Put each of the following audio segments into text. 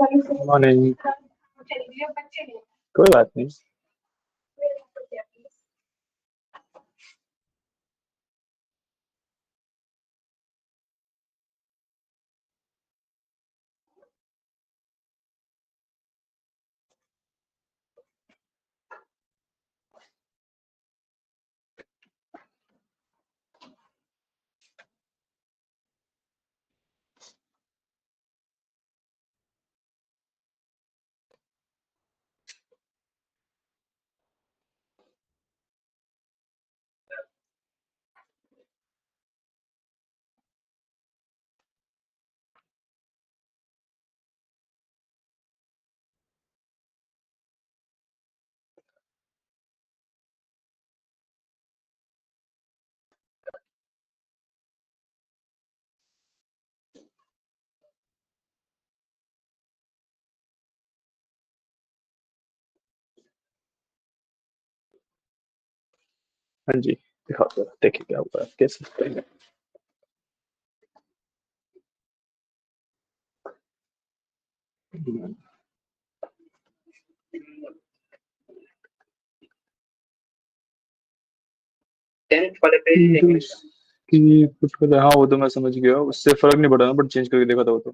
Morning. कोई बात नहीं। हाँ जी, दिखाओ जरा, देखिए क्या हुआ है, कैसे करेंगे। 10th वाले पे इंग्लिश की कुछ कर, हाँ वो तो मैं समझ गया, उससे फर्क नहीं पड़ा ना, बट चेंज करके देखा था वो तो।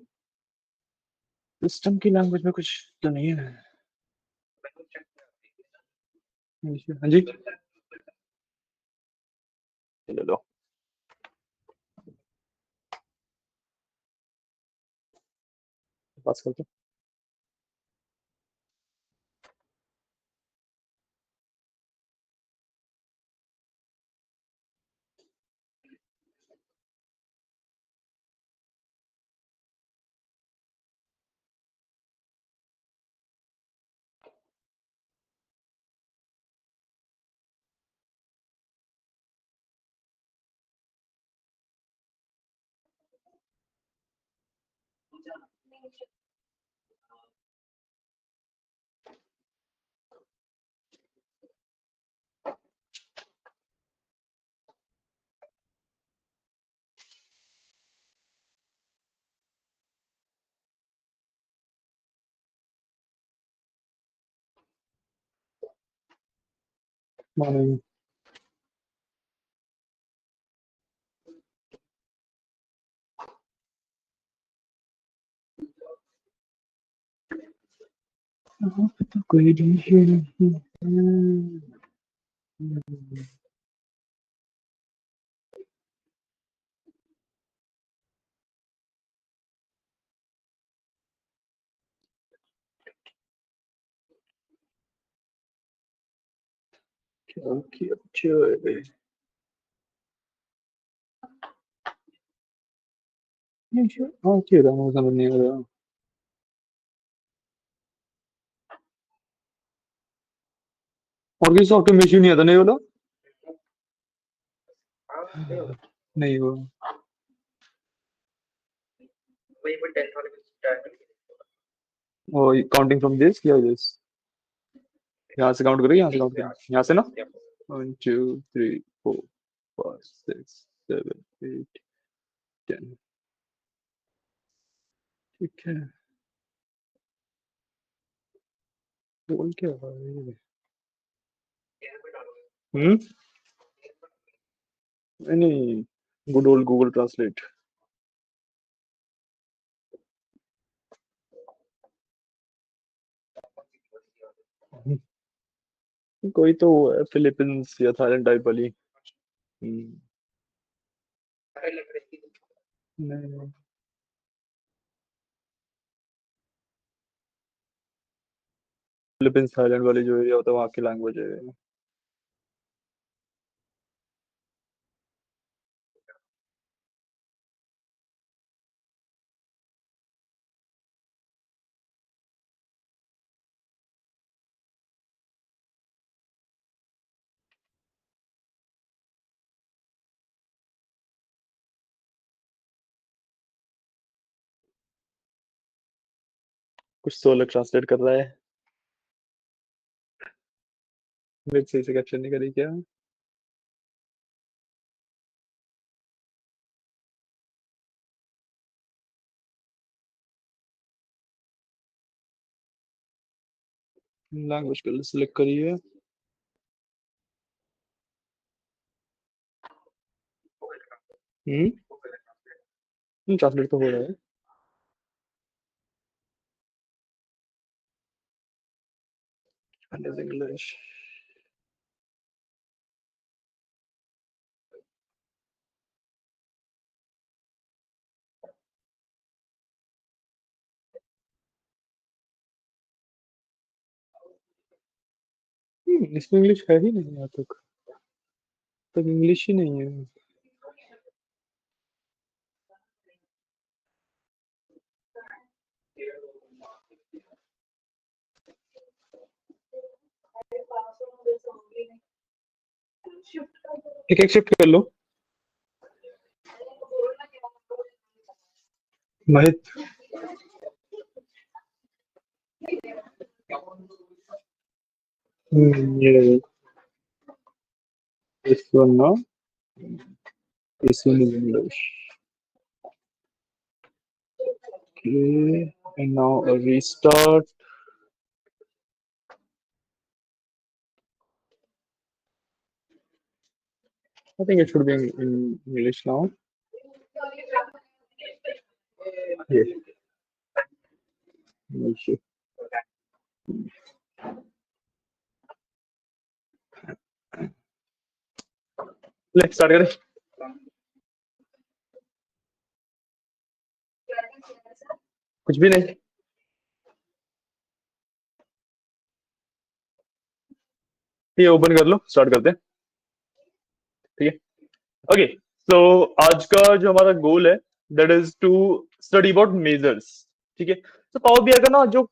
सिस्टम की लैंग्वेज में कुछ तो नहीं है। हाँ जी, ले लो। पास करते मॉर्निंग। यहाँ पे तो कोई नहीं है। क्या किया जाए? हाँ, क्या था, मुझे समझ नहीं आ रहा। और किसी सॉफ्टवेयर में इश्यू नहीं आता नहीं बोला। नहीं वो काउंटिंग फ्रॉम दिस किया दिस। यहाँ से काउंट करें, यहाँ से काउंट करें, यहाँ से ना। 1 2 3 4 5 6 7 8 10। ठीक है। बोल क्या रहा है ये? हम्म। नहीं नहीं, गुड ओल्ड गूगल ट्रांसलेट। कोई तो फिलीपींस या थाईलैंड टाइप वाली। हम्म, नहीं। फिलीपींस थाईलैंड वाली जो एरिया होता है वहाँ की लैंग्वेज है। कुछ तो अलग ट्रांसलेट कर रहा है। मेरे सही से कैप्शन नहीं करी क्या? लैंग्वेज कर सिलेक्ट करिए। ट्रांसलेट तो हो रहा है। इंग्लिश। इसमें इंग्लिश है ही नहीं यहाँ तक इंग्लिश ही नहीं है। एक एक शिफ्ट कर लो। महित। ये this one now, this one is English. Okay, and now a restart. I think it should be in English now. Yes. English. Let's start करें। कुछ भी नहीं। ये ओपन कर लो, स्टार्ट करते हैं। ठीक है। ओके, सो आज का जो हमारा गोल है that is to study about measures. ठीक है। तो पावर बीआई का ना जो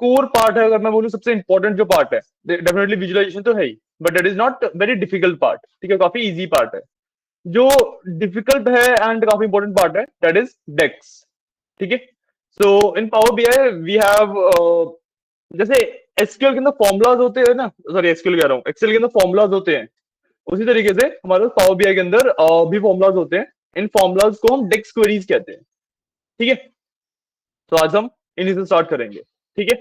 कोर पार्ट है, अगर मैं बोलूं सबसे इंपॉर्टेंट जो पार्ट है, डेफिनेटली विजुअलाइजेशन तो है ही, but that is not very difficult part. ठीक है, काफी इजी पार्ट है। जो डिफिकल्ट है एंड काफी इंपॉर्टेंट पार्ट है दैट इज डेक्स। ठीक है। सो इन पावर बीआई वी हैव जैसे एसक्यूएल के अंदर फॉर्मुलाज होते हैं ना, सॉरी एसक्यूएल कह रहा हूँ, एक्सेल के अंदर फॉर्मुलाज होते हैं, उसी तरीके से हमारे पावर बीआई के अंदर भी फॉर्मुलाज होते हैं। इन फॉर्मुलाज को हम डेक्स क्वेरीज कहते हैं। ठीक है। तो आज हम इन्हीं से स्टार्ट करेंगे। ठीक है।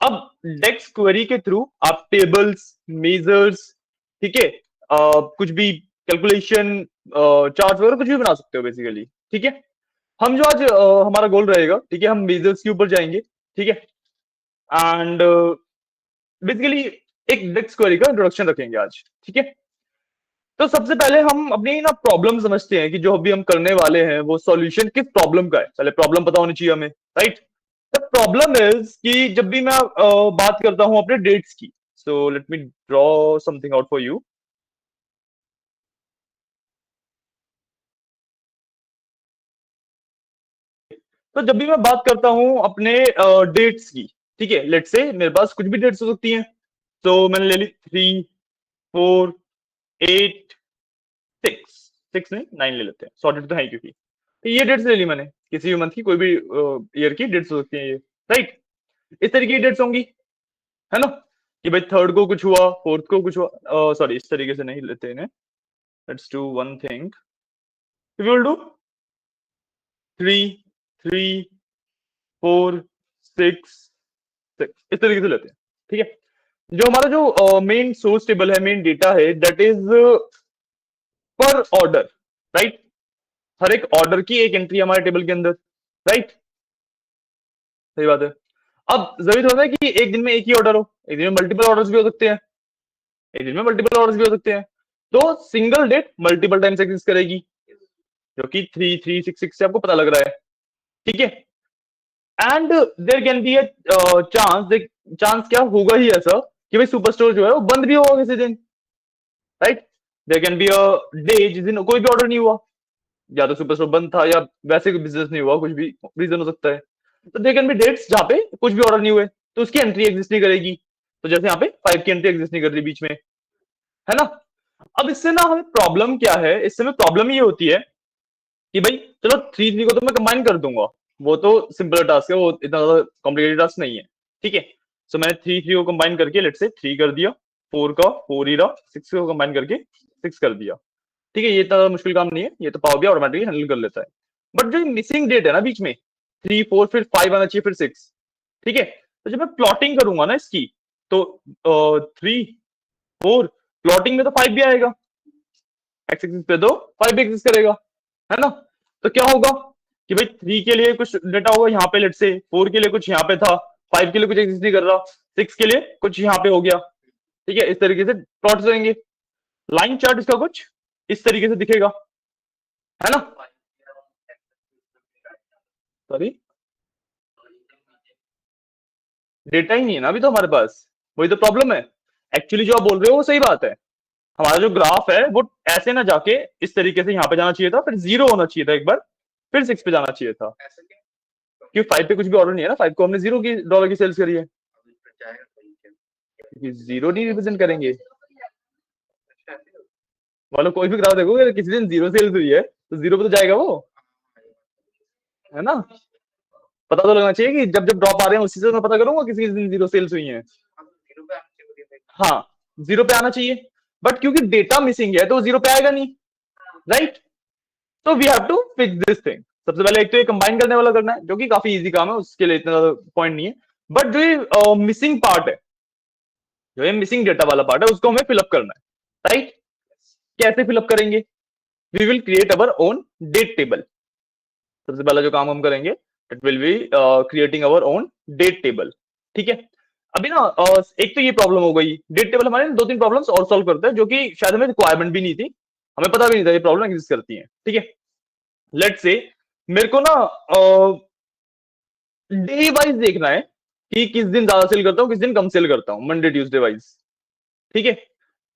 अब डेक्स क्वेरी के थ्रू आप टेबल्स, मेजर्स, ठीक है, कुछ भी कैलकुलेशन, चार्ट वगैरह कुछ भी बना सकते हो बेसिकली। ठीक है। हम जो आज हमारा गोल रहेगा, ठीक है, हम मेजर्स के ऊपर जाएंगे। ठीक है। एंड बेसिकली एक डेक्स क्वेरी का इंट्रोडक्शन रखेंगे आज। ठीक है। तो सबसे पहले हम अपनी ना प्रॉब्लम समझते हैं कि जो अभी हम करने वाले हैं वो सॉल्यूशन किस प्रॉब्लम का है। पहले प्रॉब्लम पता होनी चाहिए हमें, राइट। द प्रॉब्लम इज कि जब भी मैं बात करता हूं अपने डेट्स की, so let me draw something out for you. तो जब भी मैं बात करता हूं अपने डेट्स की, ठीक है, लेट से मेरे पास कुछ भी डेट्स हो सकती हैं। तो मैंने ले ली 3, 4, 8, 6, 6 नहीं 9 ले लेते हैं, सॉर्टेड तो है ही, क्योंकि तो ये डेट्स ले ली मैंने, किसी भी मंथ की कोई भी ईयर की डेट्स हो सकती हैं ये, राइट। इस तरीके की डेट्स होंगी, है ना, कि भाई थर्ड को कुछ हुआ, फोर्थ को कुछ हुआ। सॉरी, इस तरीके से नहीं लेते इन्हें। Let's do one thing, we will do 3, 3, 4, 6, 6, इस तरीके से लेते हैं। ठीक है। जो हमारा जो मेन सोर्स टेबल है, मेन डेटा है, दैट इज पर ऑर्डर, राइट। हर एक ऑर्डर की एक एंट्री हमारे टेबल के अंदर, राइट। सही बात है। अब जरूरी होता है कि एक दिन में एक ही ऑर्डर हो, एक दिन में मल्टीपल ऑर्डर्स भी हो सकते हैं, एक दिन में मल्टीपल ऑर्डर्स भी हो सकते हैं। तो single date multiple times exist करेगी, जो कि 3, 3, 6, 6 से आपको पता लग रहा है। ठीक है। And there can be a chance, chance क्या होगा ही ऐसा कि भाई सुपर स्टोर जो है वो बंद भी होगा किसी दिन, right. There can be a day जिस दिन कोई भी ऑर्डर नहीं हुआ, या तो सुपर स्टोर बंद था या वैसे कोई बिजनेस नहीं हुआ, कुछ भी रीजन हो सकता है। तो देयर कैन बी डेट्स जहां पे कुछ भी ऑर्डर नहीं हुए, तो उसकी एंट्री एग्जिस्ट नहीं करेगी। तो जैसे यहाँ पे 5 की एंट्री एग्जिस्ट नहीं कर रही बीच में, है ना। अब इससे ना हमें प्रॉब्लम क्या है, इससे में प्रॉब्लम ये होती है कि भाई चलो 3, 3 को तो मैं कंबाइन कर दूंगा, वो तो सिंपल टास्क है, वो इतना ज्यादा कॉम्प्लिकेटेड टास्क नहीं है। ठीक है। सो मैंने 3, 3 को कंबाइन करके लेट से 3 कर दिया, 4 का 4 ही रहा, 6 को कंबाइन करके 6 कर दिया। ठीक है, ये इतना मुश्किल काम नहीं है, ये तो पावर भी ऑटोमेटिकली हैंडल कर लेता है। बट जो मिसिंग डेट है ना बीच में, 3, 4 फिर 5 आना चाहिए, फिर 6। ठीक है। तो जब मैं प्लॉटिंग करूंगा ना इसकी, तो 3 4 प्लॉटिंग में तो 5 भी आएगा, एक्स एक्सिस पे तो 5 भी एक्सिस करेगा, है ना। तो क्या होगा कि भाई 3 के लिए कुछ डेटा होगा यहाँ पे, लेट से 4 के लिए कुछ यहाँ पे था, 5 के लिए कुछ एक्सिस नहीं कर रहा, 6 के लिए कुछ यहाँ पे हो गया। ठीक है, इस तरीके से प्लॉट करेंगे। लाइन चार्ट इसका कुछ इस तरीके से दिखेगा, है ना। सॉरी, डेटा ही नहीं है ना अभी तो हमारे पास, वही तो प्रॉब्लम है। एक्चुअली जो आप बोल रहे हो वो सही बात है, हमारा जो ग्राफ है वो ऐसे ना जाके इस तरीके से यहाँ पे जाना चाहिए था, फिर 0 होना चाहिए था एक बार, फिर 6 पे जाना चाहिए था, क्योंकि 5 पे कुछ भी ऑर्डर नहीं है ना, 5 को हमने 0 की डॉलर की सेल्स करी है, क्योंकि 0 नहीं रिप्रेजेंट करेंगे। मतलब कोई भी ग्राफ देखो, अगर किसी दिन 0 सेल्स हुई है तो 0 पे तो जाएगा वो, है ना। पता तो लगना चाहिए कि जब जब ड्रॉप आ रहे हैं उसी से मैं पता करूंगा किसी दिन 0 सेल्स हुई है। हाँ, 0 पे आना चाहिए, बट क्योंकि डेटा मिसिंग है तो 0 पे आएगा नहीं, राइट। तो we have to fix this thing. सबसे पहले एक तो ये कंबाइन करने वाला करना है, जो कि काफी इजी काम है, उसके लिए इतना पॉइंट नहीं है। बट जो ये मिसिंग पार्ट है, जो ये मिसिंग डेटा वाला पार्ट है, उसको हमें फिलअप करना है, राइट। कैसे फिलअप करेंगे? We will create our own date table. सबसे पहला जो काम हम करेंगे, it will be creating our own date table. ठीक है। अभी ना एक तो ये प्रॉब्लम हो गई, डेट टेबल हमारे 2-3 प्रॉब्लम्स और सॉल्व करते हैं, जो कि शायद हमें रिक्वायरमेंट भी नहीं थी, हमें पता भी नहीं था ये प्रॉब्लम एग्जिस्ट करती है। ठीक है, लेट से मेरे को ना डे वाइज देखना है कि किस दिन ज्यादा सेल करता हूँ, किस दिन कम सेल करता हूँ, मंडे ट्यूसडे वाइज। ठीक है,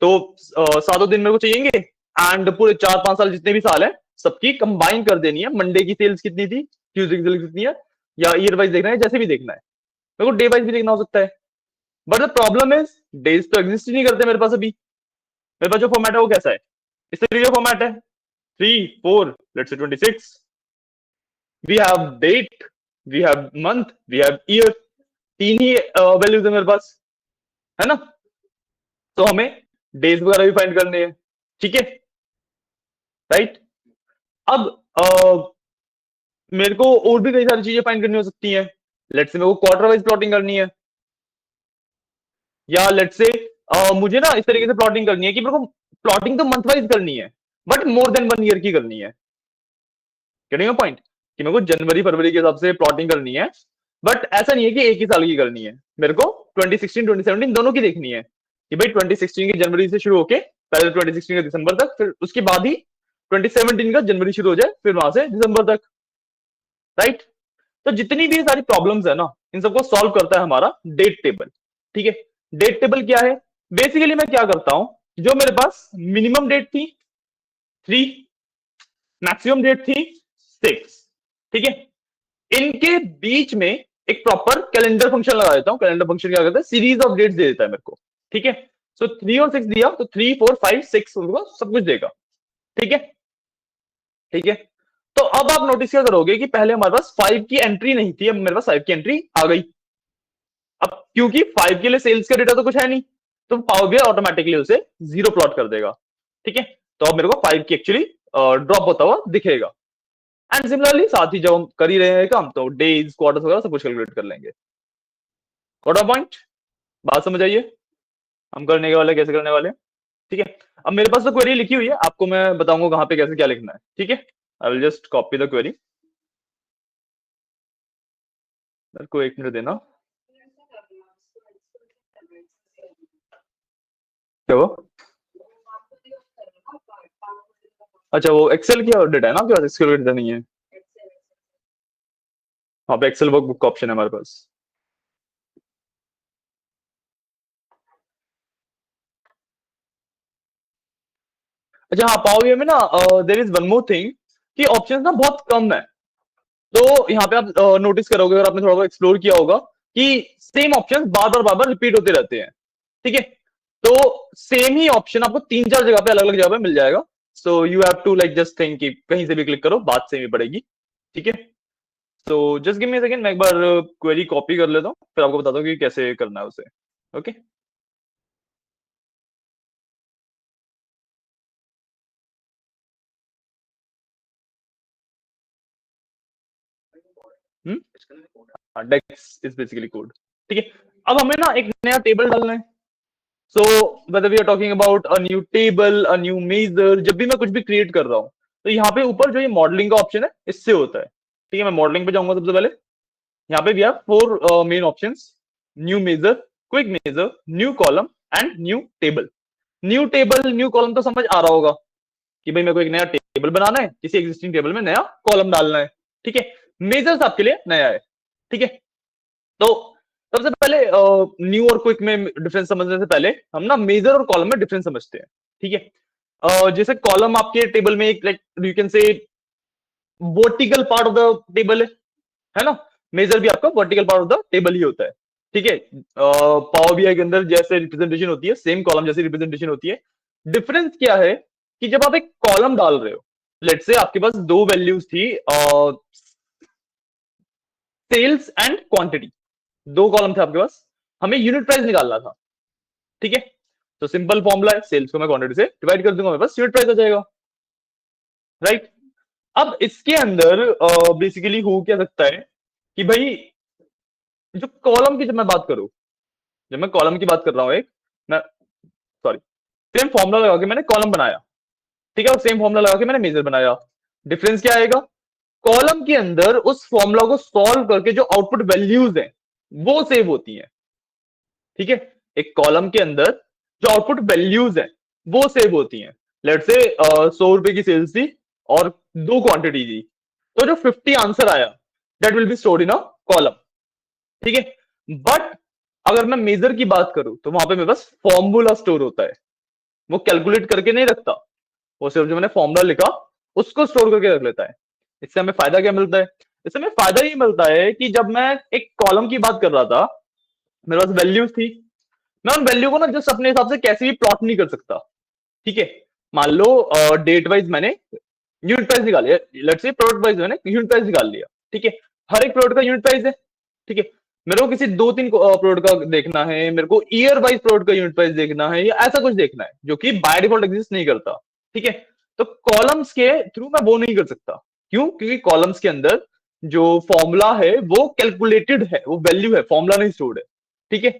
तो 7 दिन मेरे को चाहिए, एंड पूरे 4-5 साल जितने भी साल है सबकी कंबाइन कर देनी है, मंडे की सेल्स कितनी थी, ट्यूसडे की सेल्स कितनी है, या ईयर वाइज देखना है, जैसे भी देखना है। मेरे को डे वाइज भी देखना हो सकता है, but the problem is days तो एग्जिस्ट ही नहीं करते मेरे पास अभी। मेरे पास जो फॉर्मेट है वो कैसा है, इस तरीके का फॉर्मेट है, 3 4 लेट्स से 26, we have date, we have month, we have year, 3 ही वैल्यूज है मेरे पास, है ना। तो हमें डेज वगैरह भी फाइंड करने हैं, ठीक है, राइट। अब मेरे को और भी कई सारी चीजें फाइंड करनी हो सकती हैं। लेट्स से मेरे को क्वार्टर वाइज प्लॉटिंग करनी है, या लेट्स से मुझे ना इस तरीके से प्लॉटिंग करनी है कि मेरे को प्लॉटिंग तो मंथ वाइज करनी है, बट मोर देन 1 ईयर की करनी है। गेटिंग पॉइंट, कि मेरे को जनवरी फरवरी के हिसाब से प्लॉटिंग करनी है, बट ऐसा नहीं है कि एक ही साल की करनी है, मेरे को 2016 2017 दोनों की देखनी है, कि भाई 2016 की जनवरी से शुरू होके पहले 2016 का दिसंबर तक, फिर उसके बाद ही 2017 का जनवरी शुरू हो जाए, फिर वहां से दिसंबर तक, राइट। तो जितनी भी ये सारी प्रॉब्लम्स है ना, इन सबको सॉल्व करता है हमारा डेट टेबल। ठीक है, डेट टेबल क्या है? बेसिकली मैं क्या करता हूं, जो मेरे पास मिनिमम डेट थी 3, मैक्सिमम डेट थी 6, ठीक है, इनके बीच में एक प्रॉपर कैलेंडर फंक्शन लगा देता हूं। कैलेंडर फंक्शन क्या करता है, सीरीज ऑफ डेट्स दे देता है मेरे को, ठीक है। सो 3 और 6 दिया तो 3 4 5 6 सब कुछ देगा, ठीक है, ठीक है। तो अब आप नोटिस क्या करोगे कि पहले हमारे पास 5 की एंट्री नहीं थी, अब मेरे पास 5 की एंट्री आ गई। अब क्योंकि 5 के लिए सेल्स का डेटा तो कुछ है नहीं, तो पावर बीआई ऑटोमेटिकली उसे 0 प्लॉट कर देगा, ठीक है। तो अब मेरे को 5 की एक्चुअली ड्रॉप होता हुआ दिखेगा। एंड सिमिलरली साथ ही जब हम कर ही रहे हैं काम, तो डेज क्वार्टर्स वगैरह सब कुछ कैलकुलेट कर लेंगे। व्हाट अ पॉइंट, बात समझ आइए हम करने के वाले कैसे करने वाले हैं, ठीक है। अब मेरे पास तो क्वेरी लिखी हुई है, आपको मैं बताऊंगा कहां पे कैसे क्या लिखना है, ठीक है। I will just copy the query, मेरे को 1 मिनट देना। क्या वो, अच्छा वो एक्सेल की डेटा है ना आपके पास, एक्सेल डेटा नहीं है। हाँ पे एक्सेल वर्कबुक का ऑप्शन है हमारे पास। अच्छा हाँ, पावर बीआई में ना there is one more thing, कि ऑप्शंस ना बहुत कम है। तो यहाँ पे आप नोटिस करोगे, अगर आपने थोड़ा बहुत एक्सप्लोर किया होगा, कि सेम ऑप्शंस बार बार रिपीट होते रहते हैं, ठीक है। तो सेम ही ऑप्शन आपको 3-4 जगह पे अलग अलग जगह पे मिल जाएगा। So you have to like just think कि कहीं से भी क्लिक करो बात सेम ही पड़ेगी, ठीक है। तो जस्ट गिव मी सेकंड, मैं एक बार क्वेरी कॉपी कर लेता हूँ, फिर आपको बताता हूँ कि कैसे करना है उसे। Okay, hmm, DAX is basically code, ठीक है। अब हमें ना एक नया टेबल डालना है। So whether we are talking about a new table, a new measure, जब भी मैं कुछ भी क्रिएट कर रहा हूँ, तो यहाँ पे ऊपर जो ये मॉडलिंग का ऑप्शन है इससे होता है। ठीक है, मैं मॉडलिंग पे जाऊंगा सबसे पहले। यहाँ पे भी आप four main options: new measure, quick measure, new column and new table. New table, new column तो समझ आ रहा होगा कि भाई मेरे को एक नया टेबल बनाना है, किसी एग्जिस्टिंग टेबल में नया कॉलम डालना है। ठीक है, मेजर्स आपके लिए नया है। ठीक है, तो सबसे पहले न्यू और क्विक में डिफरेंस समझने से पहले हम ना मेजर और कॉलम में डिफरेंस समझते हैं। ठीक है, जैसे कॉलम आपके टेबल में एक like you can say vertical part of the table है ना। मेजर भी आपका vertical part of the table ही होता है। ठीक है, पावर बीआई के अंदर जैसे रिप्रेजेंटेशन होती है, सेम कॉलम जैसी रिप्रेजेंटेशन होती है। डिफरेंस क्या है कि जब आप एक कॉलम डाल रहे हो, लेट से आपके पास दो वैल्यूज थी, सेल्स एंड क्वांटिटी, दो कॉलम थे आपके पास, हमें यूनिट प्राइस निकालना था। ठीक है, तो सिंपल फॉर्मूला है, सेल्स को मैं क्वांटिटी से डिवाइड कर दूंगा, मेरे पास यूनिट प्राइस आ जाएगा। राइट, अब इसके अंदर बेसिकली हो क्या सकता है कि भाई जो कॉलम की जब मैं बात करूं, जब मैं कॉलम की बात कर रहा हूं एक, मैं सॉरी, सेम फॉर्मूला लगा के मैंने कॉलम बनाया। ठीक है, और सेम फॉर्मूला लगा के मैंने मेजर बनाया। डिफरेंस क्या आएगा? कॉलम के अंदर उस फॉर्मूला को सॉल्व करके जो आउटपुट वैल्यूज है वो सेव होती है। ठीक है, एक कॉलम के अंदर जो आउटपुट वैल्यूज है वो सेव होती हैं। लेट से 100 रुपए की सेल्स थी और दो क्वांटिटी थी, तो जो 50 आंसर आया that will be stored in a column. ठीक है, बट अगर मैं मेजर की बात करूं तो वहां पे मेरे पास फॉर्मूला स्टोर होता है। वो कैलकुलेट करके नहीं रखता, वो सिर्फ जो मैंने फॉर्मूला लिखा उसको स्टोर करके रख लेता है। इससे हमें फायदा क्या मिलता है? इससे हमें फायदा ये मिलता है कि जब मैं एक कॉलम की बात कर रहा था, मेरे पास वैल्यूज थी, मैं उन वैल्यू को ना जस्ट अपने हिसाब से कैसे भी प्लॉट नहीं कर सकता। ठीक है, मान लो डेट वाइज मैंने यूनिट प्राइस निकाल लिया, लेट्स से प्रोडक्ट वाइज मैंने यूनिट प्राइस निकाल लिया। ठीक है, हर एक प्रोडक्ट का यूनिट प्राइस है। ठीक है, मेरे को किसी दो तीन प्रोडक्ट का देखना है, मेरे को ईयर वाइज प्रोडक्ट का यूनिट प्राइस देखना है, या ऐसा कुछ देखना है जो कि बाय डिफॉल्ट एग्जिस्ट नहीं करता। ठीक है, तो कॉलम्स के थ्रू मैं वो नहीं कर सकता। क्यों? क्योंकि कॉलम्स के अंदर जो फॉर्मूला है वो कैलकुलेटेड है, वो वैल्यू है, फॉर्मूला नहीं स्टोर्ड है। ठीक है,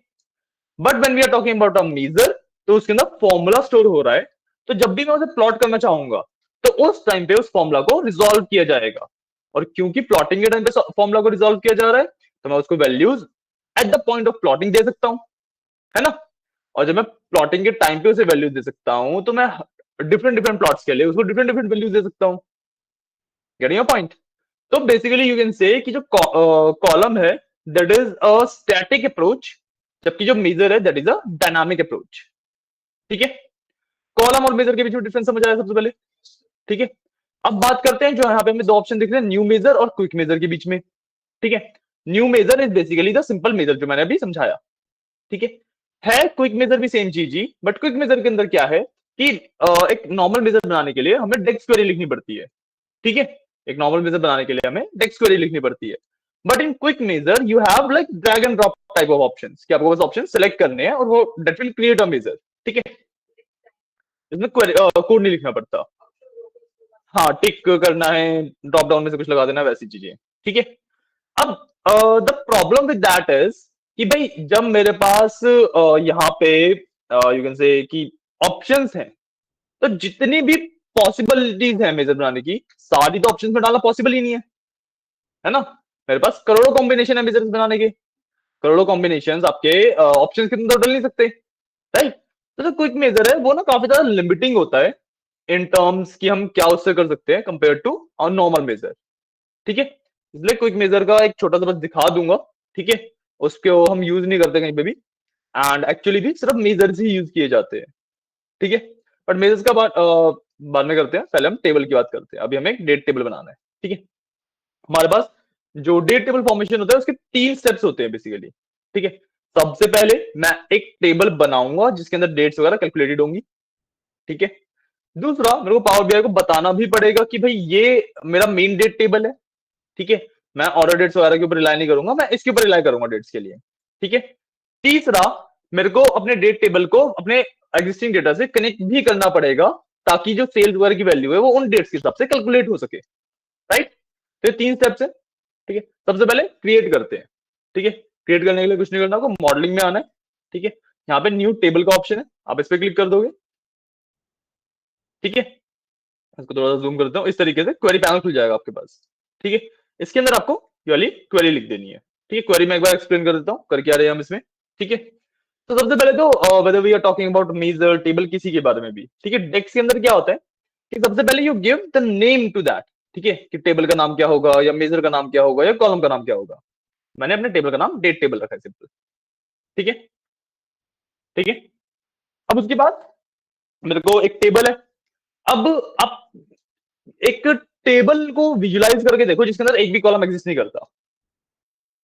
but when we are talking about a measure, तो उसके अंदर फॉर्मूला स्टोर हो रहा है। तो जब भी मैं उसे प्लॉट करना चाहूंगा तो उस टाइम पे उस फॉर्मूला को रिजॉल्व किया जाएगा। और क्योंकि प्लॉटिंग के टाइम पे फॉर्मूला को रिजॉल्व किया जा रहा है, तो मैं उसको values at the point of plotting दे सकता हूं, है ना। और जब मैं प्लॉटिंग के टाइम पे उसे वैल्यूज दे सकता हूं, तो मैं डिफरेंट डिफरेंट प्लॉट्स के लिए उसको डिफरेंट डिफरेंट वैल्यूज दे सकता हूं। Getting your point? तो बेसिकली यू कैन से कि जो कॉलम है that is a static approach, जबकि जो मेजर है that is a dynamic approach. ठीक है, कॉलम और मेजर के बीच में डिफरेंस समझ आया सबसे पहले। ठीक है, अब बात करते हैं, जो यहाँ पे हमें दो ऑप्शन दिख रहे हैं, न्यू मेजर और क्विक मेजर के बीच में। ठीक है, new measure is basically the simple measure जो मैंने अभी समझाया। ठीक है क्विक मेजर भी सेम चीज ही, बट क्विक मेजर के अंदर क्या है कि एक नॉर्मल मेजर बनाने के लिए हमें डेक्स क्वेरी लिखनी पड़ती है। ठीक है, एक नॉर्मल मेजर बनाने के लिए हमें डेक्स क्वेरी लिखनी पड़ती है। But in quick measure you have like drag and drop type of options, कि आपको बस ऑप्शन सेलेक्ट करने हैं और वो that will create a measure. ठीक है, इसमें कोड नहीं लिखना पड़ता। हाँ, टिक करना है, ड्रॉप डाउन में से कुछ लगा देना, वैसी चीजें। ठीक है, अब the problem with that is कि भाई जब मेरे पास यहाँ पे यू कैन से कि ऑप्शंस हैं, तो जितनी भी पॉसिबिलिटीज है मेजर बनाने की, सारी तो ऑप्शंस में डालना पॉसिबल ही नहीं है ना। मेरे पास करोड़ों कॉम्बिनेशन है मेजर्स बनाने के, करोड़ों कॉम्बिनेशंस आपके ऑप्शंस के अंदर डाल नहीं सकते। राइट, तो जो क्विक मेजर है वो ना काफी ज्यादा लिमिटिंग होता है इन टर्म्स कि हम क्या उससे कर सकते हैं compare to a normal measure. ठीक है, इसलिए क्विक मेजर का एक छोटा सा बस दिखा दूंगा। ठीक है, उसको हम यूज नहीं करते कहीं पे भी, एंड एक्चुअली भी सिर्फ मेजर्स ही यूज किए जाते हैं। ठीक है, बट मेजर्स का बाद में करते हैं, पहले हम टेबल की बात करते हैं। अभी हमें एक डेट टेबल बनाना है। ठीक है, हमारे पास जो डेट टेबल फॉर्मेशन होता है उसके तीन स्टेप्स होते हैं बेसिकली। ठीक है, सबसे पहले मैं एक टेबल बनाऊंगा जिसके अंदर डेट्स वगैरह कैलकुलेटेड होंगी। ठीक है, दूसरा मेरे को पावर बीआई को बताना भी पड़ेगा कि भाई ये मेरा मेन डेट टेबल है। ठीक है, मैं ऑर्डर डेट्स वगैरह के ऊपर रिलाई नहीं करूंगा, मैं इसके ऊपर रिलाई करूंगा डेट्स के लिए। ठीक है, तीसरा मेरे को अपने डेट टेबल को अपने एग्जिस्टिंग डेटा से कनेक्ट भी करना पड़ेगा, ताकि जो सेल्स वगैरह की वैल्यू है वो उन डेट्स के हिसाब से कैलकुलेट हो सके। राइट, तो ये तीन स्टेप्स है। ठीक है, सबसे पहले क्रिएट करते हैं। ठीक है, क्रिएट करने के लिए कुछ नहीं करना, आपको मॉडलिंग में आना है। ठीक है, यहाँ पे न्यू टेबल का ऑप्शन है, आप इस पे क्लिक कर दोगे। ठीक है, इसको थोड़ा सा जूम करता हूँ, इस तरीके से क्वेरी पैनल खुल जाएगा आपके पास। ठीक है, इसके अंदर आपको ये वाली क्वेरी लिख देनी है। ठीक है, क्वेरी मैं एक बार एक्सप्लेन कर देता हूँ कर क्या रहे हैं हम इसमें। ठीक है, तो सबसे पहले तो whether we are talking about measure table किसी के बारे में भी, ठीक है, डेक्स के अंदर क्या होता है कि सबसे पहले you give the name to that. ठीक है, कि टेबल का नाम क्या होगा या मेजर का नाम क्या होगा या कॉलम का नाम क्या होगा। मैंने अपने टेबल का नाम डेट टेबल रखा है, सिंपल। ठीक है, ठीक है, अब उसके बाद मेरे को एक टेबल है। अब आप एक टेबल को विजुलाइज करके देखो जिसके अंदर एक भी कॉलम एग्जिस्ट नहीं करता।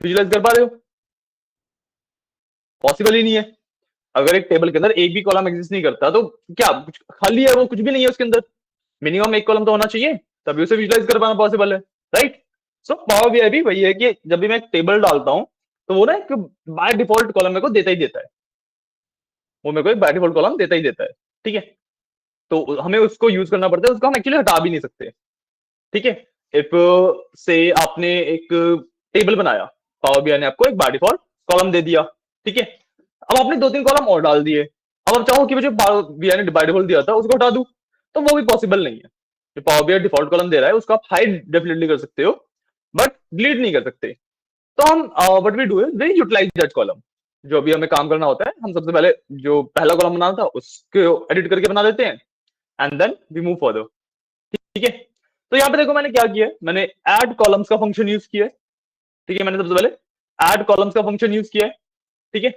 विजुलाइज कर पा रहे हो? पॉसिबल ही नहीं है। अगर एक टेबल के अंदर एक भी कॉलम एग्जिस्ट नहीं करता तो क्या कुछ खाली है, वो कुछ भी नहीं है उसके अंदर। मिनिमम एक कॉलम तो होना चाहिए, तभी उसे विजुलाइज कर पाना पॉसिबल है। राइट? सो पावर बीआई भी वही है कि जब भी मैं एक टेबल डालता हूं तो वो ना एक बाय डिफॉल्ट कॉलम मेरे को देता ही देता है। वो मेरे को एक बाय डिफॉल्ट कॉलम देता ही देता है। ठीक है, तो हमें उसको यूज करना पड़ता है, उसको हम एक्चुअली हटा भी नहीं सकते। ठीक है, इफ से आपने एक टेबल बनाया, पावर बीआई ने आपको एक बाय डिफॉल्ट कॉलम दे दिया। ठीक है, अब आपने दो तीन कॉलम और डाल दिए। अब आप चाहो कि मुझे पावर बीआई ने बाय डिफॉल्ट दिया था उसको हटा दूं, तो वो भी पॉसिबल नहीं है। जो पावर बीआई डिफॉल्ट कॉलम दे रहा है उसको आप हाइड डेफिनेटली कर सकते हो, बट डिलीट नहीं कर सकते। तो हम what we do is we utilize that column. जो भी हमें काम करना होता है, हम सबसे पहले जो पहला कॉलम बनाना था उसको एडिट करके बना देते हैं, and then we move further. ठीक है, तो यहाँ पे देखो मैंने क्या किया है, मैंने ऐड कॉलम्स का फंक्शन यूज किया है। ठीक है, मैंने सबसे पहले ऐड कॉलम्स का फंक्शन यूज किया है। ठीक है,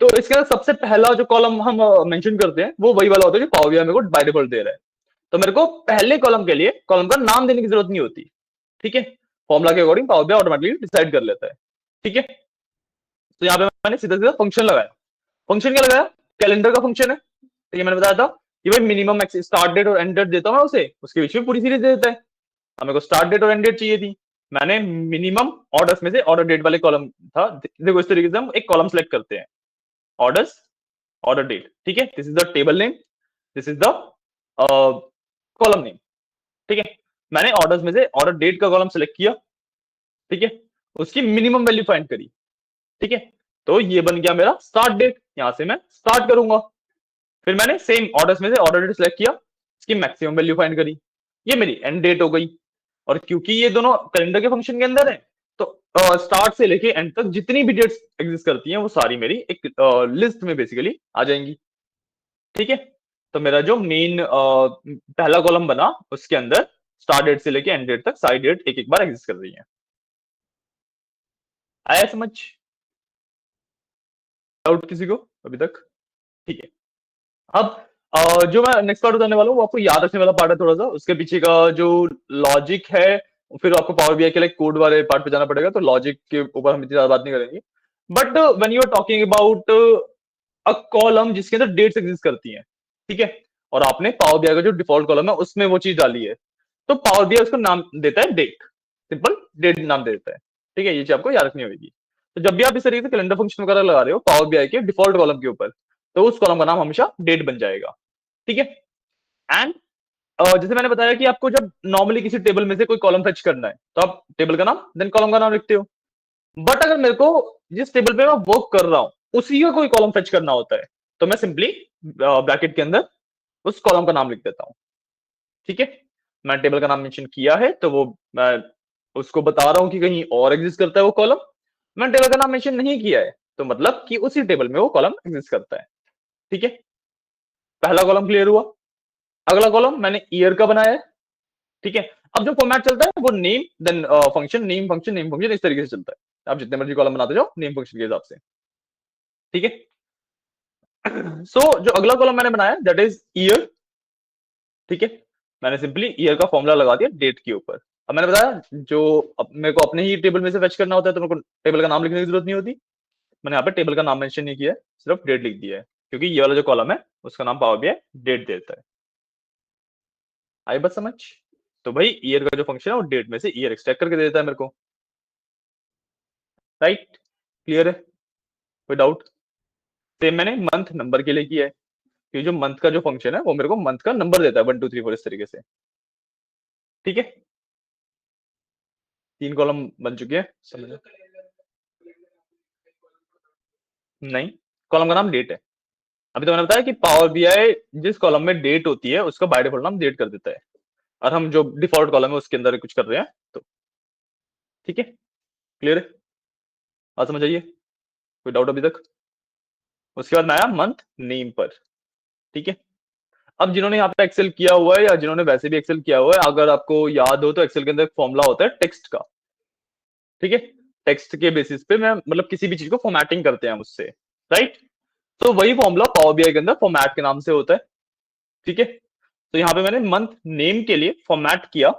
तो इसके अंदर सबसे पहला जो कॉलम हम मेंशन करते हैं वो वही वाला होता है जो पावर बीआई मेरे को बाय डिफॉल्ट दे रहा है। तो मेरे को पहले कॉलम के लिए कॉलम का नाम देने की जरूरत नहीं होती। ठीक है, फॉर्मुला के according power BI automatically decide कर लेता है। ठीक है, तो यहाँ पे मैंने सीधा सीधा फंक्शन लगाया। फंक्शन क्या लगाया? कैलेंडर का फंक्शन है। ठीक है, मैंने बताया था कि भाई मिनिमम स्टार्ट डेट और एंड डेट देता हूँ मैं उसे, उसके बीच में पूरी सीरीज दे देता है। अब मेरे को स्टार्ट डेट और एंड डेट चाहिए थी, मैंने मिनिमम ऑर्डर्स में से ऑर्डर डेट वाले कॉलम था। देखो इस तरीके से हम एक कॉलम सेलेक्ट करते हैं, ऑर्डर्स, ऑर्डर डेट। ठीक है, this is the table name, this is the column name. ठीक है, मैंने ऑर्डर्स में से ऑर्डर डेट का कॉलम सेलेक्ट किया। ठीक है, उसकी मिनिमम वैल्यू फाइंड करी। ठीक है, तो ये बन गया मेरा स्टार्ट डेट, यहां से मैं स्टार्ट करूंगा। फिर मैंने सेम ऑर्डर्स में से ऑर्डर डेट सेलेक्ट किया, इसकी मैक्सिमम वैल्यू फाइंड करी, ये मेरी एंड डेट हो गई। और क्योंकि ये दोनों कैलेंडर के फंक्शन के अंदर है, तो स्टार्ट से लेके एंड तक जितनी भी डेट्स एग्जिस्ट करती हैं वो सारी मेरी एक लिस्ट में बेसिकली आ जाएंगी। ठीक है, तो मेरा जो मेन पहला कॉलम बना उसके अंदर स्टार्ट डेट से लेके एंड डेट तक सारी डेट एक एक बार एग्जिस्ट कर रही है। आया समझ? डाउट किसी को अभी तक? ठीक है, अब जो मैं नेक्स्ट पार्ट बताने वाला हूँ वो आपको याद रखने वाला पार्ट है थोड़ा सा, उसके पीछे का जो लॉजिक है। फिर आपको पावर बीआई के लिए कोड वाले पार्ट पे जाना पड़ेगा, तो लॉजिक के ऊपर हम इतनी ज्यादा बात नहीं करेंगे। But when you are talking about a column जिसके अंदर डेट्स एग्जिस्ट करती हैं, ठीक है, और आपने पावर बीआई का जो डिफॉल्ट कॉलम है उसमें वो चीज डाली है, तो पावर बीआई उसको नाम देता है डेट, सिंपल डेट नाम दे देता है। ठीक है, ये चीज आपको याद रखनी होगी। तो जब भी आप इस तरीके से कैलेंडर फंक्शन वगैरह लगा रहे हो पावर बीआई के डिफॉल्ट कॉलम के ऊपर, तो उस कॉलम का नाम हमेशा डेट बन जाएगा। ठीक है, एंड जैसे मैंने बताया कि आपको जब नॉर्मली किसी टेबल में से कोई कॉलम फेच करना है तो आप टेबल का नाम देन कॉलम का नाम लिखते हो। बट अगर मेरे को जिस टेबल पे मैं वर्क कर रहा हूं उसी का कोई कॉलम फेच करना होता है, तो मैं सिंपली ब्रैकेट के अंदर उस कॉलम का नाम लिख देता हूं। ठीक है, मैं टेबल का नाम मेंशन किया है तो वो मैं उसको बता रहा हूं कि कहीं और एग्जिस्ट करता है वो कॉलम। मैंने टेबल का नाम मेंशन नहीं किया है तो मतलब कि उसी टेबल में वो कॉलम एग्जिस्ट करता है। ठीक है, पहला कॉलम क्लियर हुआ। अगला कॉलम मैंने ईयर का बनाया है। ठीक है, अब जो फॉर्मेट चलता है वो name then function, name function, name function, इस तरीके से चलता है। आप जितने मर्जी कॉलम बनाते जाओ नेम फंक्शन के हिसाब से। ठीक है, सो जो अगला कॉलम मैंने बनाया दैट इज ईयर। ठीक है, मैंने सिंपली ईयर का फॉर्मूला लगा दिया डेट के ऊपर। अब मैंने बताया जो मेरे को अपने ही टेबल में से फेच करना होता है तो मेरे को टेबल का नाम लिखने की जरूरत नहीं होती। मैंने यहाँ पे टेबल का नाम मेंशन नहीं किया है, सिर्फ डेट लिख दिया है, क्योंकि ये वाला जो कॉलम है उसका नाम पावर बीआई डेट देता है। आई बात समझ? तो भाई ईयर का जो फंक्शन है वो डेट में से ईयर एक्सट्रैक्ट करके दे देता है मेरे को। राइट? क्लियर है? कोई डाउट? सेम मैंने मंथ नंबर के लिए किया है, क्योंकि जो मंथ का जो फंक्शन है वो मेरे को मंथ का नंबर देता है 1 2 3 4 इस तरीके से। ठीक है, 3 कॉलम बन चुके हैं, समझ लो। नहीं, कॉलम का नाम डेट है। अभी तो मैंने बताया कि पावर बीआई जिस कॉलम में डेट होती है उसका बाय डिफॉल्ट नाम डेट कर देता है, और हम जो डिफॉल्ट कॉलम है उसके अंदर कुछ कर रहे हैं तो। ठीक है, क्लियर है, बात समझ आइए, कोई डाउट अभी तक? उसके बाद मैं आया मंथ नेम पर। ठीक है, अब जिन्होंने यहाँ पे एक्सेल किया हुआ है या जिन्होंने वैसे भी एक्सेल किया हुआ है, अगर आपको याद हो तो एक्सेल के अंदर एक फॉर्मूला होता है टेक्स्ट का। ठीक है, टेक्स्ट के बेसिस पे मैं मतलब किसी भी चीज को फॉर्मेटिंग करते हैं हम उससे, राइट? तो वही फॉर्मूला पावर बीआई के अंदर फॉर्मेट के नाम से होता है। ठीक है, तो यहाँ पे मैंने मंथ नेम के लिए फॉर्मेट किया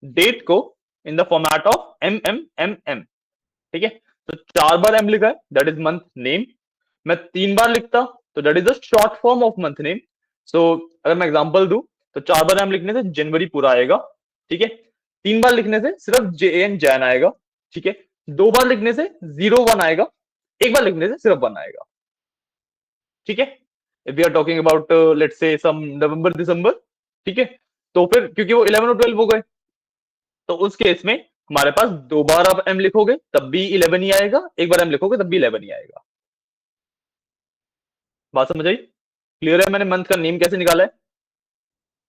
डेट को in the format of M. ठीक है, तो 4 बार एम लिखा है, दैट इज मंथ नेम। मैं 3 बार लिखता तो that is the short form of month name. So अगर मैं एग्जांपल दूं तो 4 बार एम लिखने से जनवरी पूरा आएगा। ठीक है, 3 बार लिखने से सिर्फ जे एन जैन आएगा। ठीक है, 2 बार लिखने से 0 1 आएगा, 1 बार लिखने से सिर्फ 1 आएगा। ठीक है, if we are talking about let's say some नवंबर दिसंबर, ठीक है, तो फिर क्योंकि वो 11 और 12 हो गए, तो उस केस में हमारे पास 2 बार आप एम लिखोगे तब भी 11 ही आएगा, 1 बार एम लिखोगे तब भी 11 ही आएगा। बात समझ आई? क्लियर है मैंने मंथ का नेम कैसे निकाला है?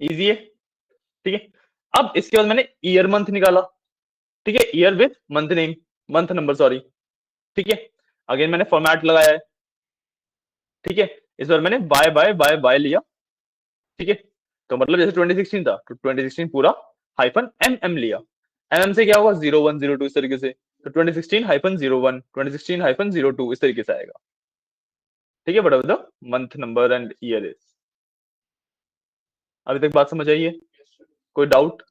इजी है। ठीक है, अब इसके बाद मैंने ईयर मंथ निकाला। ठीक है, year with month name, month number sorry. ठीक है, अगेन मैंने फॉर्मेट लगाया है। ठीक है, इस बार मैंने बाय लिया। ठीक है, तो मतलब जैसे 2016 था तो 2016 पूरा हाइफन एम एम लिया। एम एम से क्या होगा 0102 इस तरीके से, तो 2016 हाइफन 01, 2016 हाइफन 02 इस तरीके से आएगा। ठीक है, but the month number and year is. अभी तक बात समझ आई है? कोई डाउट?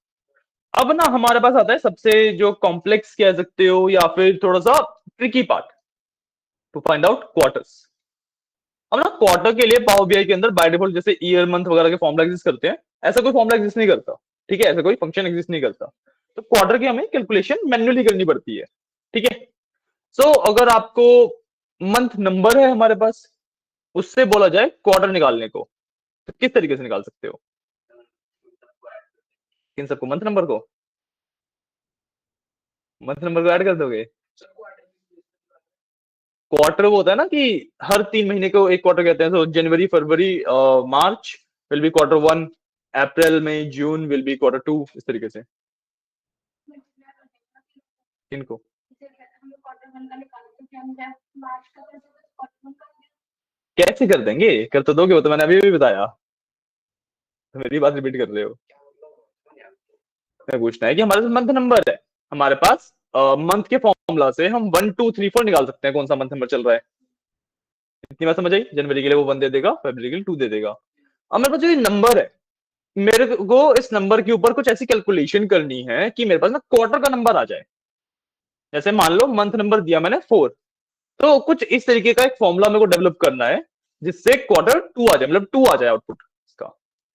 अब ना हमारे पास आता है सबसे जो कॉम्प्लेक्स कह सकते हो या फिर थोड़ा सा tricky part, to find out quarters. अब ना क्वार्टर के लिए पावर बीआई के अंदर बाय डिफॉल्ट जैसे ईयर मंथ वगैरह के फॉर्मुला एग्जिस्ट करते हैं, ऐसा कोई फॉर्मुला एग्जिस्ट नहीं करता। ठीक है, ऐसा कोई फंक्शन एग्जिस्ट नहीं करता, तो क्वार्टर की हमें कैलकुलेशन मैन्युअली करनी पड़ती है। ठीक है, सो अगर आपको मंथ नंबर है हमारे पास, उससे बोला जाए क्वार्टर निकालने को, तो किस तरीके से निकाल सकते हो? इन सबको मंथ नंबर को ऐड कर दोगे। क्वार्टर वो होता है ना कि हर 3 महीने को एक क्वार्टर कहते हैं, तो January February March will be quarter 1, April May June will be quarter 2, इस तरीके से। इनको कैसे कर देंगे, कर तो दोगे, वो तो मैंने अभी भी बताया। तो मेरी बात रिपीट कर रहे हो? मैं पूछना है कि हमारे पास मंथ नंबर है, हमारे पास मंथ के फॉर्मूला से हम 1 2 3 4 निकाल सकते हैं कौन सा मंथ नंबर चल रहा है। इतनी बात समझ आई? जनवरी के लिए वो 1 दे देगा, फरवरी के लिए 2 दे देगा। अब मेरे पास जो ये नंबर है, मेरे को इस नंबर के ऊपर कुछ ऐसी कैलकुलेशन करनी है कि मेरे पास ना क्वार्टर का नंबर आ जाए। जैसे मान लो मंथ नंबर दिया मैंने 4, तो कुछ इस तरीके का एक फॉर्मूला मेरे को डेवलप करना है जिससे क्वार्टर 2 आ जाए, मतलब 2 आ जाए आउटपुट इसका।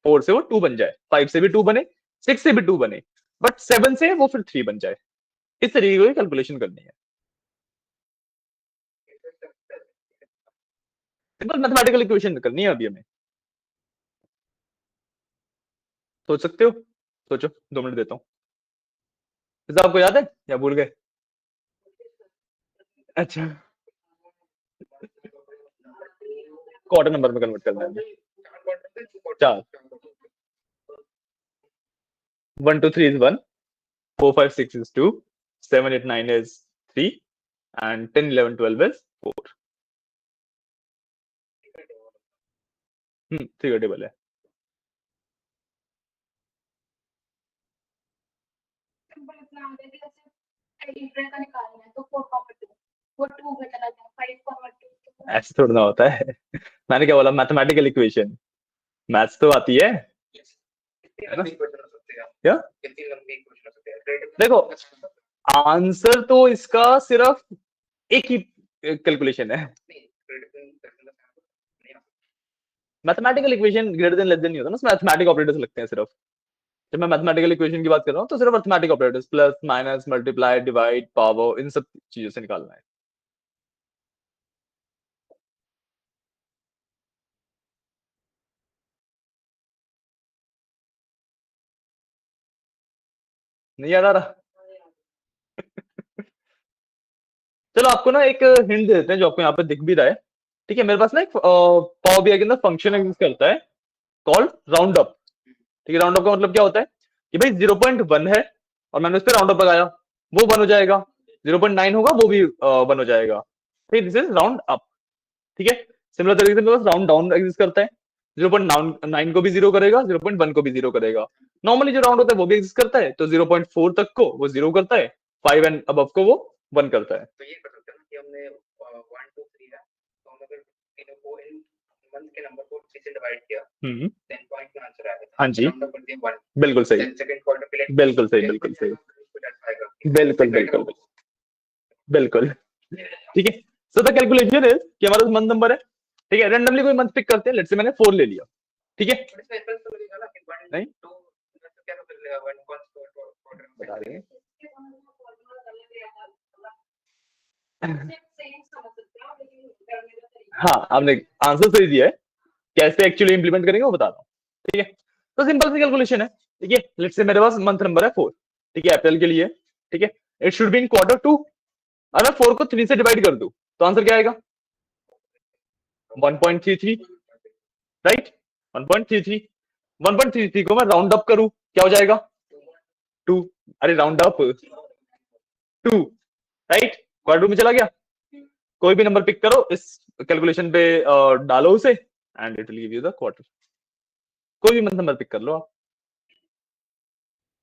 4 से वो 2 बन जाए, 5 से भी 2 बने, 6 से भी 2 बने, बट 7 से वो फिर 3 बन जाए। इस तरीके की कैलकुलेशन करनी है। सिंपल मैथमेटिकल इक्वेशन करनी है अभी हमें। सोच सकते हो? सोचो, 2 मिनट देता हूँ। इसका आपको याद है या भूल गए? अच्छा, क्वार्टर नंबर में कन्वर्ट करना है हमें। 4, 1 2 3 is 1, 4 5 6 is 2, 7 8 9 is 3, and 10 11 12 is 4। 3 का टेबल है। ऐसे थोड़ा ना होता है। मैंने क्या बोला, मैथमेटिकल इक्वेशन। मैथ्स तो आती है ना? क्या? देखो, आंसर तो इसका सिर्फ एक ही कैलकुलेशन है। Mathematical equation greater than less than नहीं होता ना, मैथमेटिक ऑपरेटर्स लगते हैं सिर्फ। जब मैं मैथमेटिकल इक्वेशन की बात कर रहा हूँ तो सिर्फ mathematic operators, plus minus multiply divide power, इन सब चीजों से निकालना है। नहीं याद आ रहा? चलो आपको ना एक हिंट देते हैं जो आपको यहाँ पे दिख भी रहा है। ठीक है, मेरे पास ना एक पावर बीआई के अंदर फंक्शन एग्जिस्ट करता है कॉल्ड राउंड अप। ठीक है, राउंड अप का मतलब क्या होता है कि भाई 0.1 है और मैंने उस पर राउंड अप लगाया, वो 1 हो जाएगा। 0.9 होगा, वो भी 1 हो जाएगा। ठीक, दिस इज राउंड अप। ठीक है, सिमिलर तरीके से मेरे पास राउंड डाउन एग्जिस्ट करता है। 0.9 को भी 0 करेगा, 0.1 को भी 0 करेगा। नॉर्मली जो राउंड होता है वो भी एग्जिस्ट करता है, तो 0.4 तक को वो 0 करता है, 5 एंड अबव को वो 1 करता है। तो ये कर सकते हैं ना कि हमने 1 2 3 है, तो हम अगर तीनों को इन मंथ के नंबर को 3 से डिवाइड किया, 10 पॉइंट का आंसर आएगा। हाँ जी, राउंड अप कर दिया 1, बिल्कुल सही, देन सेकंड क्वार्टर के लिए बिल्कुल सही, बिल्कुल सही, बिल्कुल बिल्कुल बिल्कुल। ठीक है, सो द कैलकुलेशन इज कि हमारा मंथ नंबर है। ठीक है, रैंडमली कोई मंथ पिक करते हैं, लेट्स से मैंने 4 ले लिया। ठीक है, नहीं बता रहे हैं हाँ, आपने आंसर सही दिया है, कैसे एक्चुअली इंप्लीमेंट करेंगे वो बता रहा हूँ। ठीक है, तो सिंपल सी कैलकुलेशन है। ठीक है, लेट्स से मेरे पास मंथ नंबर है 4। ठीक है, अप्रैल के लिए। ठीक है, it should be in Q2। अगर 4 को 3 से डिवाइड कर दूं तो आंसर क्या आएगा? 1.33, राइट। 1.33, 1.33 को मैं राउंड अप करूं क्या हो जाएगा? 2। अरे राउंड अप 2, राइट। Q2 में चला गया। कोई भी नंबर पिक करो, इस कैलकुलेशन पे डालो उसे and it will give you the quarter. कोई भी मंथ नंबर पिक कर लो आप।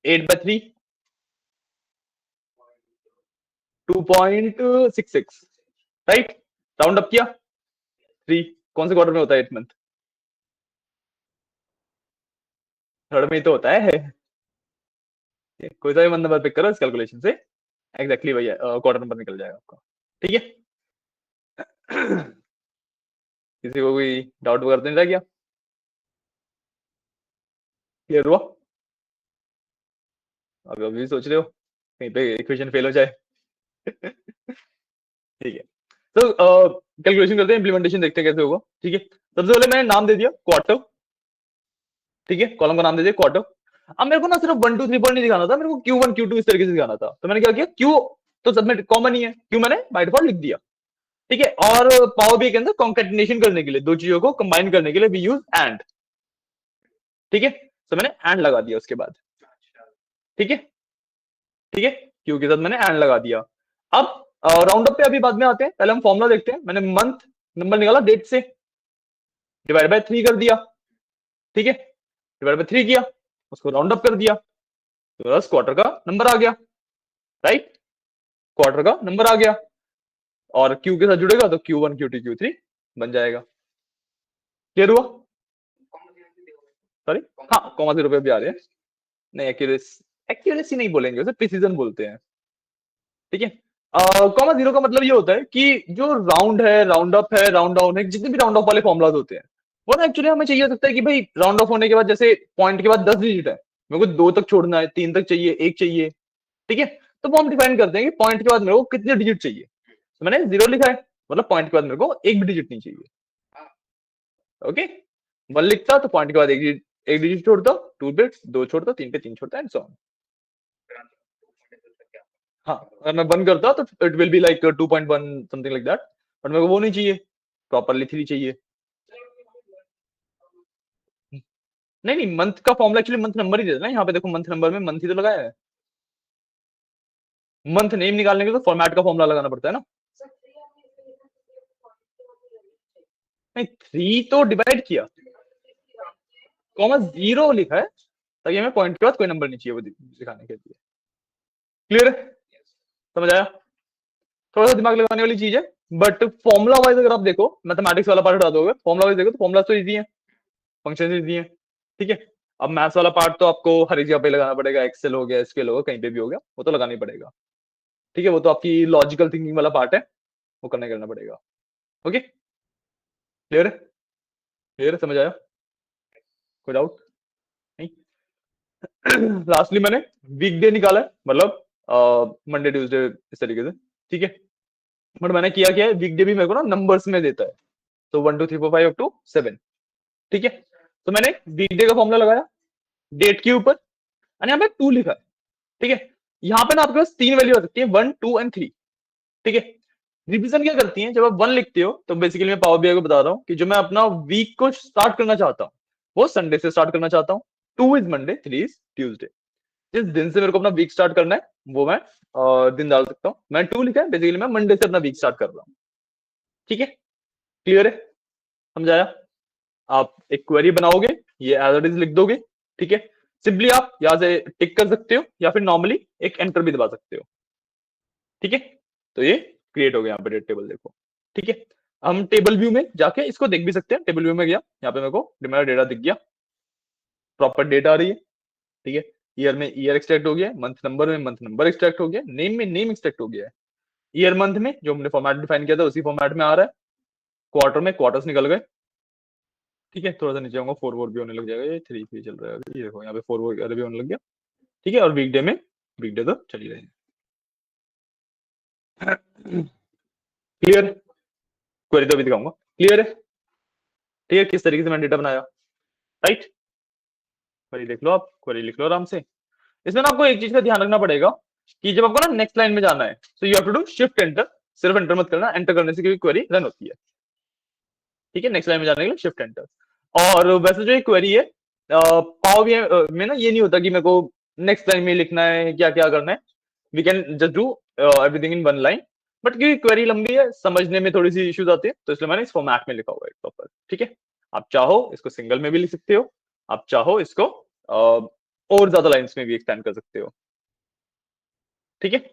8/3, 2.66, राइट। राउंड अप किया 3। कौन से क्वार्टर में होता है 8 मंथ? थर्ड में ही तो होता है। कोई सा भी मंथ नंबर पिक करो इस कैलकुलेशन से, एग्जैक्टली वही क्वार्टर नंबर निकल जाएगा आपका। ठीक है, किसी को कोई डाउट वगैरह तो नहीं रह गया? क्लियर हुआ? अभी अभी सोच रहे हो कहीं पे इक्वेशन फेल हो जाए? ठीक है, तो कैलकुलेशन करते हैं, इंप्लीमेंटेशन देखते हैं कैसे होगा। ठीक है, सबसे पहले मैंने नाम दे दिया क्वार्टर। ठीक है, कॉलम का नाम दे दिया क्वार्टर। अब मेरे को ना सिर्फ 1 2 3 पॉइंट नहीं दिखाना था, मेरे को Q1 Q2 इस तरीके से दिखाना था। तो मैंने क्या किया, Q तो सबमिट कॉमन ही है, Q मैंने बाय डिफॉल्ट लिख दिया। ठीक है, और पावर बीआई के अंदर कॉन्केटिनेशन करने के लिए, दो चीजों को कंबाइन करने के लिए वी यूज एंड। ठीक है, तो मैंने एंड लगा दिया उसके बाद। ठीक है, ठीक है, Q के साथ मैंने एंड लगा दिया। अब राउंड अप पे अभी बाद में आते हैं, पहले हम फॉर्मूला देखते हैं। मैंने मंथ नंबर निकाला डेट से, डिवाइड बाय 3 कर दिया। ठीक है, डिवाइड बाय 3 किया, उसको राउंड अप कर दिया, तो बस क्वार्टर का नंबर आ गया, राइट। क्वार्टर का नंबर आ गया और Q के साथ जुड़ेगा तो Q1 Q2 Q3 बन जाएगा। क्लियर हुआ? सॉरी, हाँ, कॉमा 0 पे भी आ रहे हैं। नहीं, एक्यूरेसी नहीं बोलेंगे उसे, प्रिसीजन बोलते हैं। ठीक है, कॉमा 0 का मतलब ये होता है कि जो राउंड है, राउंड अप है, राउंड डाउन है, जितने भी राउंड ऑफ वाले फॉर्मुलाज होते हैं वो ना एक्चुअली हमें चाहिए हो सकता है कि भाई राउंड ऑफ होने के बाद जैसे पॉइंट के बाद 10 डिजिट है, मेरे को 2 तक छोड़ना है, 3 तक चाहिए, 1 चाहिए। ठीक है, तो वो हम डिफाइन करते हैं कि पॉइंट के बाद मेरे को कितने डिजिट चाहिए। तो मैंने 0 लिखा है, मतलब पॉइंट के बाद मेरे को एक भी डिजिट नहीं चाहिए। ओके, 1 लिखता तो पॉइंट के बाद एक डिजिट छोड़ता, 2 पे 2 छोड़ता, 3 पे 3 छोड़ता एंड सो ऑन। हाँ, अगर मैं 1 करता तो it will be like 2.1 something like that, but मेरे को वो नहीं चाहिए, प्रॉपरली 3 चाहिए। नहीं नहीं, मंथ का फॉर्मूला एक्चुअली मंथ नंबर ही देता है। यहाँ पे देखो मंथ नंबर में मंथ ही तो लगाया है। मंथ नेम निकालने के लिए तो फॉर्मेट का फॉर्मूला लगाना पड़ता है ना। नहीं, 3 तो डिवाइड किया, कॉमा 0 लिखा है ताकि हमें पॉइंट के बाद कोई नंबर नहीं चाहिए वो दिखाने के लिए। क्लियर है? समझ आया? थोड़ा सा दिमाग लगाने वाली चीज है, बट फॉर्मुला वाइज अगर आप देखो, मैथमेटिक्स वाला पार्ट हटा दोगे, फॉर्मुला वाइज देखो तो फॉर्मुला तो इजी है, फंक्शन इजी है। ठीक है, अब मैथ्स वाला पार्ट तो आपको हर एक जगह पे लगाना पड़ेगा, एक्सेल हो गया, स्केल हो गया, कहीं पे भी हो गया, वो तो लगाना ही पड़ेगा। ठीक है, वो तो आपकी लॉजिकल थिंकिंग वाला पार्ट है, वो करना पड़ेगा। ओके, क्लियर है? क्लियर है, समझ आया? कोई डाउट नहीं? लास्टली मैंने वीकडे निकाला है, मतलब मंडे ट्यूसडे इस तरीके से। ठीक है, बट मैंने किया क्या है, वीकडे भी मेरे को ना नंबर्स में देता है, तो 1 2 3 4 5 अप टू 7। ठीक है, तो मैंने वीकडे का फॉर्मूला लगाया डेट के ऊपर और यहाँ पे 2 लिखा है। ठीक है, यहाँ पे ना आपके पास 3 वैल्यू आ सकती है, 1 2 एंड 3। ठीक है, रिवीजन क्या करती हैं, जब आप 1 लिखते हो तो बेसिकली मैं पावर बीआई को बता रहा हूँ कि जो मैं अपना वीक को स्टार्ट करना चाहता हूँ वो संडे से स्टार्ट करना चाहता हूँ। 2 इज मंडे, 3 इज ट्यूसडे। जिस दिन से मेरे को अपना वीक स्टार्ट करना है वो मैं दिन डाल सकता हूँ। मैं 2 लिखा है, बेसिकली मैं मंडे से अपना वीक स्टार्ट कर रहा हूँ। ठीक है, क्लियर है, समझाया? आप एक क्वेरी बनाओगे, ये एज इट इज लिख दोगे। ठीक है, सिंपली आप यहां से टिक कर सकते हो या फिर नॉर्मली एक एंटर भी दबा सकते हो। ठीक है, तो ये क्रिएट हो गया यहाँ पे डेट टेबल, देखो। ठीक है, हम टेबल व्यू में जाके इसको देख भी सकते हैं। टेबल व्यू में गया, यहाँ पे मेरे को मेरा डेटा दिख गया, प्रॉपर डेटा आ रही है। ठीक है, ईयर में ईयर एक्सट्रैक्ट हो गया है, मंथ नंबर में मंथ नंबर एक्सट्रैक्ट हो गया है, नेम में नेम एक्सट्रैक्ट हो गया है। ईयर मंथ में जो हमने फॉर्मेट डिफाइन किया था उसी फॉर्मेट में आ रहा है। क्वार्टर में क्वार्टर्स निकल गए। ठीक है, थोड़ा सा नीचे आऊंगा, 4 भी होने लग जाएगा, ये 3 चल रहा है अभी, ये देखो यहाँ पे 4 भी होने लग गया। ठीक है, और वीकडे में वीकडे तो चल ही रहे हैं। क्लियर, क्वेरी तो अभी दिखाऊंगा। क्लियर है? ठीक है, किस तरीके से मैंने डेटा बनाया, राइट? क्वेरी देख लो, आप क्वेरी लिख लो आराम से। इसमें ना आपको एक चीज का ध्यान रखना पड़ेगा कि जब आपको ना नेक्स्ट लाइन में जाना है तो you have to do shift enter. सिर्फ एंटर मत करना, एंटर करने से कोई क्वेरी रन होती है। ठीक है, नेक्स्ट लाइन में जाने के लिए शिफ्ट एंटर। और वैसे जो ये क्वेरी है पावर बीआई में ना ये नहीं होता कि मेरे को नेक्स्ट लाइन में लिखना है, क्या क्या करना है। We can just do everything in 1 line. But क्योंकि क्वेरी लंबी है, समझने में थोड़ी सी इश्यूज आती है, तो इसलिए मैंने इस फॉर्मेट में लिखा हुआ है प्रॉपर। ठीक है, आप चाहो इसको सिंगल में भी लिख सकते हो, आप चाहो इसको और ज्यादा लाइन्स में भी एक्सटेंड कर सकते हो। ठीक है,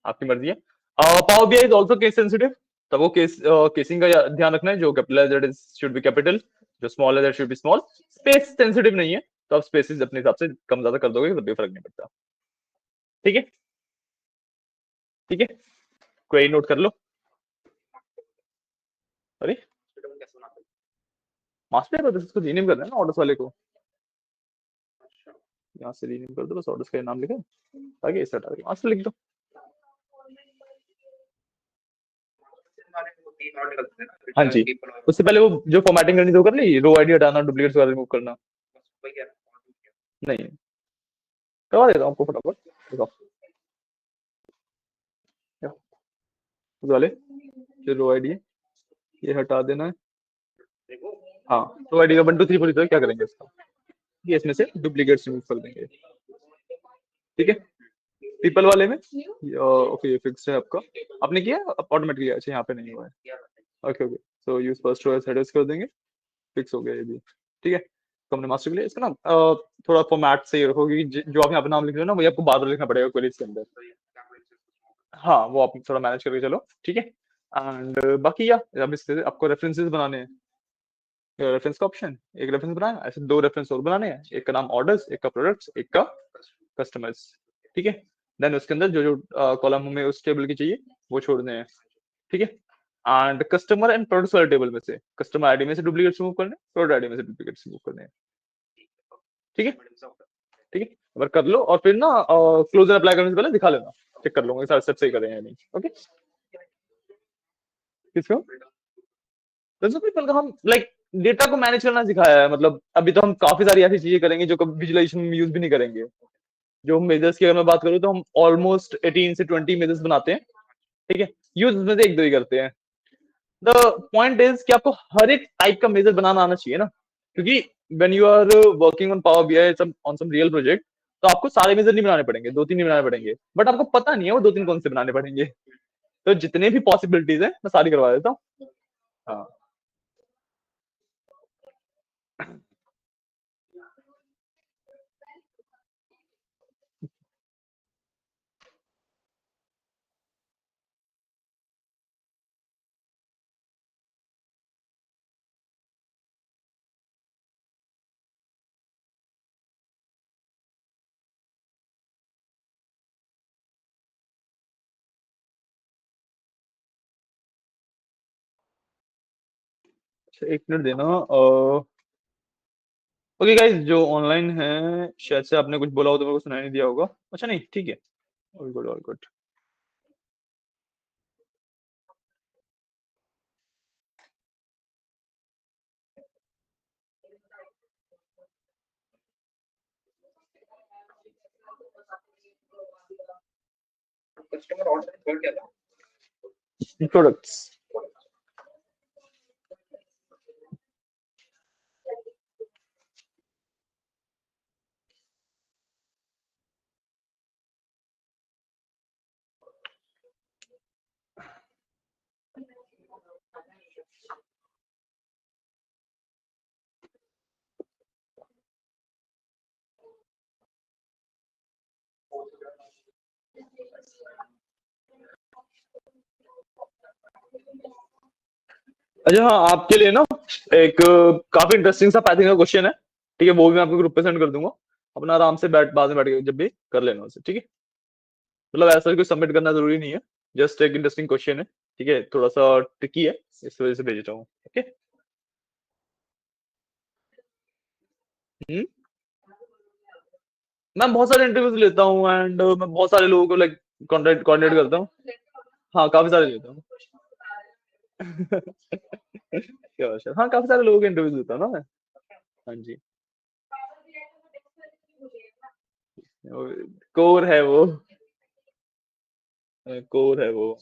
आपकी मर्जी है। Power BI is also case sensitive. तब वो केसिंग का ध्यान रखना है, जो कैपिटल है that is should be capital, जो स्मॉल है that should B small. Space sensitive नहीं है, तो आप स्पेसेस अपने हिसाब से कम ज्यादा कर दोगे, तब भी फर्क नहीं पड़ता। ठीक है, ठीक है, क्वेरी नोट कर लो। अरे मास्टर है, बस इसको रीनेम करना है ना ऑर्डर्स वाले को। यहाँ से रीनेम कर दो, बस ऑर्डर्स का नाम लिखा आगे, इस हटा के मास्टर लिख दो। हाँ जी, उससे पहले वो जो फॉर्मेटिंग करनी थी वो कर ली, रो आईडी हटाना, डुप्लीकेट्स वगैरह रिमूव करना। नहीं, करवा देता हूँ आपको फटाफट, देखो उस वाले जो रो आईडी है ये हटा देना है। हाँ, रो आईडी का 1 2 3 4 क्या करेंगे इसका, ये इसमें से डुप्लीकेट्स रिमूव कर देंगे। ठीक है, पीपल वाले में ओके ये फिक्स है आपका, आपने किया ऑटोमेटिक किया, अच्छा यहाँ पे नहीं हुआ है। Okay okay, so use first row as headers कर देंगे, फिक्स हो गया ये भी। ठीक है, तो हमने मास्टर के लिए इसका ना थोड़ा फॉर्मेट सही रखो, क्योंकि जो आप यहाँ पे नाम लिख रहे हो ना वही आपको बार बार लिखना पड़ेगा क्वेरीज के अंदर। हाँ, वो आप थोड़ा मैनेज करके चलो। ठीक है, एंड बाकी या अब इससे आपको रेफरेंसेस बनाने हैं। रेफरेंस का ऑप्शन, एक रेफरेंस बनाया, ऐसे 2 रेफरेंस और बनाने हैं, एक का नाम ऑर्डर्स, एक का प्रोडक्ट्स, एक का कस्टमर्स। ठीक है, देन उसके अंदर जो जो कॉलम हमें उस टेबल की चाहिए वो छोड़ने हैं। ठीक है, एंड कस्टमर एंड प्रोडक्ट्स वाले टेबल में से कस्टमर आईडी में से डुप्लीकेट्स रिमूव करने हैं, प्रोडक्ट आईडी में से डुप्लीकेट्स रिमूव करने हैं। ठीक है, ठीक है, एक बार कर लो और फिर ना क्लोजर अप्लाई करने से पहले दिखा लेना, चेक कर लूंगा सारे स्टेप सही कर रहे हैं या नहीं। ओके, किसको प्रिंसिपल का हम लाइक डेटा को मैनेज करना सिखाया है, मतलब अभी तो हम काफी सारी ऐसी चीजें करेंगे जो कभी विजुअलाइजेशन में यूज भी नहीं करेंगे। जो हम मेजर्स की अगर मैं बात करूँ तो हम ऑलमोस्ट 18 से 20 मेजर्स बनाते हैं। ठीक है, यूज में से 1 2 ही करते हैं। द पॉइंट इज कि आपको हर एक टाइप का मेजर बनाना आना चाहिए ना, क्योंकि when you are working on power BI on some real project, तो आपको सारे मेजर नहीं बनाने पड़ेंगे, 2 3 नहीं बनाने पड़ेंगे, बट आपको पता नहीं है वो 2 3 कौन से बनाने पड़ेंगे। तो जितने भी पॉसिबिलिटीज है मैं सारी करवा देता हूँ। हाँ, अच्छा 1 मिनट देना। ओके गाइस, जो ऑनलाइन है शायद से आपने कुछ बोला हो तो मेरे को सुनाई नहीं दिया होगा। अच्छा नहीं, ठीक है, all good all good. Customer order कर क्या था? प्रोडक्ट्स। अच्छा हाँ, आपके लिए ना एक काफी इंटरेस्टिंग सा पाइथन का क्वेश्चन है, ठीक है, वो भी मैं आपको ग्रुप पे सेंड कर दूंगा। अपना आराम से बाद में बैठ के जब भी कर लेना उसे, ठीक है। मतलब ऐसा कुछ सबमिट करना जरूरी नहीं है, जस्ट एक इंटरेस्टिंग क्वेश्चन है, ठीक है, थोड़ा सा ट्रिकी है, इस वजह से भेज रहा हूँ। ओके। हम्म। मैं बहुत सारे इंटरव्यूज लेता हूँ एंड मैं बहुत सारे लोगों को लाइक कॉन्टेक्ट करता हूँ। हाँ काफी सारे लेता हूँ। क्या बात है। हाँ काफी सारे लोगों के इंटरव्यूज लेता हूँ ना मैं। हाँ जी। कोर है वो। कोर है वो।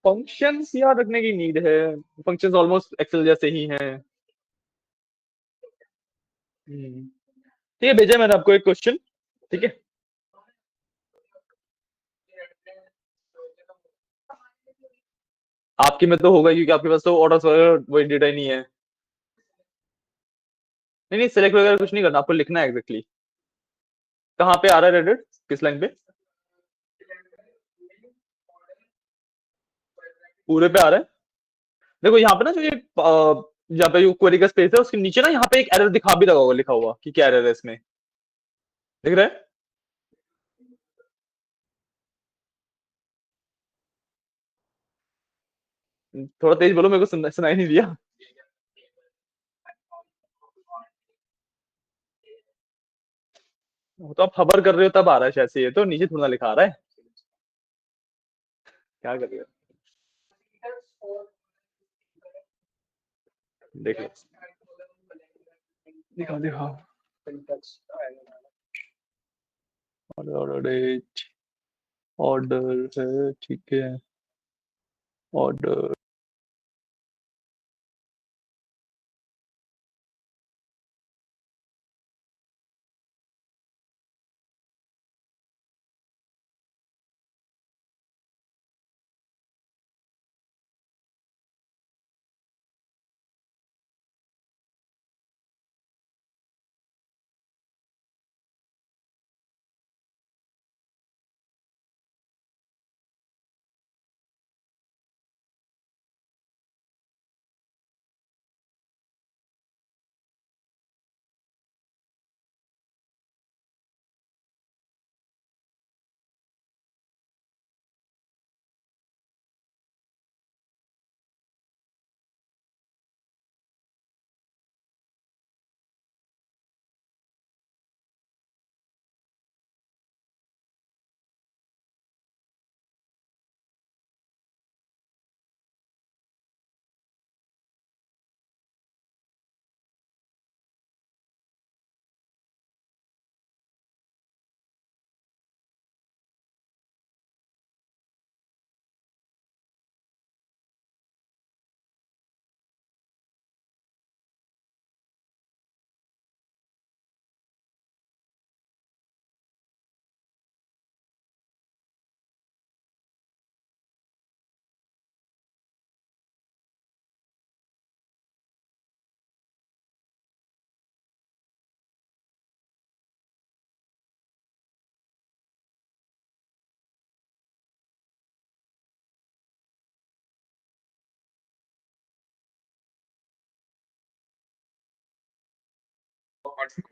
फंक्शंस याद रखने की नीड है। फंक्शंस ऑलमोस्ट एक्सेल जैसे ही हैं। ठीक है, भेजा है मैंने आपको एक क्वेश्चन, ठीक है। आपकी में तो होगा क्योंकि आपके पास तो ऑर्डर्स वगैरह वही डेटा ही नहीं है। नहीं नहीं, सिलेक्ट वगैरह कुछ नहीं करना, आपको लिखना है एग्जैक्टली कहाँ पे आ रहा है रेडिट, किस लाइन पे। पूरे पे आ रहा है। देखो यहाँ पे ना जो ये यहाँ पे जो क्वेरी का स्पेस है उसके नीचे ना यहाँ पे एक एरर दिखा भी रहा होगा, लिखा हुआ कि क्या एरर है इसमें, दिख रहा है। थोड़ा तेज बोलो, मेरे को सुनाई नहीं दिया। वो तो आप खबर कर रहे हो तब आ रहा है शायद से, ये तो नीचे थोड़ा लिखा आ रहा है। क्या कर रहे हो, देख लो, दिखाओ दिखाओ। ऑर्डर डेट, ऑर्डर है, ठीक है, ऑर्डर।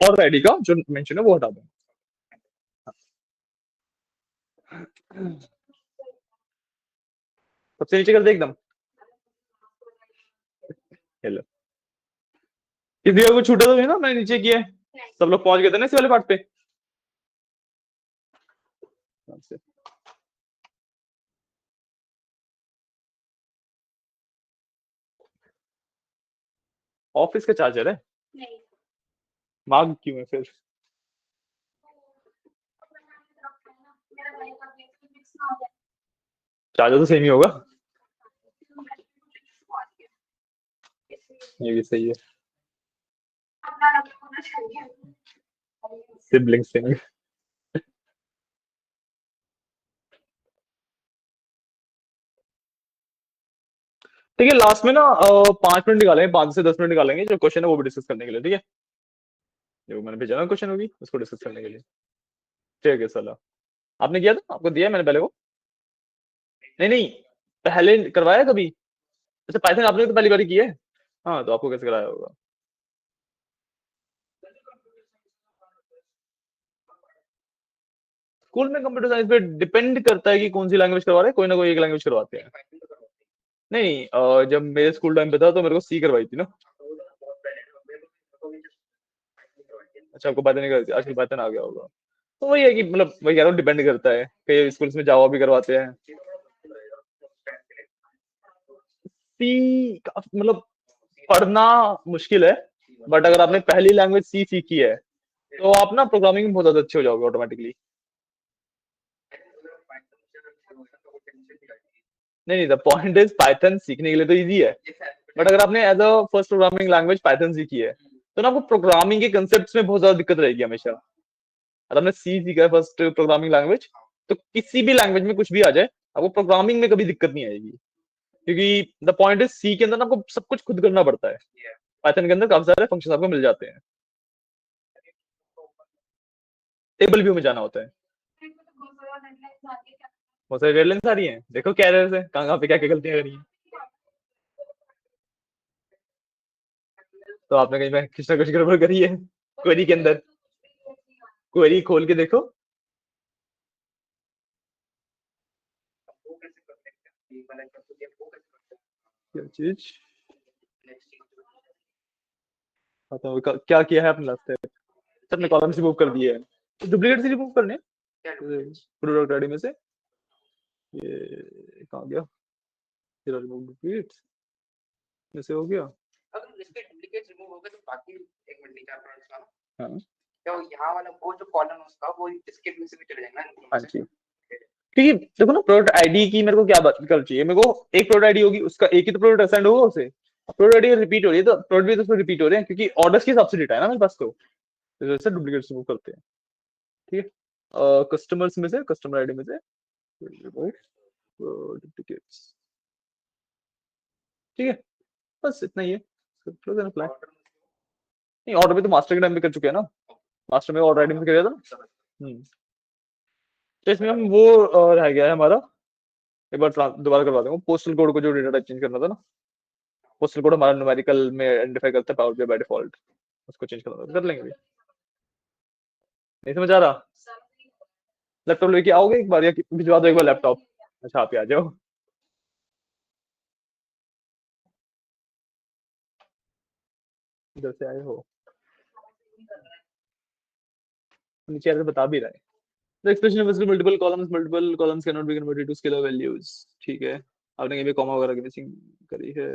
और आईडी का जो मेंशन है वो हटा दो। सबसे नीचे कर दे एकदम। हेलो। किसी का कुछ छूटा तो नहीं ना, मैंने नीचे किया है, सब लोग पहुंच गए थे ना इस वाले पार्ट पे। ऑफिस का चार्जर है, मांग क्यों है फिर। चार्जर तो सेम ही होगा। ये भी सही है। सिबलिंग सिंग। ठीक है, लास्ट में ना 5 मिनट निकालेंगे, 5 से 10 मिनट निकालेंगे, जो क्वेश्चन है वो भी डिस्कस करने के लिए, ठीक है। जो मैंने भेजा ना क्वेश्चन होगी उसको डिस्कस करने के लिए। ठीक है सलाह। आपने किया था, आपको दिया है मैंने पहले को? नहीं नहीं, पहले करवाया कभी? अच्छा, पाइथन आपने तो पहली बार की है। हाँ, तो आपको कैसे कराया होगा? स्कूल में कंप्यूटर साइंस पे डिपेंड करता है कि कौन सी लैंग्वेज करवा रहे हैं, कोई ना कोई एक लैंग्वेज करवाते हैं। पाइथन तो करवाते हैं। नहीं नहीं, जब मेरे स्कूल टाइम पे था तो मेरे को सी करवाई थी ना। तो वो तो बहुत पहले ना, मेरे को भी पाइथन करवाई थी। अच्छा, आपको पाइथन नहीं करती, आजकल पाइथन आ गया होगा। तो वही है कि मतलब वही कह रहा हूँ, डिपेंड करता है, कई स्कूल्स में जावा भी करवाते हैं। ये तो बड़ा मुश्किल रहेगा उस टाइम के लिए। सी मतलब पढ़ना मुश्किल है, बट अगर आपने पहली लैंग्वेज सी सीखी है तो आप ना प्रोग्रामिंग में बहुत ज्यादा अच्छे हो जाओगे ऑटोमेटिकली। नहीं नहीं, द पॉइंट इज पाइथन सीखने के लिए तो इजी है, बट अगर आपने as a first programming language Python सीखी है तो ना आपको प्रोग्रामिंग के कंसेप्ट में बहुत ज्यादा दिक्कत रहेगी हमेशा। अगर आपने सी सीखा है फर्स्ट प्रोग्रामिंग लैंग्वेज, तो किसी भी लैंग्वेज में कुछ भी आ जाए, आपको प्रोग्रामिंग में कभी दिक्कत नहीं आएगी, क्योंकि द पॉइंट इज सी के अंदर ना आपको सब कुछ खुद करना पड़ता है। पाइथन के अंदर काफी सारे फंक्शन आपको मिल जाते हैं। टेबल व्यू में जाना होता है। बहुत सारी डेडलाइंस आ रही हैं, देखो क्या एरर्स है, कहाँ कहाँ पे क्या क्या गलतियां करी हैं। तो आपने कहीं पे कुछ ना कुछ गड़बड़ करी है क्वेरी के अंदर। क्वेरी खोल के देखो। वो कैसे कर सकते हैं, ये वाला जो ये वो कैसे कर सकते क्या चीज? हैं नेक्स्ट चीज बताओ क्या किया है आपने लास्ट टाइम? सबने कॉलम्स रिमूव कर दिए हैं, तो डुप्लीकेट से रिमूव करने क्या हैं है। प्रोडक्ट आईडी में से। ये कहाँ गया? तेरा रिमूव डुप्लीकेट जैसे हो गया। अगर इसके डुप्लीकेट रिमूव हो गए तो बाकी एक मिनट नीचे आप इसका ना, हाँ क्या यहाँ वाला वो जो कॉलम उसका वो इसके में से भी चले जाएगा ना हाँ से। जी। ठीक है, देखो ना प्रोडक्ट आईडी की मेरे को क्या बात कर चाहिए, मेरे को एक प्रोडक्ट आईडी होगी, उसका एक ही तो प्रोडक्ट असाइन होगा उसे। प्रोडक्ट आईडी रिपीट हो रही है तो प्रोडक्ट भी तो रिपीट हो रहे हैं, क्योंकि ऑर्डर्स के हिसाब से डेटा है ना मेरे पास, तो जैसे डुप्लीकेट रिमूव करते हैं। ठीक है, कस्टमर्स में से, कस्टमर आईडी में से डुप्लीकेट्स। ठीक है, बस इतना ही है। Close and apply. नहीं, ऑर्डर भी तो मास्टर के टाइम पे कर चुके हैं ना, मास्टर में ऑर्डर आईडी में किया था ना। हम्म। तो इसमें हम वो रह गया है हमारा, एक बार दोबारा करवा दूंगा, पोस्टल कोड को जो डेटा टाइप चेंज करना था ना। पोस्टल कोड हमारा न्यूमेरिकल में आइडेंटिफाई करता है पावर बाय डिफॉल्ट, उसको चेंज करना था, कर लेंगे अभी। नहीं समझ आ रहा? लैपटॉप लेके आओगे एक बार, या भिजवा दो एक बार लैपटॉप? अच्छा, आप ही आ जाओ। इधर से आए हो, नीचे आकर बता भी रहा है। The expression of multiple columns cannot be converted to scalar values। ठीक है, आपने कहीं भी कॉमा वगैरह की मिसिंग करी है।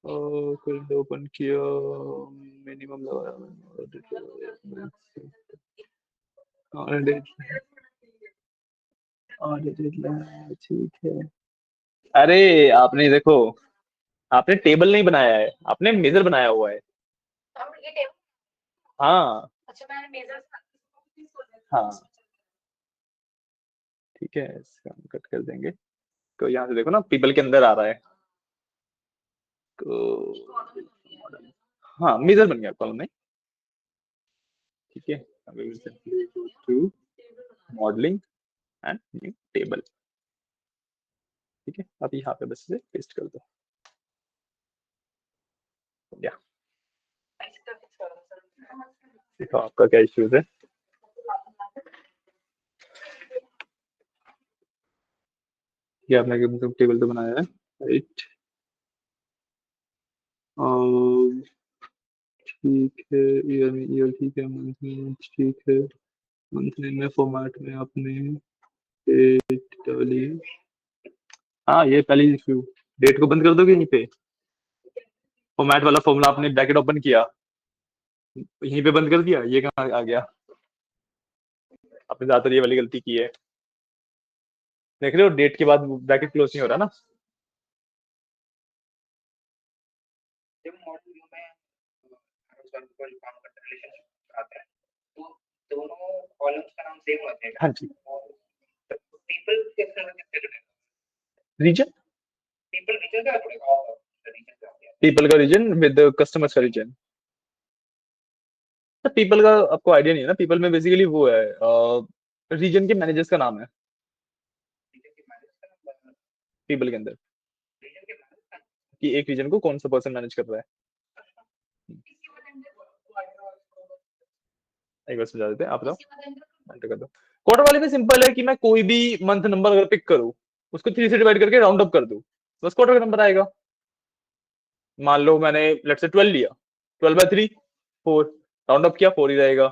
कोई ओपन किया, मिनिमम लगाया, ठीक है। अरे आपने देखो, आपने टेबल नहीं बनाया है, आपने मेजर बनाया हुआ है। हाँ हाँ, ठीक है, इसका हम कट कर देंगे। तो यहाँ से देखो ना, पीपल के अंदर आ रहा है तो। हाँ, मेजर बन गया कॉलम में। ठीक है, अब we will simply go to modeling and new table। ठीक है, अब यहाँ पे बस इसे पेस्ट कर दो। या देखो आपका क्या इश्यूज है। ये आपने मतलब टेबल तो बनाया है, राइट? ठीक है, ईयर में ईयर ठीक है, मंथ में month, ठीक है। मंथ में फॉर्मेट में आपने डेट डाली। हाँ, ये पहली इशू, डेट को बंद कर दोगे यहीं पे। फॉर्मेट वाला फॉर्मूला आपने ब्रैकेट ओपन किया, यहीं पे बंद कर दिया, ये कहाँ आ गया? आपने ज्यादातर ये वाली गलती की है। देख रहे हो डेट के बाद ब्रैकेट क्लोज नहीं हो रहा ना। जब मॉडल व्यू में कोई काम का रिलेशनशिप आता है तो दोनों कॉलम्स का नाम सेम होता है। हाँ जी। पीपल कैसे रीजन, पीपल रीजन का पड़ेगा, रीजन का पीपल का रीजन विद कस्टमर्स का रीजन। तो पीपल का आपको आइडिया नहीं है ना, पीपल में बेसिकली वो है रीजन के मैनेजर्स का नाम है रीजन के मैनेजर का पीपल के अंदर, रीजन के मैनेजर का कि एक रीजन को कौन सा पर्सन मैनेज कर रहा है। एक बार समझा देते हैं, आप एंटर कर दो। क्वार्टर वाले में सिंपल है कि मैं कोई भी मंथ नंबर अगर पिक करूं, उसको 3 से डिवाइड करके राउंड अप कर दूं, बस क्वार्टर का नंबर आएगा। मान लो मैंने लेट्स से 12 लिया, 12/3 4, राउंड अप किया 4 ही रहेगा,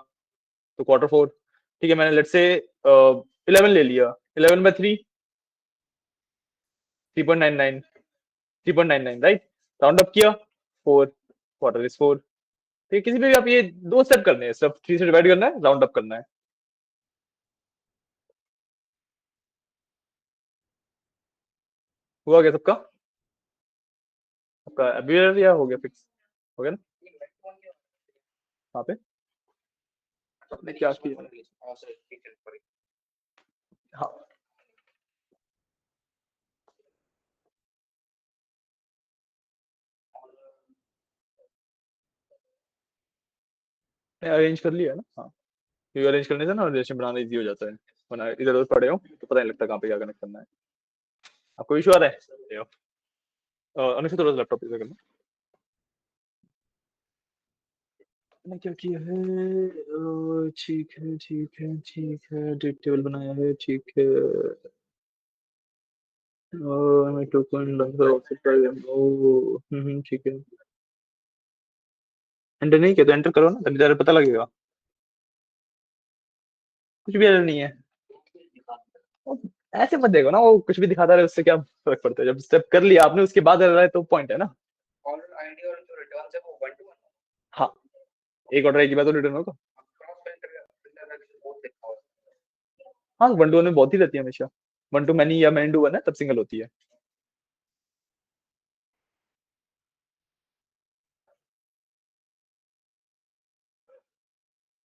तो क्वार्टर 4। ठीक है, मैंने लेट्स से 11 ले लिया, 11/3 3.99, 3.99 राइट, राउंड अप किया 4, क्वार्टर इज 4। ठीक है, किसी पे भी आप ये 2 स्टेप करने हैं, सिर्फ 3 से डिवाइड करना है, राउंड अप करना है। हुआ क्या सबका? आपका अभी या हो गया फिक्स? हो गया ना? वहाँ पे आपने क्या किया? हाँ, अरेंज कर लिया है ना। हाँ, क्योंकि अरेंज करने से ना रिलेशन बनाना इजी हो जाता है, वरना इधर उधर पड़े हो तो पता नहीं लगता कहाँ पे क्या कनेक्ट करना है। आपको इशू आ रहा है? अनुष्का थोड़ा सा लैपटॉप इधर करना। मैंने क्या किया है? ठीक है ठीक है ठीक है, डेट टेबल बनाया है, ठीक है। मैं टोकन लगा हो सकता है। ठीक है। एंटर नहीं किया तो एंटर करो ना, तभी ज़रा पता लगेगा। कुछ भी एरर नहीं है। वो ऐसे मत देखो ना, वो कुछ भी दिखाता रहे उससे क्या फर्क पड़ता है, जब स्टेप कर लिया आपने उसके बाद एरर आए तो पॉइंट है ना। ऑर्डर आईडी और जो रिटर्न है वो 1 to 1 हाँ, एक ऑर्डर एक ही बार तो रिटर्न होगा। क्रॉस फिल्टर बहुत देखा हो। हाँ, 1 to 1 में बहुत ही रहती है हमेशा। 1 to many या many to 1 है तब सिंगल होती है।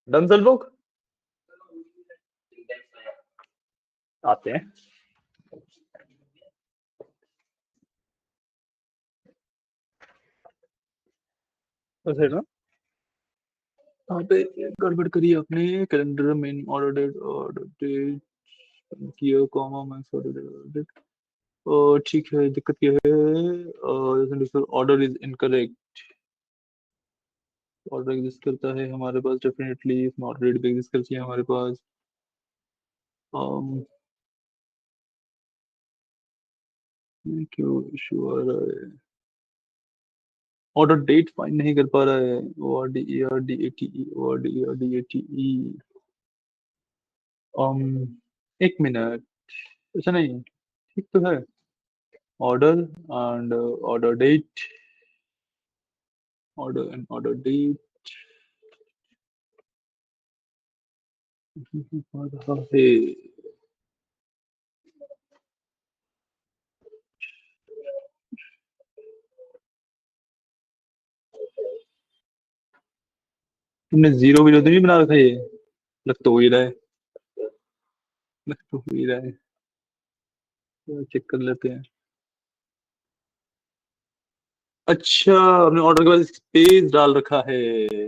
डन सब लोग आते हैं। तो फिर ना यहाँ पे गड़बड़ करी है आपने, कैलेंडर मेन ऑर्डर डेट किया, कॉमा मैक्स ऑर्डर डेट। और ठीक है, दिक्कत क्या है? Order is incorrect. Order exist करता है हमारे पास डेफिनेटली, इसमें ऑर्डर डेट भी एग्जिस्ट करती है हमारे पास। um, ये क्यों इशू आ रहा है? ऑर्डर डेट फाइंड नहीं कर पा रहा है। O R D E R D A T E, O R D E R D A T E. um, एक मिनट, ऐसा नहीं, ठीक तो है। Order and order date, order and order date आ रहा है। तुमने जीरो वीरो तो नहीं बना रखा ये? लग तो हो ही रहा है, लग तो हो ही रहा है। चेक कर लेते हैं। अच्छा, हमने ऑर्डर के बाद स्पेस डाल रखा है।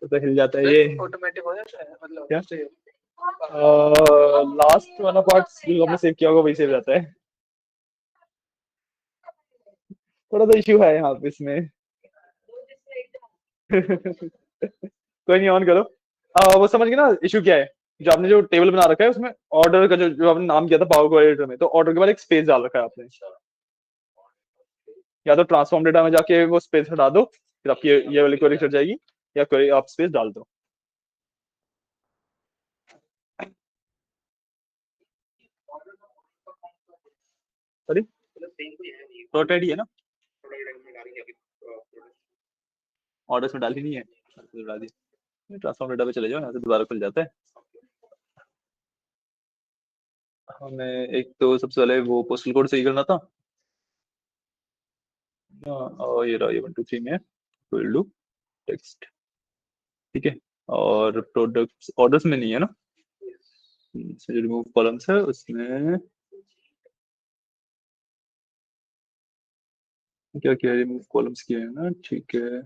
तो हिल जाता है ये ऑटोमेटिक हो जाता है मतलब क्या? लास्ट वाला पार्ट जो हमने सेव किया होगा वही सेव जाता है। थोड़ा सा इश्यू है यहाँ पे इसमें। कोई नहीं, ऑन करो। वो समझ गए ना इशू क्या है? जो आपने जो टेबल बना रखा है उसमें ऑर्डर का जो आपने नाम किया था पावर क्वेरी एडिटर में, तो ऑर्डर के बाद एक स्पेस डाल रखा है आपने। या तो ट्रांसफॉर्म डेटा में जाके वो स्पेस हटा दो, फिर आपकी ये वाली क्वेरी चल जाएगी, या क्वेरी आप स्पेस डाल दो। सॉरी, प्रोडक्ट आईडी है ना, ऑर्डर्स में डाली नहीं है, तो डाल दी। ट्रांसफॉर्म डेटा पे चले जाओ, यहाँ से दोबारा खुल जाता है। हमें एक तो सबसे पहले वो पोस्टल कोड सही करना था। और ये रहा, ये 1 2 3 में विल डू टेक्स्ट, ठीक है। और प्रोडक्ट्स ऑर्डर्स में नहीं है ना, जो रिमूव कॉलम्स है उसमें क्या किया, रिमूव कॉलम्स किया है ना, ठीक है।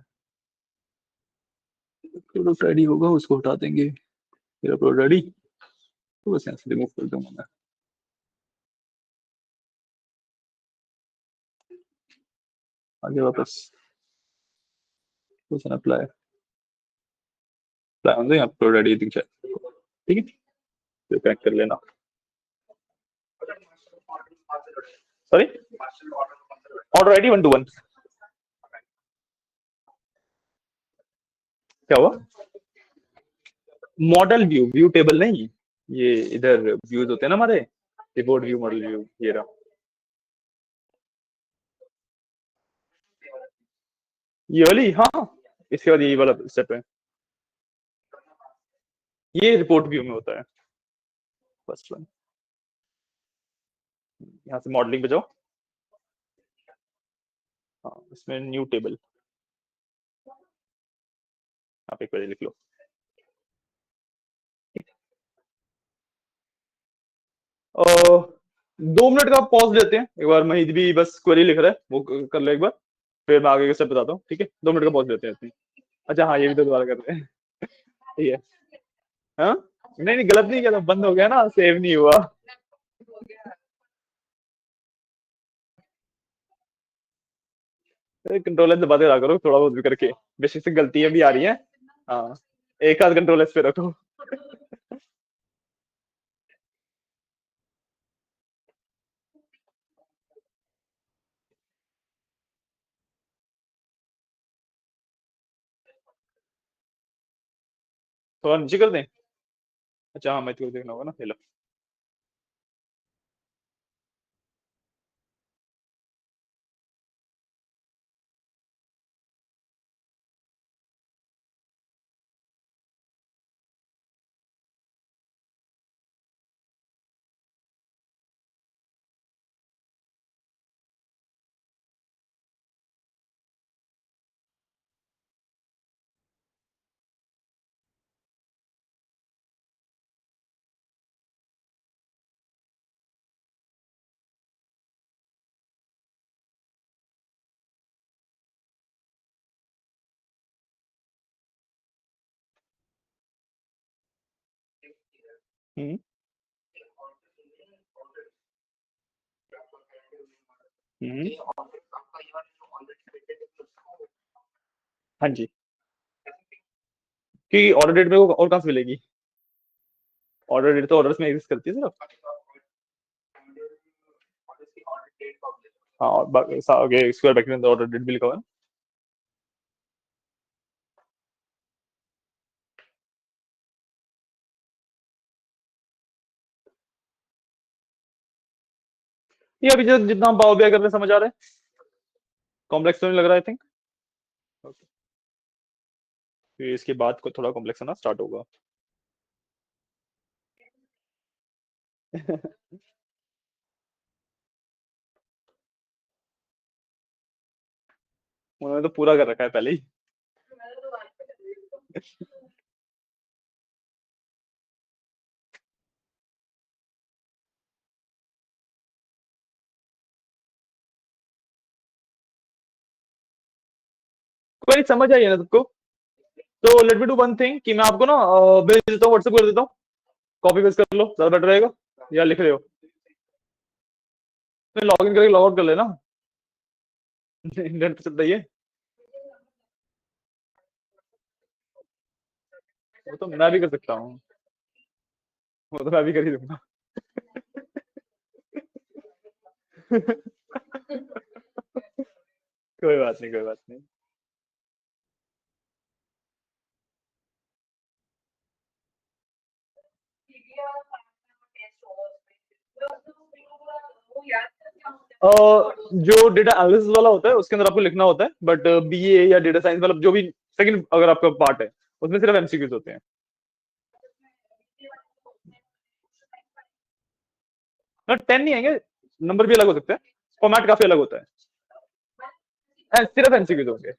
प्रोडक्ट आईडी होगा, उसको हटा देंगे। मेरा प्रोडक्ट आईडी तो बस यहाँ से रिमूव कर दूंगा मैं। आगे वापस कुछ अप्लाई अप्लाई होंगे, यहाँ प्रोडक्ट आईडी दिख जाए, ठीक है। तो पैक कर लेना। सॉरी, ऑर्डर आईडी 1 2 1 क्या हुआ? मॉडल व्यू, व्यू टेबल नहीं, ये इधर व्यूज होते हैं ना हमारे, रिपोर्ट व्यू, मॉडल व्यू, ये रहा। ये वाली, हाँ, इसके बाद यही वाला स्टेप है, ये रिपोर्ट व्यू में होता है फर्स्ट वन। यहाँ से मॉडलिंग पे जाओ, हाँ, इसमें न्यू टेबल, आप एक बार लिख लो। 2 मिनट का पॉज लेते हैं एक बार, महिद भी बस क्वेरी लिख रहा है, वो कर लो एक बार, फिर मैं आगे का स्टेप बताता हूँ, ठीक है। 2 मिनट का पॉज लेते हैं इसमें। अच्छा हाँ, ये भी तो दोबारा कर रहे हैं, ठीक है। हाँ, नहीं नहीं, गलत नहीं किया था, बंद हो गया ना, सेव नहीं हुआ। कंट्रोल एस दबाते रहा करो थोड़ा बहुत भी करके, बेशक से गलतियां भी आ रही हैं। हाँ, एक हाथ कंट्रोल एस पे रखो। थोड़ा नीचे कर दें? अच्छा हाँ, मैं तो देखना होगा ना, हेलो। हम्म हम्म, हाँ जी, कि ऑर्डर डेट में वो और कहाँ से मिलेगी? ऑर्डर डेट तो ऑर्डर्स में एग्जिस्ट करती है सिर्फ। हाँ, और बाकी आगे स्क्वायर ब्रैकेट में तो ऑर्डर डेट भी लिखा हुआ है। ये अभी जितना हम पावर बीआई कर रहे हैं समझ आ रहा है, कॉम्प्लेक्स तो नहीं लग रहा, आई थिंक। फिर इसके बाद को थोड़ा कॉम्प्लेक्स होना स्टार्ट होगा। उन्होंने तो पूरा कर रखा है पहले ही। कोई नहीं, समझ आई है ना सबको? तो let me do one thing, कि मैं आपको ना भेज देता हूँ, व्हाट्सएप कर देता हूँ, कॉपी पेस्ट कर लो, ज्यादा बेटर रहेगा। या लिख रहे हो? लॉग इन करके लॉग आउट कर लेना। इंटरनेट पे चलता ही है। वो तो मैं भी कर सकता हूँ, वो तो मैं भी कर ही दूंगा। कोई बात नहीं, कोई बात नहीं। जो डेटा एनालिसिस वाला होता है उसके अंदर आपको लिखना होता है, बट बीए या डेटा साइंस, मतलब जो भी सेकंड अगर आपका पार्ट है उसमें सिर्फ एमसीक्यूज होते हैं। ना 10 नहीं आएंगे, नंबर भी अलग हो सकते हैं, फॉर्मेट काफी अलग होता है। सिर्फ एमसीक्यूज होंगे।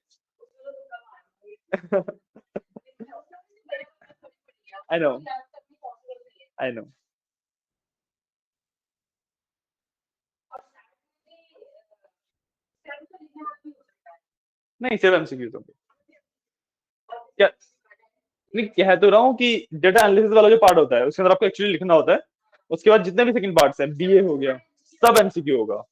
I know, I know. नहीं, सिर्फ एमसीक्यूज होंगे। क्या नहीं, कह तो रहा हूँ कि डेटा एनालिसिस वाला जो पार्ट होता है उसके अंदर आपको एक्चुअली लिखना होता है, उसके बाद जितने भी सेकंड पार्ट्स हैं, बीए हो गया, सब एमसीक्यू होगा।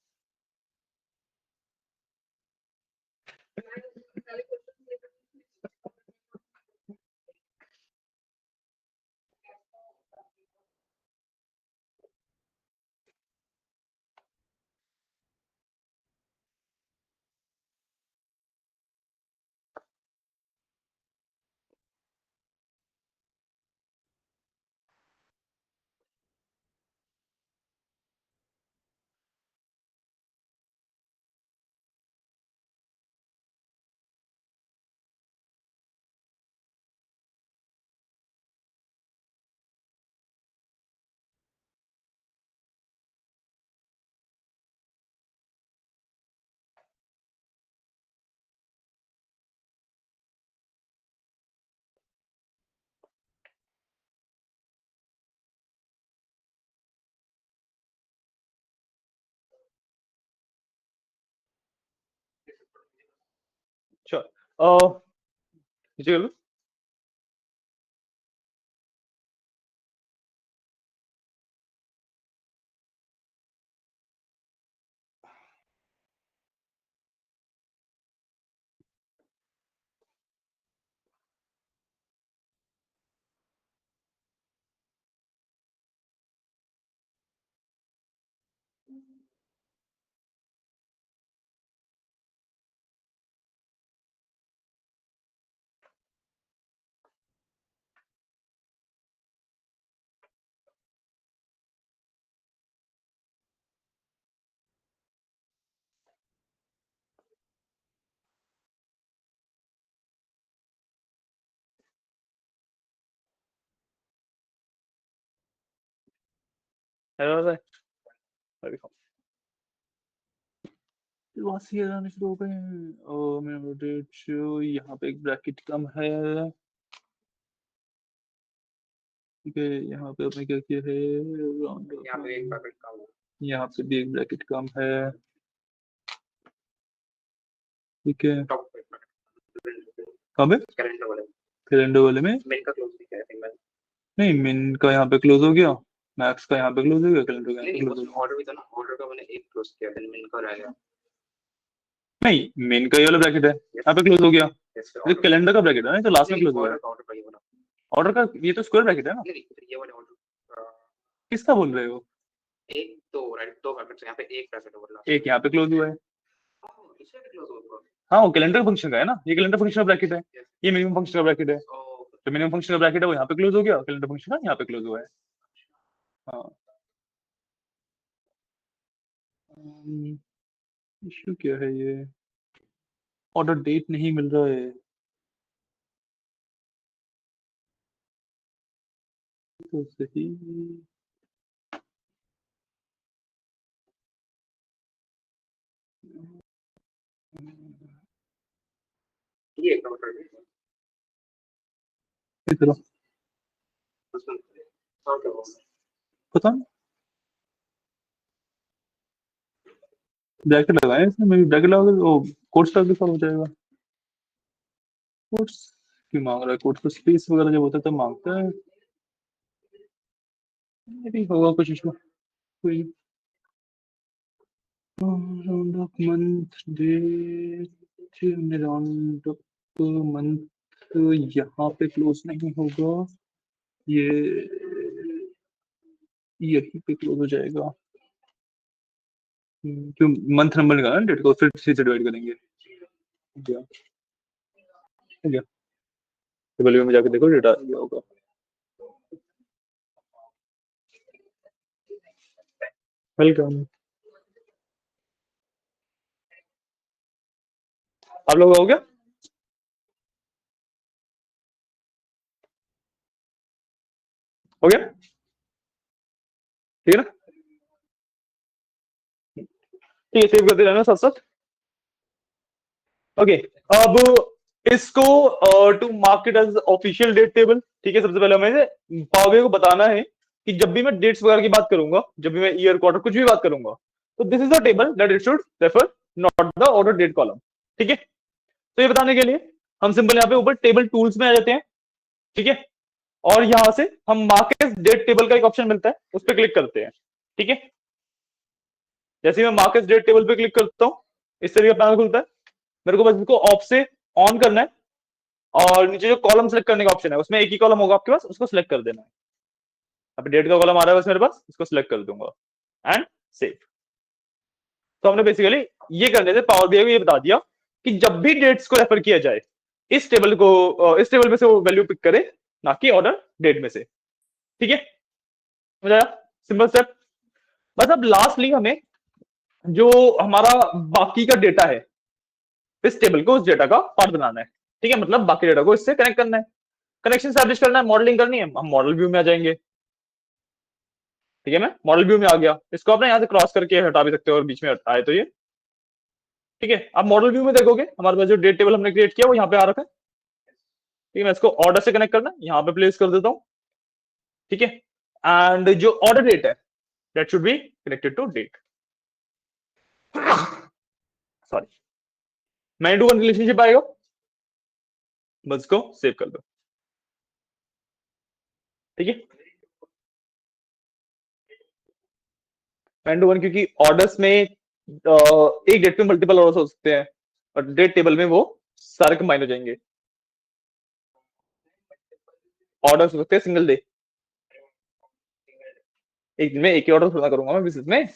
श्योर। जी बोलो। हेलो सर, अभी वासी आने शुरू हो गए हैं। मैं रोटेट, यहाँ पे एक ब्रैकेट कम है। ठीक है, यहाँ पे आपने क्या किया है, यहाँ पे एक ब्रैकेट कम है, यहाँ पे भी एक ब्रैकेट कम है। ठीक है, टॉप कहाँ पे कैलेंडर वाले कैलेंडर वाले में मेन का क्लोज नहीं किया है। नहीं, मिन का यहाँ पे क्लोज हो गया, मैक्स का यहाँ पे क्लोज हो गया, कैलेंडर का यहाँ पे नहीं, क्लोज हो गया। ऑर्डर भी था ना, ऑर्डर का मैंने एक क्लोज किया, देन मेन का रह गया। नहीं, मेन का ये वाला ब्रैकेट है, यहाँ पे क्लोज हो गया। ये कैलेंडर का ब्रैकेट है ना, तो लास्ट में क्लोज हुआ है। ऑर्डर का ये वाला, ऑर्डर का ये तो स्क्वायर ब्रैकेट है ना। नहीं ये वाले ऑर्डर किसका बोल रहे हो? एक दो राइट, दो ब्रैकेट्स यहाँ पे एक ब्रैकेट बोलना, एक यहाँ पे क्लोज हुआ है। इससे भी क्लोज होगा। हाँ, वो कैलेंडर फंक्शन का है ना, ये कैलेंडर फंक्शन का ब्रैकेट है, ये मिनिमम फंक्शन का ब्रैकेट है। तो मिनिमम फंक्शन का ब्रैकेट है वो यहाँ पे क्लोज हो गया, कैलेंडर फंक्शन का यहाँ पे क्लोज हुआ है। हाँ, इश्यू क्या है ये, ऑर्डर डेट नहीं मिल रहा है। तो सही। ये एक काउंटर है चलो, उसमें काउंटर होगा। पता नहीं, ब्रैकेट लगाए इसमें, मैं ब्रैकेट लगा के वो कोड स्टार के साथ हो जाएगा। कोड्स क्यों मांग रहा है, कोड्स तो स्पेस वगैरह जब होता है तब मांगता है। ये भी होगा कुछ इशू, कोई round off month date, round off month यहाँ पे क्लोज नहीं होगा, ये यहीं पे क्लोज हो जाएगा। क्यों, मंथ नंबर निकालना डेट को फिर से डिवाइड करेंगे। क्या क्या टेबल में जाके देखो, डेटा आ गया होगा। वेलकम। आप लोग हो गया? हो गया? ठीक है ना? ठीक है, सेव करते रहना साथ साथ। ओके, अब इसको to market as official date table, ठीक है, सबसे पहले हमें पावर BI को बताना है कि जब भी मैं डेट्स वगैरह की बात करूंगा, जब भी मैं ईयर क्वार्टर कुछ भी बात करूंगा, तो this is the table that it should refer, not the order date column. ठीक है, तो ये बताने के लिए हम सिंपल यहाँ पे ऊपर टेबल टूल्स में आ जाते हैं। ठीक है, और यहां से हम मार्केट डेट टेबल का एक ऑप्शन मिलता है, उस पर क्लिक करते हैं। ठीक है, जैसे ही मैं मार्केट डेट टेबल पे क्लिक करता हूँ, इस तरीके का पैनल खुलता है। मेरे को बस इसको ऑफ से ऑन करना है, और नीचे जो कॉलम सेलेक्ट करने का ऑप्शन है, उसमें एक ही कॉलम होगा आपके पास, उसको सिलेक्ट कर देना है। अभी डेट का कॉलम आ रहा है बस मेरे पास, इसको सिलेक्ट कर दूंगा एंड सेव। तो हमने बेसिकली ये करने से पावर BI को ये बता दिया कि जब भी डेट्स को रेफर किया जाए, इस टेबल को, इस टेबल में से वो वैल्यू पिक करे, ना कि ऑर्डर डेट में से। ठीक है, समझ आया? Simple step. बस अब लास्टली हमें जो हमारा बाकी का डेटा है, इस टेबल को उस डेटा का पार्ट बनाना है। ठीक है, मतलब बाकी डेटा को इससे कनेक्ट करना है, कनेक्शन स्टैब्लिश करना है, मॉडलिंग करनी है। हम मॉडल व्यू में आ जाएंगे। ठीक है, मैं मॉडल व्यू में आ गया, इसको आपने यहाँ से क्रॉस करके हटा भी सकते हो और बीच में आए तो ये। ठीक है, आप मॉडल व्यू में देखोगे हमारे पास जो डेट टेबल हमने क्रिएट किया वो यहाँ पे आ रखा है। ठीक है, मैं इसको ऑर्डर से कनेक्ट करना है, यहाँ पे प्लेस कर देता हूँ। ठीक है, एंड जो ऑर्डर डेट है that should be connected to date. Sorry, many to one relationship आएगा, बस इसको सेव कर दो। ठीक है, मैन टू वन, क्योंकि ऑर्डर्स में एक डेट पे मल्टीपल ऑर्डर्स हो सकते हैं, और डेट टेबल में वो सारे कंबाइन हो जाएंगे। ऑर्डर्स हो सकते हैं सिंगल डे, एक दिन में एक ही ऑर्डर पूरा करूंगा मैं बिजनेस में,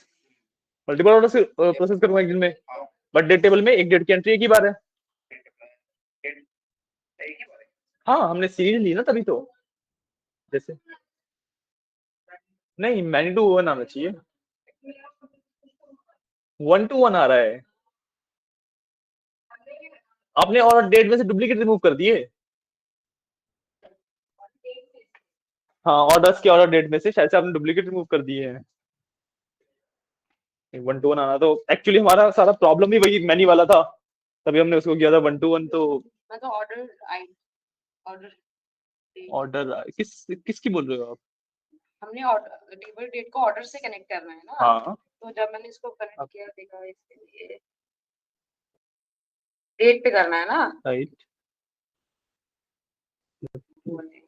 मल्टीपल ऑर्डर से प्रोसेस करूंगा एक दिन में, बट डेट टेबल में एक डेट की एंट्री एक ही बार है। हाँ, हमने सीरीज ली ना तभी तो। जैसे नहीं, मैनी टू वन आना चाहिए, 1 to 1 आ रहा है। आपने और डेट में से डुप्लीकेट रिमूव कर दिए। हाँ, ऑर्डर्स के ऑर्डर डेट में से शायद से आपने डुप्लीकेट रिमूव कर दिए हैं। 1 to 1 आना तो एक्चुअली हमारा सारा प्रॉब्लम ही वही मैनी वाला था, तभी हमने उसको किया था 1 to 1। तो मैं तो ऑर्डर ऑर्डर किसकी बोल रहे हो आप? हमने टेबल डेट को ऑर्डर से कनेक्ट करना है ना। हाँ, तो जब मैंने इसको कनेक्ट किया, देखा इसके लिए डेट पे करना है ना, राइट। मैंने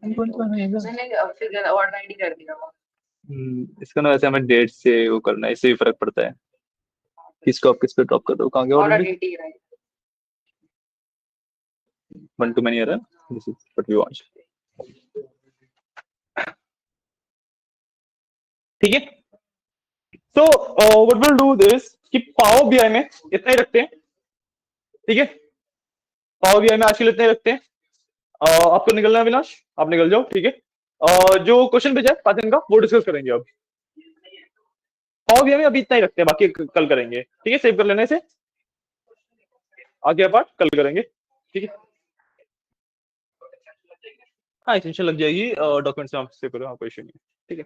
फिर ऑर्डर आईडी कर दिया। इसका ना वैसे हमें डेट से वो करना है, इससे भी फर्क पड़ता है। किसको आप किस पे ड्रॉप कर दो, कहाँ गया ऑर्डर ऑर्डर? डेट ही है। 1 to many error, this is what we want। ठीक है, so what we'll do this कि पावर BI में इतना ही रखते हैं। ठीक है, पावर BI में आज के लिए इतना ही रखते हैं। आपको निकलना है विनाश, आप निकल जाओ। ठीक है, जो क्वेश्चन भेजा है पाइथन का वो डिस्कस करेंगे अब। पावर BI में अभी इतना ही रखते हैं, बाकी कल करेंगे। ठीक है, सेव कर लेने से आगे पार्ट कल करेंगे। ठीक है, हाँ, एक्सटेंशन लग जाएगी, डॉक्यूमेंट्स में आप सेव करो, हाँ, कोई इशू नहीं है। ठीक है,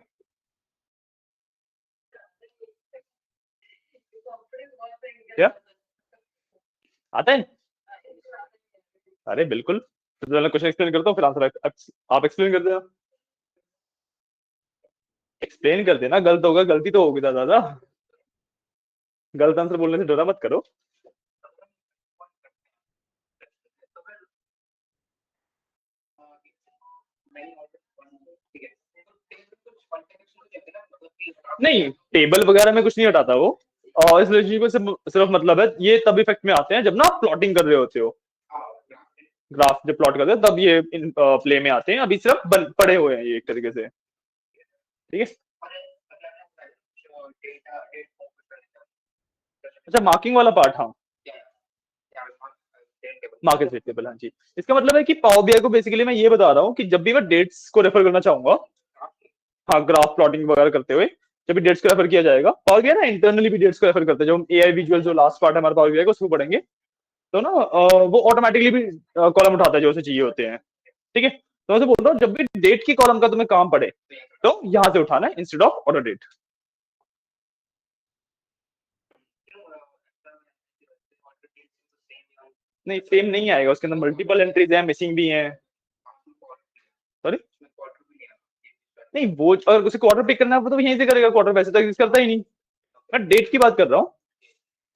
क्या आता है? अरे बिल्कुल, तो पहले क्वेश्चन एक्सप्लेन करता हूँ, फिर आंसर आप एक्सप्लेन कर देना। एक्सप्लेन कर देना, गलत होगा, गलती तो होगी दादा, गलत आंसर बोलने से डरा मत करो। नहीं, टेबल वगैरह में कुछ नहीं हटाता वो, और इस रिलेशनशिप को सिर्फ मतलब है, ये तब इफेक्ट में आते हैं जब ना आप प्लॉटिंग कर रहे होते हो, ग्राफ जब प्लॉट करते हो तब ये इन प्ले में आते हैं। अभी सिर्फ पड़े हुए हैं ये एक तरीके से। ठीक है, अच्छा, मार्किंग वाला पार्ट, हाँ, मार्केट डेट टेबल, हाँ जी। इसका मतलब है कि पावर BI को बेसिकली मैं ये बता रहा हूँ कि जब भी मैं डेट्स को रेफर करना चाहूंगा, हाँ, ग्राफ प्लॉटिंग वगैरह करते हुए जब भी डेट्स को रेफर किया जाएगा, पावर BI ना इंटरनली भी डेट्स को रेफर करते हैं। जो हम AI विजुअल जो लास्ट पार्ट है हमारे पावर BI को, उसको पढ़ेंगे तो ना वो ऑटोमेटिकली भी कॉलम उठाता है जो उसे चाहिए होते हैं। ठीक है। तो मैं तो बोल रहा हूँ जब भी डेट की कॉलम का तुम्हें काम पड़े तो यहां से उठाना है इंस्टेड ऑफ ऑर्डर डेट। नहीं सेम नहीं आएगा, उसके अंदर मल्टीपल एंट्रीज हैं, मिसिंग भी हैं। सॉरी नहीं, वो अगर उसे क्वार्टर पिक करना है वो तो यहीं से करेगा, क्वार्टर वैसे तो एग्जिस्ट करता ही नहीं। मैं डेट की बात कर रहा हूँ,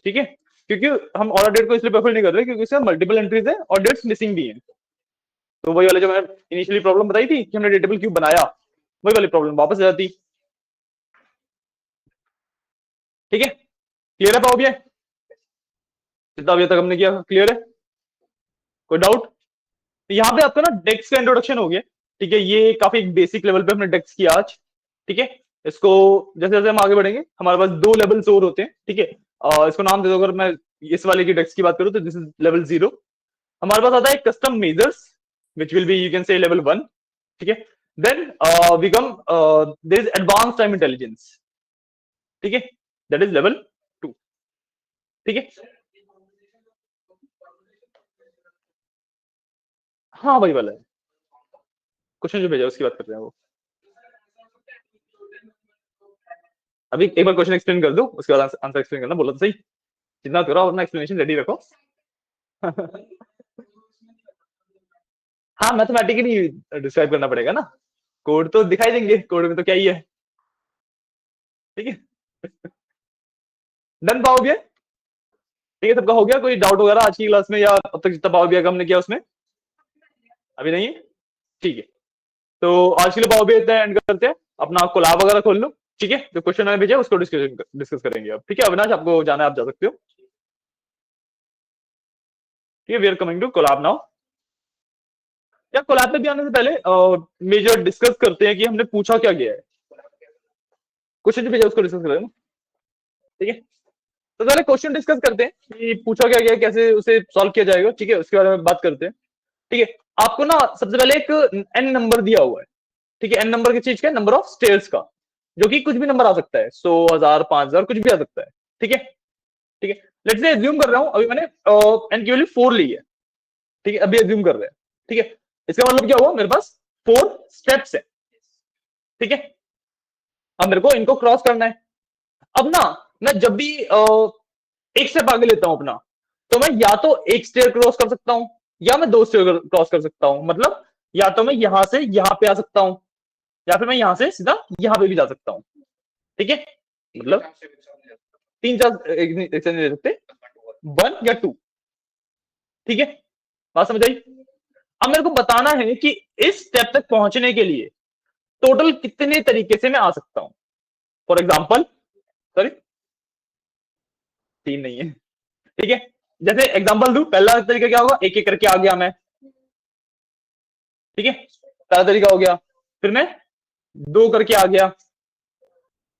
ठीक है, क्योंकि हम ऑर्डर डेट को इसलिए प्रेफर नहीं कर रहे क्योंकि इसमें मल्टीपल एंट्रीज है और डेट्स मिसिंग भी हैं। तो वही वाले जो मैंने इनिशियली प्रॉब्लम बताई थी कि हमने डेटेबल क्यों बनाया, वही वाली प्रॉब्लम वापस आ जाती। ठीक है, क्लियर है पाओ, जितना अभी तक हमने किया क्लियर है, कोई डाउट? तो यहाँ पे आपका ना डेक्स का इंट्रोडक्शन हो गया। ठीक है, ये काफी बेसिक लेवल पे हमने डेक्स किया आज। ठीक है, इसको जैसे जैसे हम आगे बढ़ेंगे हमारे पास दो लेवल्स और होते हैं। ठीक है, इसको नाम दे दो, अगर मैं इस वाले की डेक्स की बात करूं तो दिस इज लेवल 0। हमारे पास आता है custom measures which will be you can say level 1। ठीक है, then we come there is advance time intelligence. ठीक है, दैट इज लेवल 2। ठीक है, हाँ वही वाला है, क्वेश्चन जो भेजा उसकी बात कर रहे हैं वो। अभी एक बार क्वेश्चन एक्सप्लेन कर दो, उसके बाद आंसर एक्सप्लेन करना, बोलो तो सही, जितना करो अपना एक्सप्लेनेशन रेडी रखो। हाँ मैथमेटिकली डिस्क्राइब करना पड़ेगा ना, कोड तो दिखाई देंगे, कोड में तो क्या ही है। ठीक है, डन पाओगे? ठीक है, सबका हो गया? कोई डाउट वगैरह आज की क्लास में या अब तक जितना पावर बीआई हमने किया उसमें? अभी नहीं है? ठीक है, तो आज के लिए पावर बीआई इतना एंड करते हैं, अपना कोलैब वगैरह खोल लो। ठीक है, जो क्वेश्चन मैंने भेजा उसको डिस्कस करेंगे अब। ठीक है अविनाश, आपको जाना है आप जा सकते हो। ठीक है, we are coming to Colab now. या कोलैब में भी आने से पहले मेजर डिस्कस करते हैं कि हमने पूछा क्या गया है, क्वेश्चन जो भेजा उसको डिस्कस करें ना। ठीक है, तो पहले क्वेश्चन डिस्कस करते हैं कि पूछा क्या गया है, कैसे उसे सॉल्व किया जाएगा। ठीक है, उसके बारे में बात करते हैं। ठीक है, आपको ना सबसे पहले एक एन नंबर दिया हुआ है। ठीक है, एन नंबर की चीज का, नंबर ऑफ स्टेयर्स का, जो कि कुछ भी नंबर आ सकता है, 100, 1000, 5000, कुछ भी आ सकता है। ठीक है, ठीक है, लेट्स से एज्यूम कर रहा हूं, अभी मैंने एन की वैल्यू 4 ली है। ठीक है, अभी एज्यूम कर रहे हैं। ठीक है, इसका मतलब क्या हुआ, मेरे पास 4 स्टेप्स है। ठीक है, अब मेरे को इनको क्रॉस करना है। अब ना मैं जब भी एक स्टेप आगे लेता हूं अपना, तो मैं या तो एक स्टेयर क्रॉस कर सकता हूं या मैं 2 स्टेयर क्रॉस कर सकता हूं। मतलब या तो मैं यहां से यहां पे आ सकता हूं या फिर मैं यहां से सीधा यहां पे भी जा सकता हूं। ठीक है, मतलब 3 4 एक से नहीं ले सकते, 1 या 2। ठीक है, बात समझ आई? अब मेरे को बताना है कि इस स्टेप तक पहुंचने के लिए टोटल कितने तरीके से मैं आ सकता हूं। फॉर एग्जाम्पल, सॉरी 3 नहीं है। ठीक है, जैसे एग्जांपल दूं, पहला तरीका क्या होगा, एक एक करके आ गया मैं। ठीक है, पहला तरीका हो गया, फिर मैं 2 करके आ गया।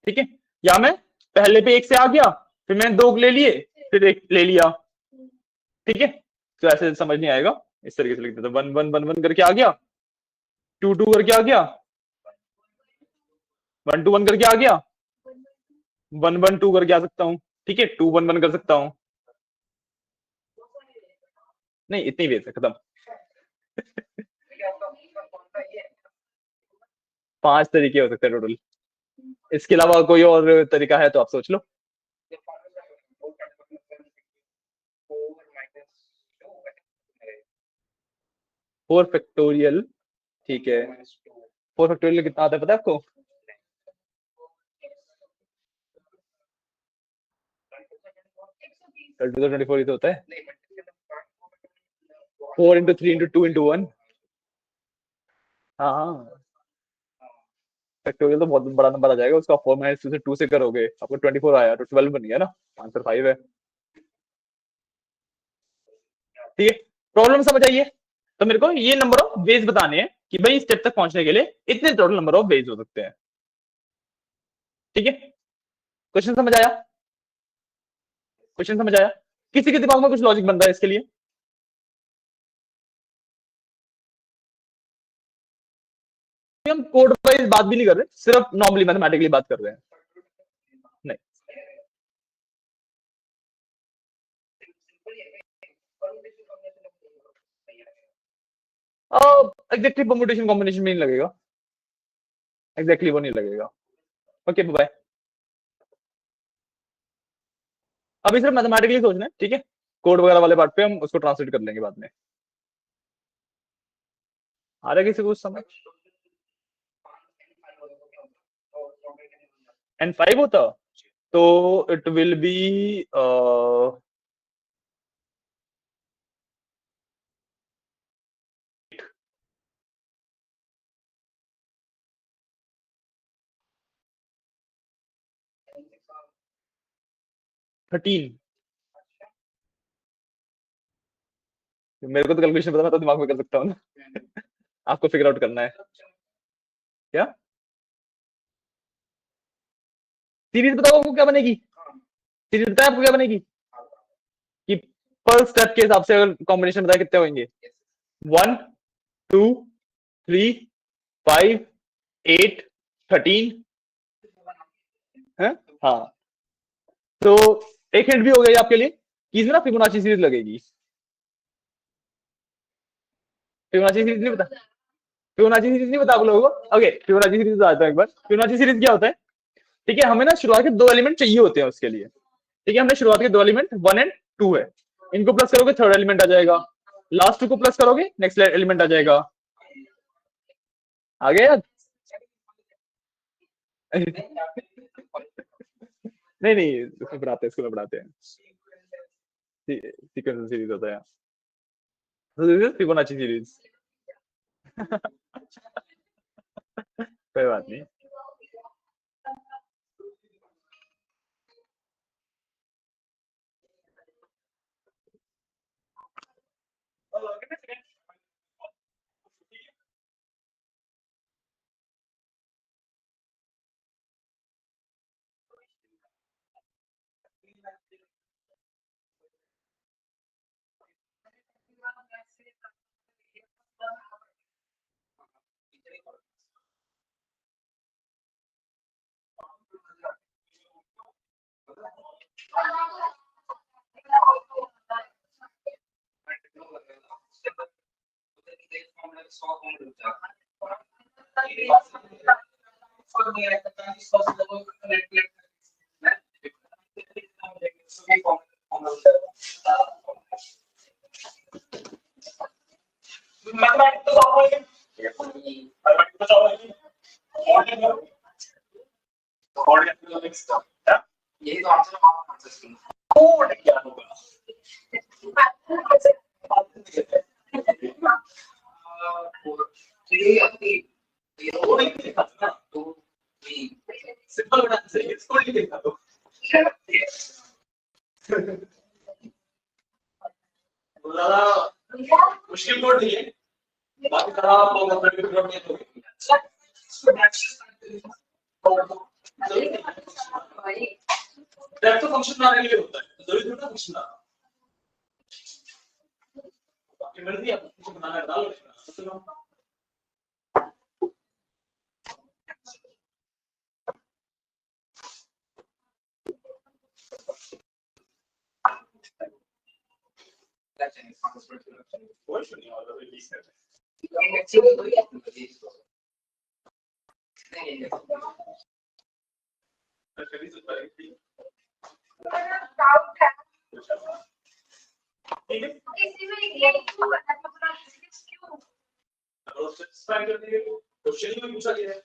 ठीक है, या मैं पहले पे 1 से आ गया, फिर मैंने 2 ले लिए, फिर 1 ले लिया। ठीक है, तो ऐसे समझ नहीं आएगा, इस तरीके से लिख देता, 1 1 1 1 करके आ गया, 2 2 करके आ गया, 1 2 1 करके आ गया, 1 1 2 करके आ सकता हूँ। ठीक है, 2 1 1 कर सकता हूँ। नहीं इतनी वेट है, खत्म। 5 तरीके हो सकते हैं टोटल, इसके अलावा कोई और तरीका है तो आप सोच लो। 4 फैक्टोरियल, ठीक है, 4 फैक्टोरियल कितना आता है पता है आपको? 24 ही तो होता है, 4 इंटू 3 इंटू 2 इंटू 1। हाँ, फैक्टोरियल तो बहुत बड़ा नंबर आ जाएगा, उसका 4 माइनस 2 से 2 से करोगे आपको 24 आया तो 12 बन गया ना, आंसर 5 है। ठीक है, प्रॉब्लम समझ आइए? तो मेरे को ये नंबर ऑफ वेज बताने हैं कि भाई स्टेप तक पहुंचने के लिए इतने टोटल नंबर ऑफ वेज हो सकते हैं। ठीक है, क्वेश्चन समझ आया? क्वेश्चन समझ आया? किसी के दिमाग में कुछ लॉजिक बन रहा है इसके लिए? हम कोड वाइज बात भी नहीं कर रहे, सिर्फ नॉर्मली मैथमेटिकली बात कर रहे हैं। नहीं, एग्जैक्टली परम्यूटेशन कॉम्बिनेशन में नहीं लगेगा, एग्जैक्टली वो नहीं लगेगा। Okay bye. अभी सिर्फ मैथमेटिकली सोचना है, ठीक है, कोड वगैरह वाले पार्ट पे हम उसको ट्रांसलेट कर लेंगे बाद में। आ रहा है किसी को समझ? N5 होता तो इट विल बी 13। मेरे को तो कैलकुलेशन पता, मैं तो दिमाग में कर सकता हूँ ना। आपको फिगर आउट करना है क्या? सीरीज बताओ आपको क्या बनेगी, सीरीज बताया आपको क्या बनेगी कि पर स्टेप के हिसाब से अगर कॉम्बिनेशन बताया कितने होंगे? 1 2 3 5 8 13 है। हाँ तो एक हिंट भी हो गई आपके लिए कि इसमें ना फिबोनाची सीरीज लगेगी। फिबोनाची सीरीज नहीं पता? फिबोनाची सीरीज नहीं पता आप लोगों को? ओके फिबोनाची सीरीज आता है एक बार। फिबोनाची सीरीज क्या होता है, ठीक है, हमें ना शुरुआत के 2 एलिमेंट चाहिए होते हैं उसके लिए, ठीक है, हमने शुरुआत के 2 एलिमेंट 1 एंड 2 है, इनको प्लस करोगे थर्ड एलिमेंट आ जाएगा, लास्ट 2 को प्लस करोगे नेक्स्ट एलिमेंट आ जाएगा। आ गया याद? नहीं नहीं उसमें पढ़ाते हैं, स्कूल में पढ़ाते हैं, सीक्वेंस सीरीज होता है, फिबोनाची सीरीज। कोई बात नहीं। यही तो आंसर है। कोड क्या होगा? सिंपल बना चाहिए, इसको नहीं लिखा तो ज्यादा मुश्किल कोड नहीं है, बाकी सारा आप लोग अपने कोड में तो तो फंक्शन बनाने के लिए होता है, जरूरी थोड़ा फंक्शन बनाना, बाकी मर्जी आप फंक्शन बनाना डाल लो। क्वेश्चन में पूछा गया है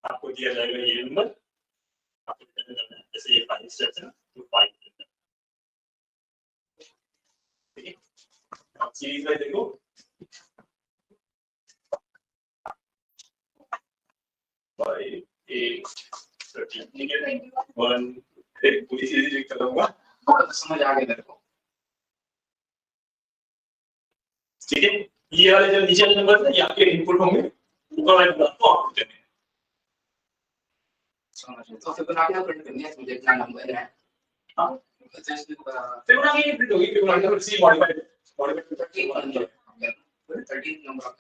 आपको दिया जाएगा ये नंबर, जैसे ये 5 स्टेप्स है तो 5, ठीक है। आप सीरीज में देखो, ठीक है, 1 पूरी सीरीज लिख कर दूंगा। समझ आ गया तेरे को। ठीक है, ये वाले जो नीचे वाले नंबर ये आपके इनपुट होंगे, ऊपर वाले नंबर को आउटपुट देने हैं। समझ गया। तो फिबोनाची का प्रिंट करनी है, मुझे इतना नंबर है। हाँ, फिबोनाची की प्रिंट होगी, फिबोनाची का सी मॉडिफाइड 13 नंबर ऑफ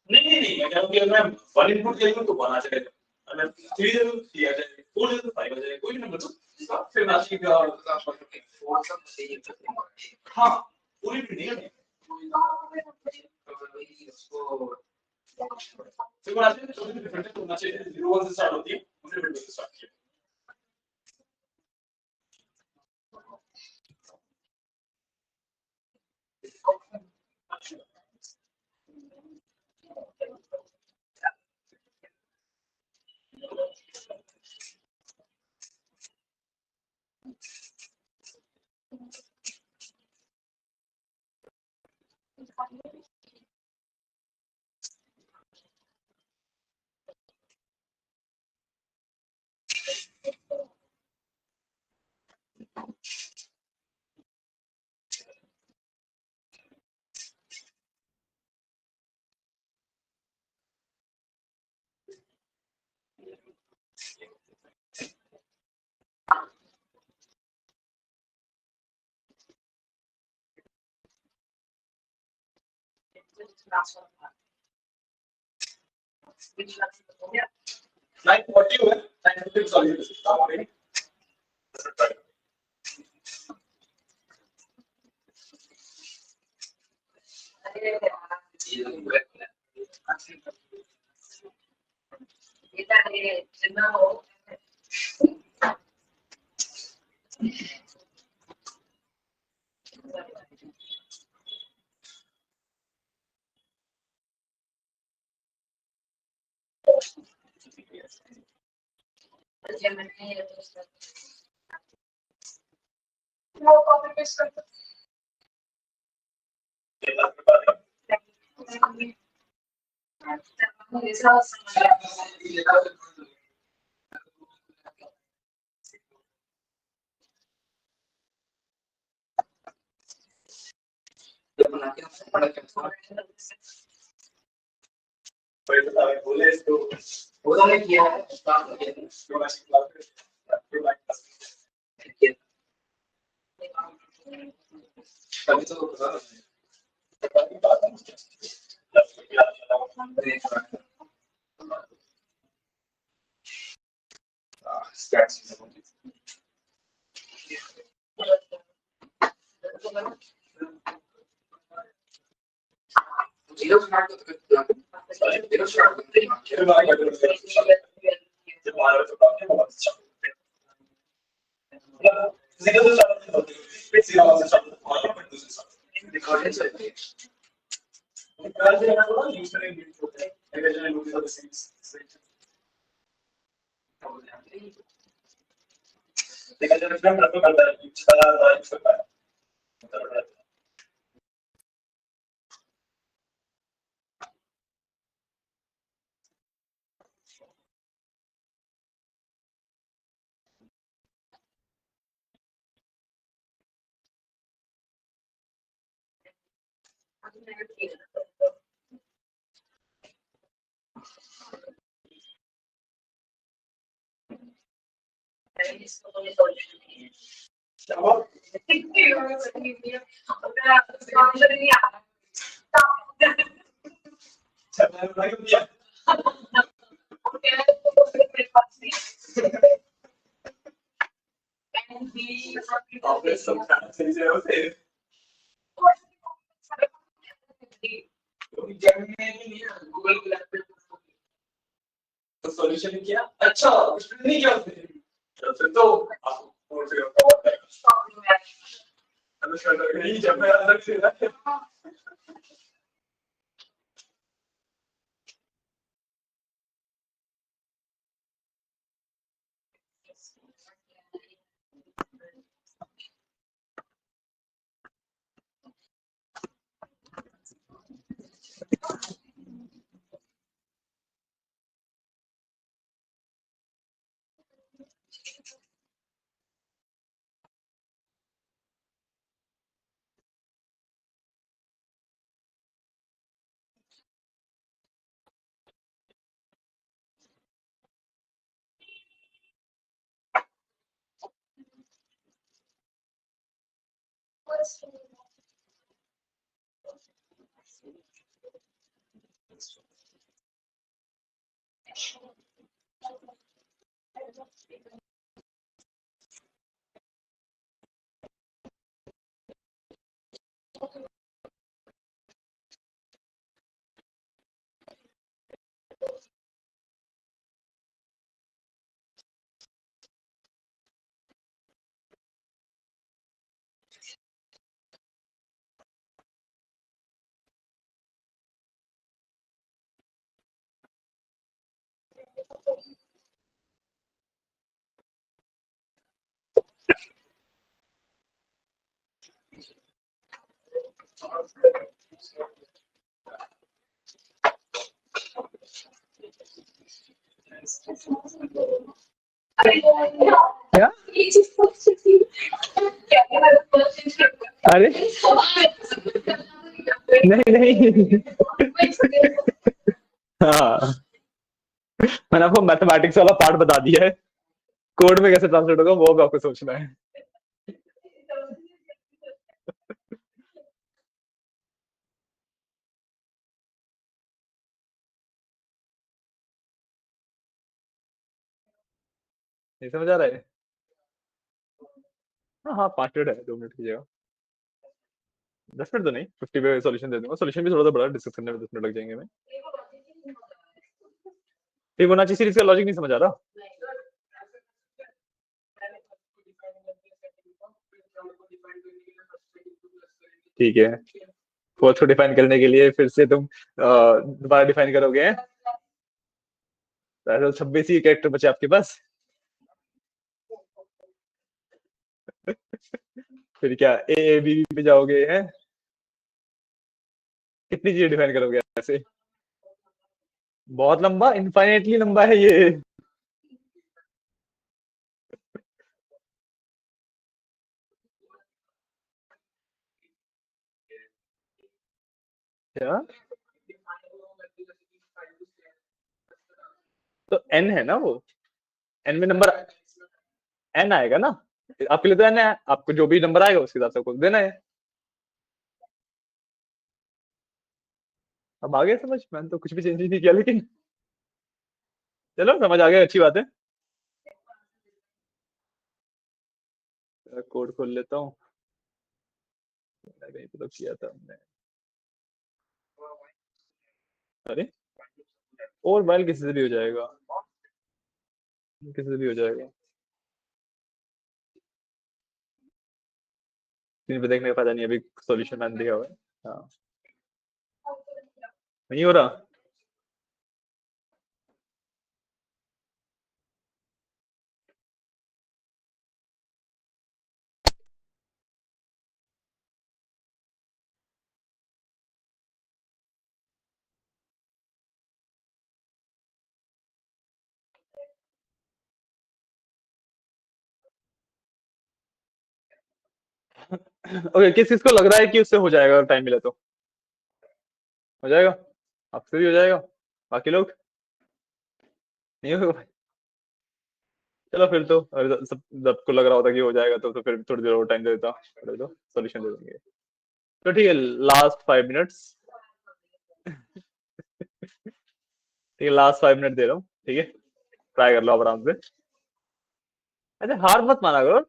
नहीं मैं क्या हूं कि अगर मैं 1 इनपुट दे दूं तो 1 आ जाएगा, अगर 3 दे दूं 3 आ जाएगा, 4 दे दूं 5 आ जाएगा, कोई भी नंबर तो इसका फिबोनाची का 4 सब सही है। हाँ पूरी प्रिंट नहीं है उसको फिबोनाची में छोटी डिफरेंस होना चाहिए, 0 1 से स्टार्ट होती है, उसने फिर से स्टार्ट किया। Like what you have, scientific solution. बोले इसको उन्होंने किया है काम किया कभी तो stats zero start zero start solution किया अच्छा कुछ नहीं किया उसने तो आपको नहीं जब मैं अंदर से क्या? अरे नहीं नहीं हाँ, मैंने आपको मैथमेटिक्स वाला पार्ट बता दिया है, कोड में कैसे ट्रांसलेट होगा वो भी आपको सोचना है। नहीं समझ आ रहा है? हाँ हाँ 5 मिनट है, 2 मिनट कीजिएगा, 10 मिनट तो नहीं, 50 पे सॉल्यूशन दे दूंगा, सॉल्यूशन भी थोड़ा सा बड़ा डिस्कस करने में 10 मिनट लग जाएंगे। मैं फिबोनाची सीरीज का लॉजिक नहीं समझ आ रहा? ठीक है, फोर्थ को डिफाइन करने के लिए फिर से तुम दोबारा डिफाइन करोगे, तो 26 ही कैरेक्टर बचे आपके पास। फिर क्या ए बी पे जाओगे हैं, कितनी चीजें डिफाइन करोगे ऐसे? बहुत लंबा, इनफाइनेटली लंबा है ये। क्या? तो एन है ना वो, एन में नंबर एन आएगा ना, आपके लिए तो एन है, आपको जो भी नंबर आएगा उसके हिसाब से आपको देना है। अब आ गया समझ, मैंने तो कुछ भी चेंज नहीं किया, लेकिन चलो समझ आ गया, अच्छी बात है। कोड खोल लेता हूँ, कहीं तो किया था हमने। अरे और वाइल किसी से भी हो जाएगा, किसी से भी हो जाएगा, स्क्रीन पे देखने का फायदा नहीं, अभी सॉल्यूशन मैंने दिया हुआ है। हाँ नहीं हो रहा। ओके, किस किस को लग रहा है कि उससे हो जाएगा अगर टाइम मिले तो? हो जाएगा, आपसे भी हो जाएगा, बाकी लोग नहीं होगा? चलो फिर तो, अगर सबको लग रहा होता कि हो जाएगा तो फिर थोड़ी देर और टाइम दे देता, तो सॉल्यूशन दे देंगे। तो ठीक है, लास्ट 5 मिनट्स, ठीक है लास्ट 5 मिनट दे रहा हूँ, ठीक है ट्राई कर लो आप आराम से। अरे हार मत माना करो,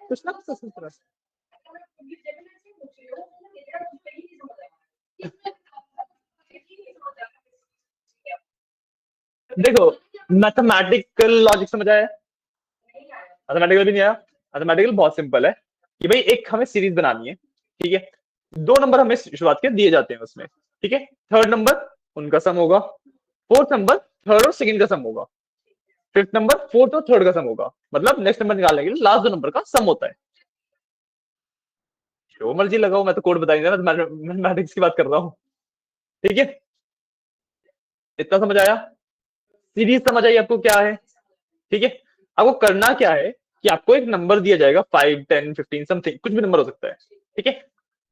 कुछ ना कुछ इस तरह। देखो, मैथमेटिकल लॉजिक समझ आया? मैथमेटिकल भी नहीं आया? मैथमेटिकल बहुत सिंपल है कि भाई एक हमें सीरीज बनानी है, ठीक है, 2 नंबर हमें शुरुआत के दिए जाते हैं उसमें, ठीक है, थर्ड नंबर उनका सम होगा, फोर्थ नंबर थर्ड और सेकंड का सम होगा, फिफ्थ नंबर फोर्थ और थर्ड का सम होगा, मतलब नेक्स्ट नंबर निकालने के लिए लास्ट 2 नंबर का सम होता है। जो मर्जी लगाओ, मैं तो कोड बता नहीं रहा, मैथमेटिक्स की बात कर रहा हूँ, ठीक है, इतना समझ आया? सीरीज समझ आई आपको क्या है? ठीक है, आपको करना क्या है कि आपको एक नंबर दिया जाएगा, 5 10 15 समथिंग, कुछ भी नंबर हो सकता है, ठीक है,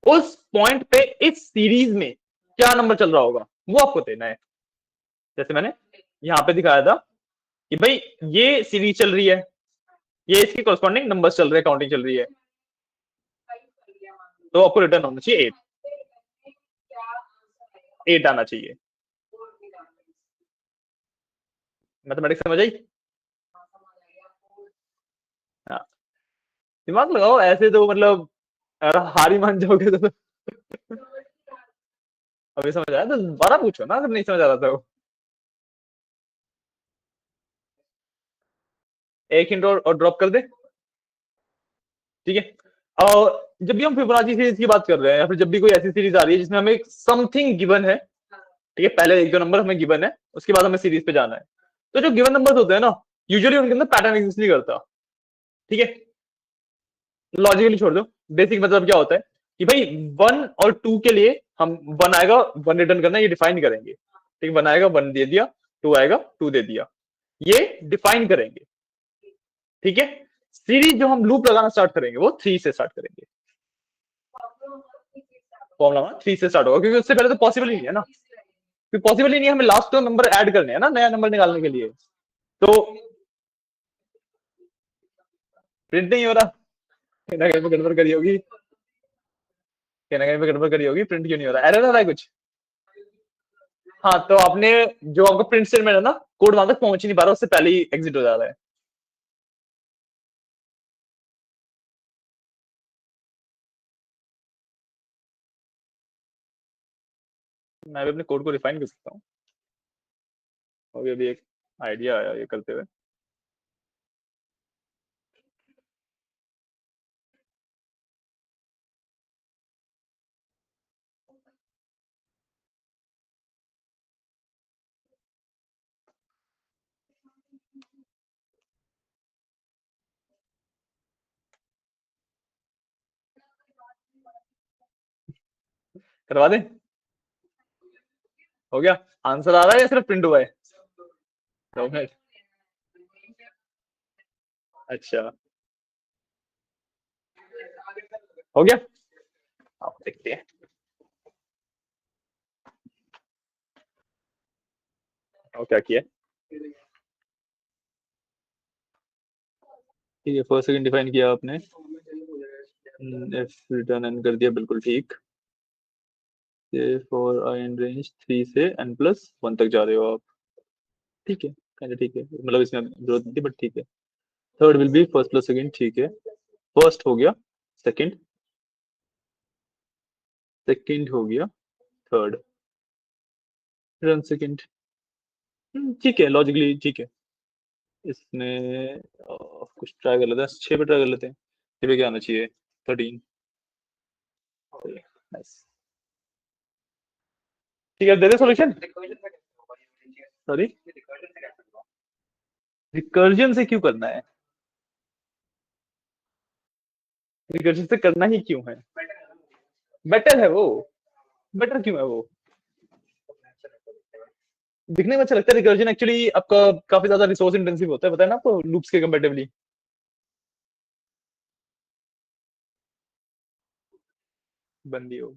उस पॉइंट पे इस सीरीज में क्या नंबर चल रहा होगा वो आपको देना है। जैसे मैंने यहाँ पे दिखाया था कि भाई ये सीरीज चल रही है, ये इसके कॉरस्पॉन्डिंग नंबर चल रहे हैं, काउंटिंग चल रही है, तो आपको रिटर्न होना चाहिए 8 आना चाहिए। मैथमेटिक्स समझ आई? हाँ, दिमाग लगाओ, ऐसे तो मतलब अगर हार ही मान जाओगे तो अभी समझ आया तो दोबारा पूछो ना, अगर नहीं समझ आ रहा तो। एक हिंट और ड्रॉप कर दे, ठीक है। और जब भी हम फिबोनाची सीरीज की बात कर रहे हैं या फिर जब भी कोई ऐसी सीरीज आ रही है जिसमें हमें समथिंग गिवन है, ठीक है, पहले एक दो नंबर हमें गिवन है, उसके बाद हमें सीरीज पे जाना है, तो जो गिवन नंबर्स होते हैं ना, यूजुअली उनके अंदर पैटर्न एग्जिस्ट नहीं करता, ठीक है। लॉजिकली छोड़ दो, बेसिक मतलब क्या होता है कि भाई 1 और 2 के लिए हम 1 आएगा 1 रिटर्न करना, ये डिफाइन करेंगे, ठीक है। 1 आएगा 1 दे दिया, 2 आएगा 2 दे दिया, ये डिफाइन करेंगे, ठीक है। सीरीज जो हम लूप लगाना स्टार्ट करेंगे वो 3 से स्टार्ट करेंगे, फॉर्मूला 3 से स्टार्ट होगा, क्योंकि उससे पहले तो पॉसिबल ही नहीं है ना, क्योंकि पॉसिबल ही नहीं है, हमें लास्ट 2 नंबर ऐड करने हैं ना नया नंबर निकालने के लिए। तो प्रिंट नहीं हो रहा, कहीं ना कहीं पे गड़बड़ करी होगी, कहीं ना कहीं पे गड़बड़ करी होगी, प्रिंट क्यों नहीं हो रहा, एरर आ रहा है कुछ? हाँ, तो आपने जो आपका प्रिंट स्टेटमेंट है ना, कोड वहां तक पहुंच ही नहीं पा रहा, उससे पहले ही एग्जिट हो जा रहा है। मैं भी अपने कोड को रिफाइन कर सकता हूँ, अभी अभी एक आइडिया आया ये करते हुए। करवा दें? हो गया? आंसर आ रहा है या सिर्फ प्रिंट हुआ है? 2 मिनट। अच्छा, हो गया, आप देखते हैं। और क्या किया? ठीक है, फर्स्ट सेकंड डिफाइन किया आपने, एफ रिटर्न एन कर दिया, बिल्कुल ठीक। ये फॉर आई एन रेंज 3 से n+1 तक जा रहे हो आप, ठीक है, kind of ठीक है, मतलब इसमें जरूरत नहीं थी बट ठीक है। Third will be first plus second, ठीक है, फर्स्ट हो गया, सेकंड, सेकंड हो गया, थर्ड, रन सेकंड, ठीक है, लॉजिकली ठीक है। इसमें कुछ ट्राई कर लेते हैं, 6 पे ट्राई कर लेते हैं, 6 पे क्या आना चाहिए? 13, नाइस, ठीक है, दे दे सॉल्यूशन। सॉरी, रिकर्जन से क्यों करना है? रिकर्जन से करना ही क्यों है? बेटर है वो, बेटर क्यों है वो? दिखने में अच्छा लगता है, रिकर्जन एक्चुअली आपका काफी ज्यादा रिसोर्स इंटेंसिव होता है, पता है ना आपको, लूप्स के कंपैरेटिवली। बंदी हो,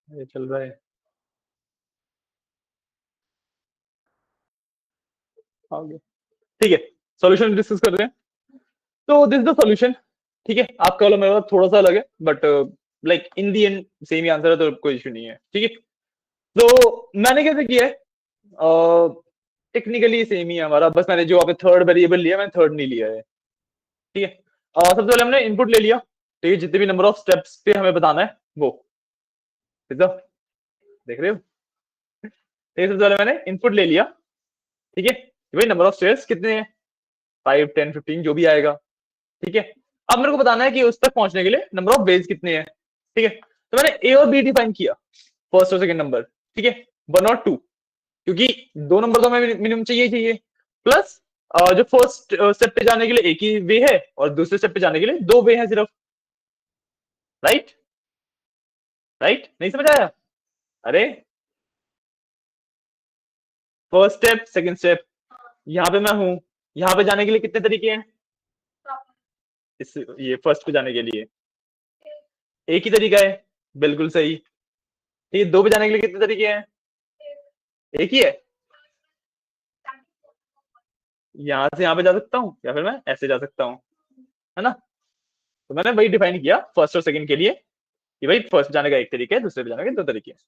ये चल रहा है आगे, ठीक है, सॉल्यूशन डिस्कस कर रहे हैं। तो दिस द सॉल्यूशन, ठीक है, आपका वाला मेरा वाला थोड़ा सा अलग है, but like in the and same he answer है, तो कोई इशू नहीं है, ठीक है। तो मैंने कैसे किया है, टेक्निकली सेम ही है हमारा, बस मैंने जो आप थर्ड वेरिएबल लिया, मैंने थर्ड नहीं लिया है, ठीक है। सबसे पहले हमने इनपुट ले लिया, ठीक है, जितने भी नंबर ऑफ स्टेप्स पे हमें बताना है वो, ठीक है, देख रहे हो, ठीक है। सबसे पहले मैंने इनपुट ले लिया, ठीक है, भाई नंबर ऑफ स्टेप्स कितने हैं, 5 10 15 जो भी आएगा, ठीक है। अब मेरे को बताना है कि उस तक पहुंचने के लिए नंबर ऑफ बेस कितने हैं, ठीक है। तो मैंने ए और बी डिफाइन किया, फर्स्ट और सेकंड नंबर, ठीक है, 1 और 2, क्योंकि 2 नंबर तो हमें मिनिमम चाहिए ही चाहिए, प्लस जो फर्स्ट स्टेप पे जाने के लिए एक ही वे है और दूसरे स्टेप पे जाने के लिए 2 वे हैं सिर्फ, राइट? राइट, नहीं समझ आया? अरे फर्स्ट स्टेप सेकंड स्टेप, यहाँ पे मैं हूं, यहाँ पे जाने के लिए कितने तरीके हैं? इस ये फर्स्ट पे जाने के लिए एक ही तरीका है, बिल्कुल सही। ठीक है, 2 पे जाने के लिए कितने तरीके हैं? एक ही है। यहाँ से यहाँ पे जा सकता हूँ या फिर मैं ऐसे जा सकता हूँ, है ना? तो मैंने वही डिफाइन किया फर्स्ट और सेकंड के लिए कि भाई फर्स्ट जाने का एक तरीका है, दूसरे पे जाने के 2 तरीके हैं।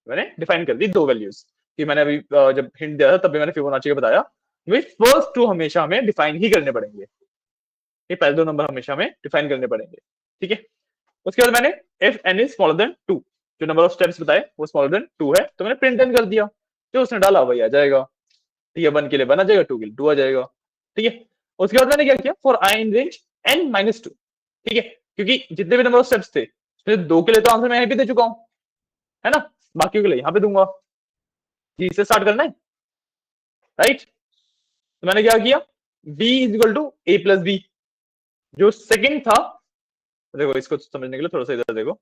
मैंने डिफाइन कर दी 2 वैल्यूज कि मैंने अभी जब हिंट दिया था तब भी मैंने फिबोनाची का बताया कि भाई फर्स्ट 2 हमेशा हमें डिफाइन ही करने पड़ेंगे, ये पहले 2 नंबर हमेशा हमें डिफाइन करने पड़ेंगे। ठीक है, उसके बाद मैंने if n is smaller than 2, जो नंबर ऑफ स्टेप्स बताए वो स्मॉलर देन 2 है, तो मैंने प्रिंट एन कर दिया, जो उसने डाला वही आ जाएगा। ठीक है, 1 के लिए 1 आ जाएगा, 2 के लिए 2 आ जाएगा। ठीक है, उसके बाद मैंने क्या किया for I in range n-2। ठीक है, क्योंकि जितने भी नंबर ऑफ स्टेप्स थे उसमें 2 के लिए तो आंसर मैं यहीं पे दे चुका हूं, है ना? बाकी के लिए यहां पे दूंगा। जी से स्टार्ट करना है, राइट? तो मैंने क्या किया b is equal to a plus B, जो सेकंड था। देखो इसको समझने के लिए थोड़ा सा इधर देखो,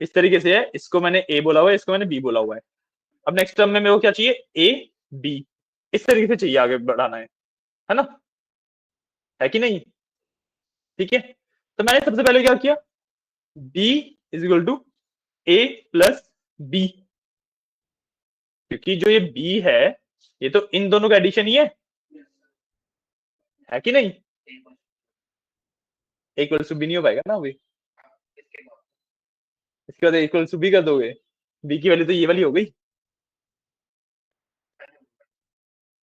इस तरीके से है, इसको मैंने a बोला हुआ है, इसको मैंने b बोला हुआ है। अब नेक्स्ट टर्म में मेरे को क्या चाहिए, a b, इस तरीके से चाहिए आगे बढ़ाना है ना? है कि नहीं? ठीक है, तो मैंने सबसे पहले क्या किया b is equal to a plus B, क्योंकि जो ये b है ये तो इन दोनों का एडिशन ही है कि नहीं? इक्वल टू बी नहीं हो पाएगा ना अभी, इसके बाद इक्वल टू बी कर दोगे, बी की वैल्यू तो ये वाली हो गई,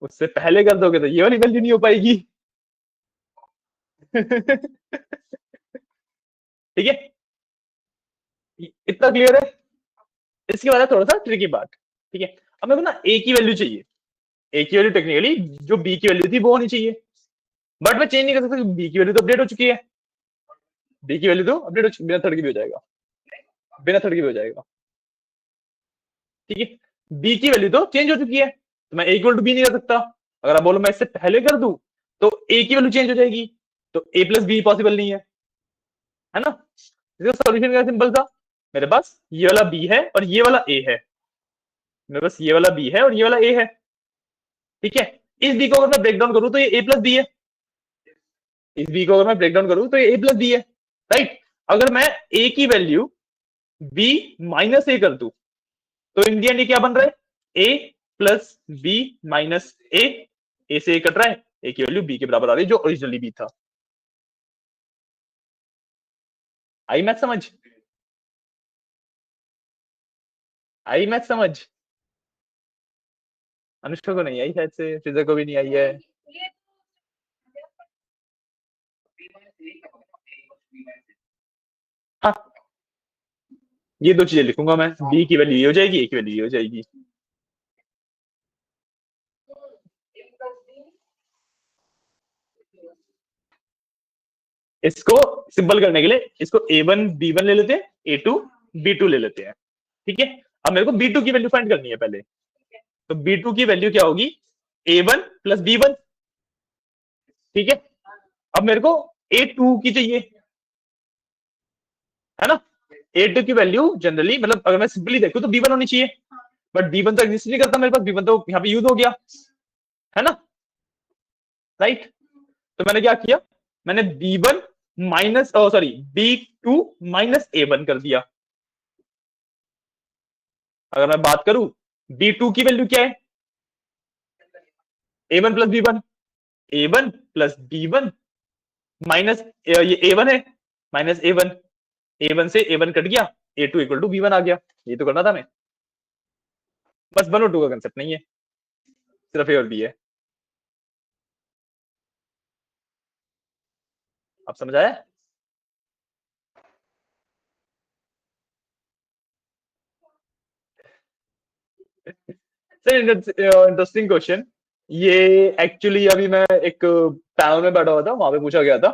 उससे पहले कर दोगे तो ये वाली वैल्यू नहीं हो पाएगी। ठीक है, इतना क्लियर है? इसके बाद है थोड़ा सा ट्रिकी बात। ठीक है, अब मेरे को ना ए की वैल्यू चाहिए, ए की वैल्यू टेक्निकली जो बी की वैल्यू थी वो होनी चाहिए, बट मैं चेंज नहीं कर सकता, बी की वैल्यू तो अपडेट हो चुकी है, बी की वैल्यू तो अपडेट हो चुकी, बिना थर्ड की भी हो जाएगा, बिना थर्ड की भी हो जाएगा। ठीक है, बी की वैल्यू तो चेंज हो चुकी है, तो मैं इक्वल टू बी नहीं कर सकता। अगर आप बोलो मैं इससे पहले कर दूं तो ए की वैल्यू चेंज हो जाएगी, तो ए प्लस बी पॉसिबल नहीं है ना? इसका सॉल्यूशन क्या सिंपल था, मेरे पास ये वाला बी है और ये वाला ए है, मेरे पास ये वाला बी है और ये वाला ए है। ठीक है, इस बी को अगर मैं ब्रेक डाउन करूं तो ये ए प्लस बी है, इस बी को अगर मैं ब्रेक डाउन करूं तो ये ए प्लस बी है, राइट? अगर मैं ए की वैल्यू बी माइनस ए कर दूं तो इन दी एंड ये क्या बन रहा है, ए प्लस बी माइनस ए से ए कट रहा है, ए की वैल्यू बी के बराबर आ रही है जो ओरिजिनली बी था। आई मैथ समझ, आई मैथ समझ? अनुष्का को नहीं आई शायद से, फिजा को भी नहीं आई है। हाँ, ये 2 चीजें लिखूंगा मैं, बी की वैल्यू ये हो जाएगी, ए की वैल्यू ये हो जाएगी। इसको सिंपल करने के लिए इसको a1 b1 ले लेते हैं, a2 b2 ले लेते हैं। ठीक है, अब मेरे को b2 की वैल्यू फाइंड करनी है पहले, तो b2 की वैल्यू क्या होगी, a1 प्लस b1। ठीक है, अब मेरे को a2 की चाहिए, है ना? a2 की वैल्यू जनरली मतलब अगर मैं सिंपली देखूं तो b1 होनी चाहिए, बट b1 तो एग्जिस्ट नहीं करता मेरे पास, b1 तो यहाँ पे यूज हो गया, है ना? राइट, तो मैंने क्या किया, मैंने b1 minus sorry b2 minus a1 कर दिया। अगर मैं बात करूं b2 की वैल्यू क्या है, a1 plus b1, a1 plus b1 minus ये a1 है माइनस a1, a1 से a1 कट गया, a2 इक्वल टू b1 आ गया। ये तो करना था मैं, बस 1 और 2 का कंसेप्ट नहीं है, सिर्फ ए और बी है। आप समझ आया? सर इंटरेस्टिंग क्वेश्चन ये, एक्चुअली अभी मैं एक पैनल में बैठा हुआ था, वहां पे पूछा गया था,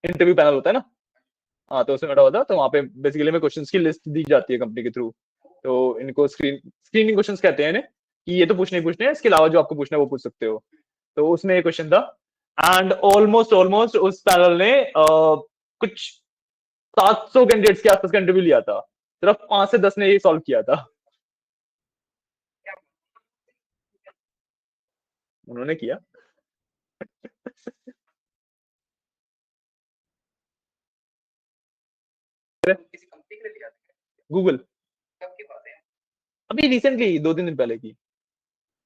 इंटरव्यू पैनल होता है ना, हाँ, तो उसमें बैठा हुआ था, तो वहां पे बेसिकली में क्वेश्चंस की लिस्ट दी जाती है कंपनी के थ्रू, तो इनको स्क्रीनिंग क्वेश्चंस कहते हैं इन्हें, कि ये तो पूछने ही पूछने हैं, इसके अलावा जो आपको पूछना है वो पूछ सकते हो। तो उसमें एक क्वेश्चन था एंड ऑलमोस्ट ऑलमोस्ट उस पैनल ने कुछ 700 कैंडिडेट्स के आसपास का इंटरव्यू लिया था, सिर्फ 5 से 10 ने ये सॉल्व किया था। उन्होंने किया। किसी कंपनी के लिए लिया था? गूगल, कब की बात है? अभी रिसेंटली 2-3 दिन पहले की।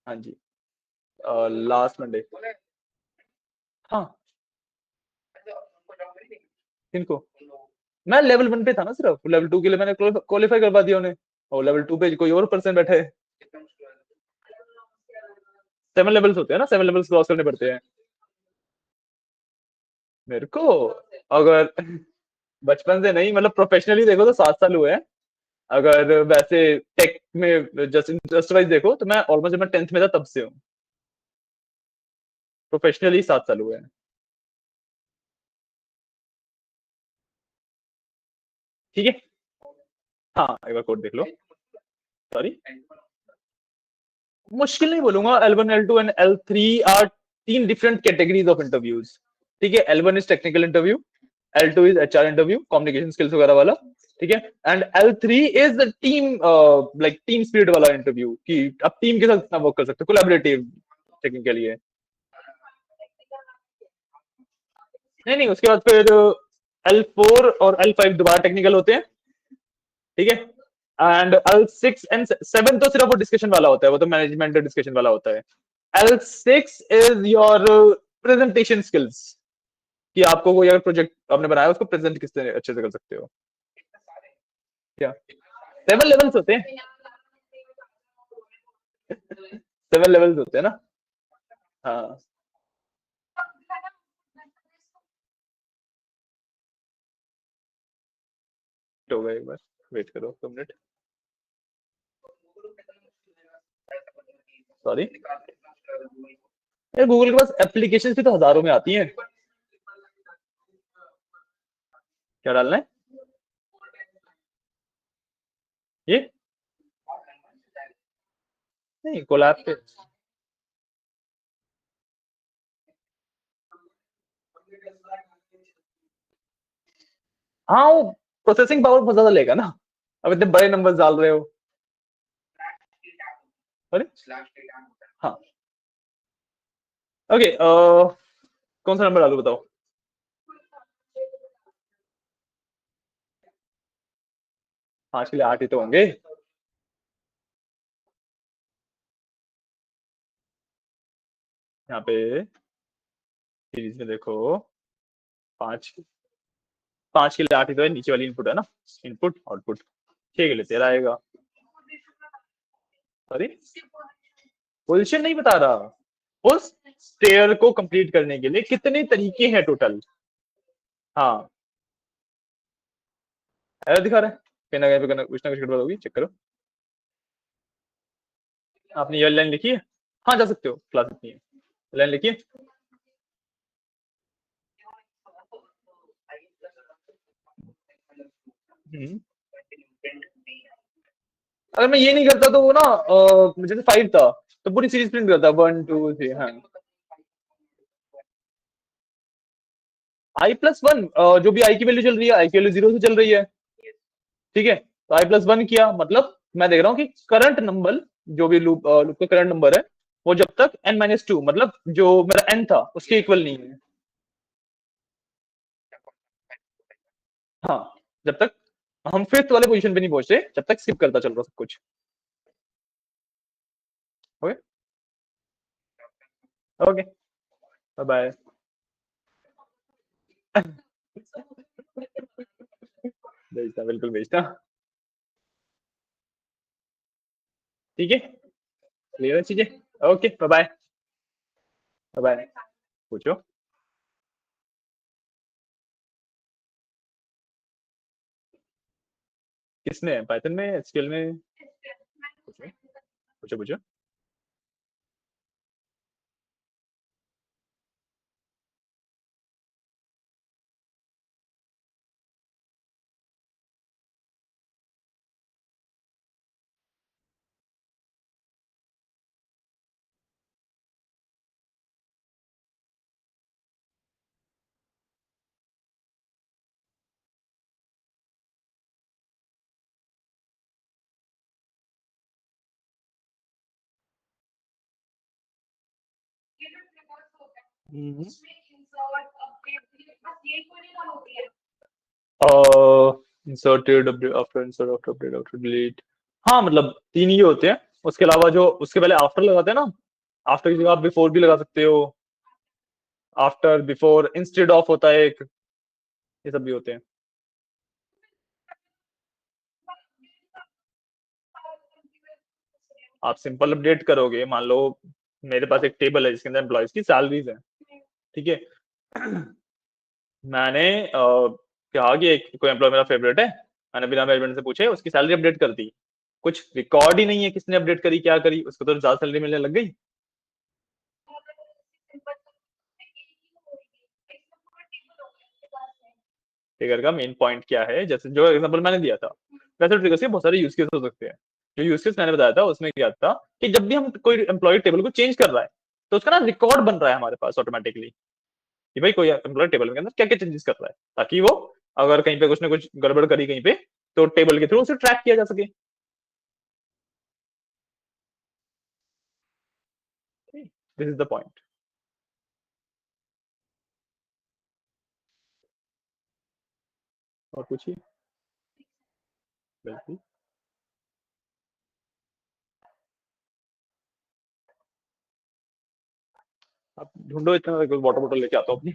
हाँ जी, लास्ट मंडे। बोले हाँ। तो उनको जॉब मिली नहीं किनको? उन लोगों को। मैं लेवल 1 पे था ना, सिर्फ लेवल 2 के लिए मैंने क्वालिफाई करवा दिया उन्हें, और लेवल 2 पे कोई और पर्सन बैठे है। कितना मुश्किल है। 7 लेवल्स होते हैं ना, 7 लेवल्स क्रॉस करने पड़ते हैं मेरे को। अगर बचपन से नहीं, मतलब प्रोफेशनली देखो तो 7 साल हुए हैं। अगर वैसे टेक में जस्ट इंटरेस्ट वाइज देखो तो मैं ऑलमोस्ट, जब मैं 10th में था तब से हूँ। प्रोफेशनली 7 साल हुए हैं। ठीक है। हाँ, एक बार कोड देख लो। सॉरी, मुश्किल नहीं बोलूंगा। L1, L2 and L3 are 3 different categories of interviews. ठीक है, L1 is technical interview, L2 is HR interview, communication skills वगैरह वाला। ठीक है, and L3 is the team, like team spirit वाला इंटरव्यू, कि आप टीम के साथ कितना वर्क कर सकते हो, कोलैबोरेटिव टेक्निकली है। नहीं नहीं, उसके बाद फिर L4 और L5 दोबारा टेक्निकल होते हैं। ठीक है, एंड L6 एंड 7 तो सिर्फ वो डिस्कशन वाला होता है, वो तो मैनेजमेंट डिस्कशन वाला होता है। L6 is your presentation skills, कि आपको कोई अगर प्रोजेक्ट आपने बनाया उसको प्रेजेंट किस तरह अच्छे से कर सकते हो। क्या 7 लेवल्स होते हैं? 7 लेवल्स होते हैं ना। हाँ, हो गया एक बार, वेट करो 2 मिनट। सॉरी यार, गूगल के पास एप्लीकेशन भी तो हजारों में आती हैं। क्या डालना है ये? नहीं, कोलैब पे। हाँ, वो प्रोसेसिंग पावर बहुत ज्यादा लेगा ना, अब इतने बड़े नंबर डाल रहे हो। अरे हाँ, ओके, कौन सा नंबर डालू बताओ? 5 के लिए 8 ही तो होंगे। यहाँ पे सीरीज में देखो, 5 5 के लिए 8 ही तो है, नीचे वाली इनपुट है ना, इनपुट आउटपुट। 6 के लिए 13 आएगा। सॉरी, पोजीशन नहीं बता रहा। उस स्टेयर को कंप्लीट करने के लिए कितने तरीके हैं टोटल। हाँ, एरर दिखा रहा है, कहीं ना कहीं पे कुछ ना कुछ गड़बड़ होगी, चेक करो। आपने ये लाइन लिखी है? हाँ, जा सकते हो, क्लास इतनी है। लाइन लिखिए। हम्म। अगर मैं ये नहीं करता तो वो ना, जैसे 5 था तो पूरी सीरीज प्रिंट करता, 1 2 3। हाँ, I+1, जो भी आई की वैल्यू चल रही है, आई की वैल्यू 0 से चल रही है। ठीक है, तो I+1 किया मतलब मैं देख रहा हूँ कि करंट नंबर, जो भी लूप का करंट नंबर है, वो जब तक n-2, मतलब जो मेरा n था उसके इक्वल नहीं है। हाँ, जब तक हम फिफ्थ वाले पोजीशन पे नहीं पहुंचे, जब तक स्किप करता चल रहा सब कुछ। ओके। Okay, bye bye. भेजता, बिल्कुल भेजता। ठीक है, क्लियर है चीजें। Okay, bye bye. Bye bye. पूछो। किसने, पाइथन में, एसक्यूएल में? पूछो पूछो पूछो। Inserted after insert after update after delete. हाँ मतलब 3 ही होते हैं, उसके अलावा जो उसके पहले आफ्टर लगाते हैं ना, आफ्टर की जगह आप बिफोर भी लगा सकते हो, आफ्टर बिफोर इंस्टेड ऑफ होता है एक, ये सब भी होते हैं। आप सिंपल अपडेट करोगे, मान लो मेरे पास एक टेबल है जिसके अंदर एम्प्लॉयज की सैलरीज है, ठीक है। मैंने कहा कि एक कोई एम्प्लॉय मेरा फेवरेट है, मैंने बिना मैनेजमेंट से पूछे उसकी सैलरी अपडेट कर दी, कुछ रिकॉर्ड ही नहीं है किसने अपडेट करी क्या करी, उसको तो ज्यादा सैलरी मिलने लग गई। ट्रिगर का मेन पॉइंट क्या है, जैसे जो एग्जांपल मैंने दिया था वैसे ट्रिगर्स के बहुत सारे यूज केस हो सकते हैं। जो यूज केस मैंने बताया था उसमें क्या था कि जब भी हम कोई एम्प्लॉय टेबल को चेंज कर रहा है तो उसका ना रिकॉर्ड बन रहा है हमारे पास ऑटोमेटिकली कि भाई कोई एम्प्लॉय टेबल के अंदर क्या क्या चेंजेस कर रहा है, ताकि वो अगर कहीं पे कुछ ना कुछ गड़बड़ करी कहीं पे तो टेबल के थ्रू उसे ट्रैक किया जा सके। This is the point. और पूछिए। बिल्कुल। आप ढूंढो, इतना वाटर बॉटल लेके आता हूँ अपनी।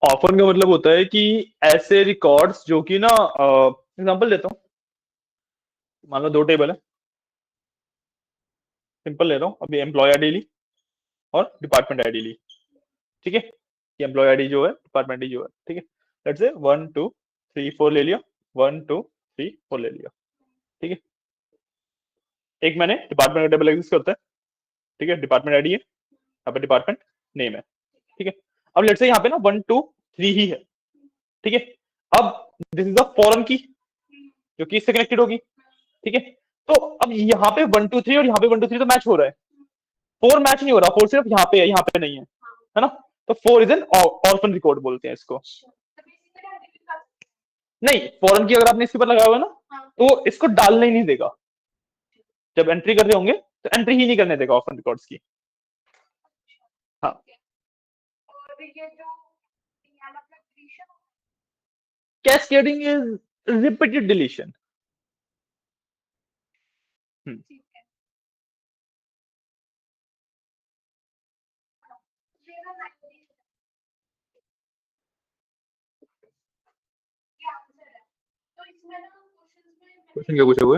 ऑफन का मतलब होता है कि ऐसे रिकॉर्ड्स जो कि ना, एग्जांपल देता हूँ, मान लो 2 टेबल है, सिंपल ले रहा हूँ अभी, एम्प्लॉय आईडी ली और डिपार्टमेंट आईडी ली, ठीक है। ये एम्प्लॉय आईडी जो है, डिपार्टमेंट आईडी जो है, ठीक है। लेट्स से 1 2 3 4 ले लिया, 1 2 3 4 ले लिया, ठीक है। एक मैंने डिपार्टमेंट का टेबल एग्जिस्ट करता है, ठीक है, डिपार्टमेंट आईडी है, यहाँ पे डिपार्टमेंट नेम है, ठीक है। अब लेट्स से यहाँ पे ना 1 2 3 ही है, ठीक है। अब दिस इज अ फॉरेन की जो कि इससे कनेक्टेड होगी, ठीक है। तो अब यहाँ पे 1 2 3 और यहाँ पे 1 2 3 तो मैच हो रहा है, 4 मैच नहीं हो रहा, 4 सिर्फ यहाँ पे है, यहाँ पे नहीं है ना। तो 4 इज एन ऑर्फन रिकॉर्ड बोलते हैं इसको। नहीं, फॉरेन की अगर आपने इसके ऊपर लगाया हुआ है ना तो इसको डालने ही नहीं देगा, जब एंट्री कर रहे होंगे तो एंट्री ही नहीं करने देगा ऑर्फन रिकॉर्ड्स की। हाँ, cascading is repeated deletion. Question क्या पूछे हुए?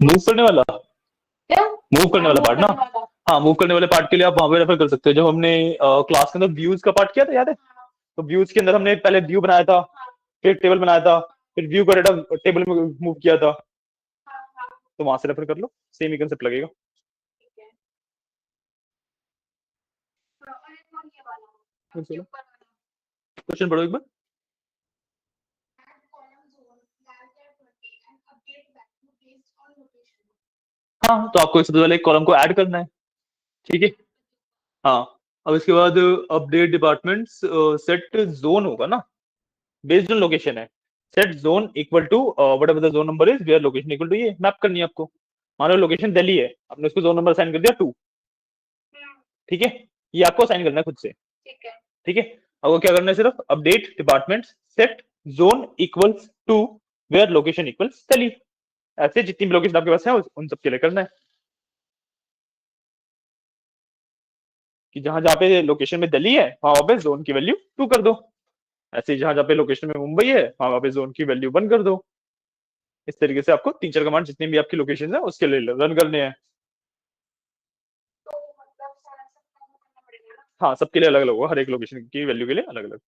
मूव करने वाला, मूव करने वाला पार्ट ना, हाँ मूव करने वाले पार्ट के लिए आप वहां पे रेफर कर सकते हो। जब हमने क्लास के अंदर व्यूज का पार्ट किया था, याद है? तो व्यूज के अंदर हमने पहले व्यू बनाया था, फिर टेबल बनाया था, फिर व्यू का डेटा टेबल में मूव किया था, तो वहां से रेफर कर लो, सेम ही कंसेप्ट लगेगा। क्वेश्चन पढ़ो एक बार। हाँ, तो आपको सबसे पहले एक कॉलम को ऐड करना है, ठीक है। हाँ, अब इसके बाद अपडेट डिपार्टमेंट्स, सेट जोन होगा ना, बेस्ड ऑन लोकेशन है। Set zone equal to whatever the zone number is where location equal to, ये मैप करनी है आपको। मान लो लोकेशन दिल्ली है, आपने उसको जोन नंबर असाइन कर दिया 2, ठीक है। ये आपको असाइन करना है खुद से, ठीक है। आपको क्या करना है, सिर्फ update department set zone equals to where location equals Delhi, ऐसे जितनी भी लोकेशन आपके पास है उन सब के लिए करना है कि जहां जहां पे लोकेशन में दिल्ली है वहां पे जोन की वैल्यू 2 कर दो, ऐसे जहां जहां पे लोकेशन में मुंबई है वहां पे जोन की वैल्यू 1 कर दो। इस तरीके से आपको 3-4 कमांड जितनी भी आपकी लोकेशन है उसके लिए रन करने हैं। तो मतलब सारा सब काम करना पड़ेगा ना। हाँ, सबके लिए अलग अलग होगा, हर एक लोकेशन की वैल्यू के लिए अलग अलग।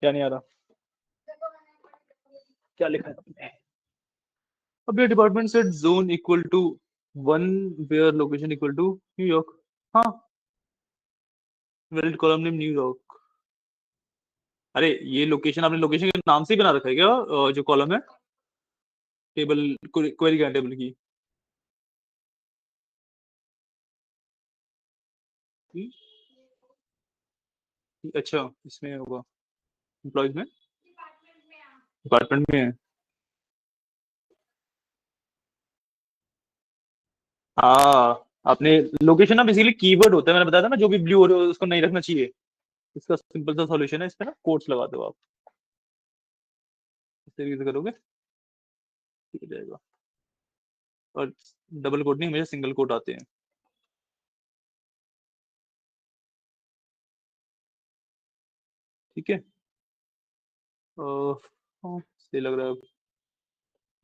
क्या नहीं आ रहा? क्या लिखा है आपने? अब ये department set zone equal to 1 where location equal to New York. हाँ, वैलिड कॉलम नेम न्यूयॉर्क। अरे ये लोकेशन आपने लोकेशन के नाम से ही बना रखा है क्या? जो कॉलम है टेबल क्वेरी का टेबल की। अच्छा, इसमें होगा एम्प्लॉयज में, डिपार्टमेंट में है। हाँ, आपने लोकेशन ना बेसिकली कीवर्ड होता है, मैंने बताया था ना, जो भी ब्लू हो रहा है उसको नहीं रखना चाहिए। इसका सिंपल सा सॉल्यूशन है, इस पे ना कोट्स लगा दो आप, इस तरीके से करोगे ठीक हो जाएगा। और डबल कोट नहीं, हमेशा सिंगल कोट आते हैं। ठीक है, हाँ, सही लग रहा है।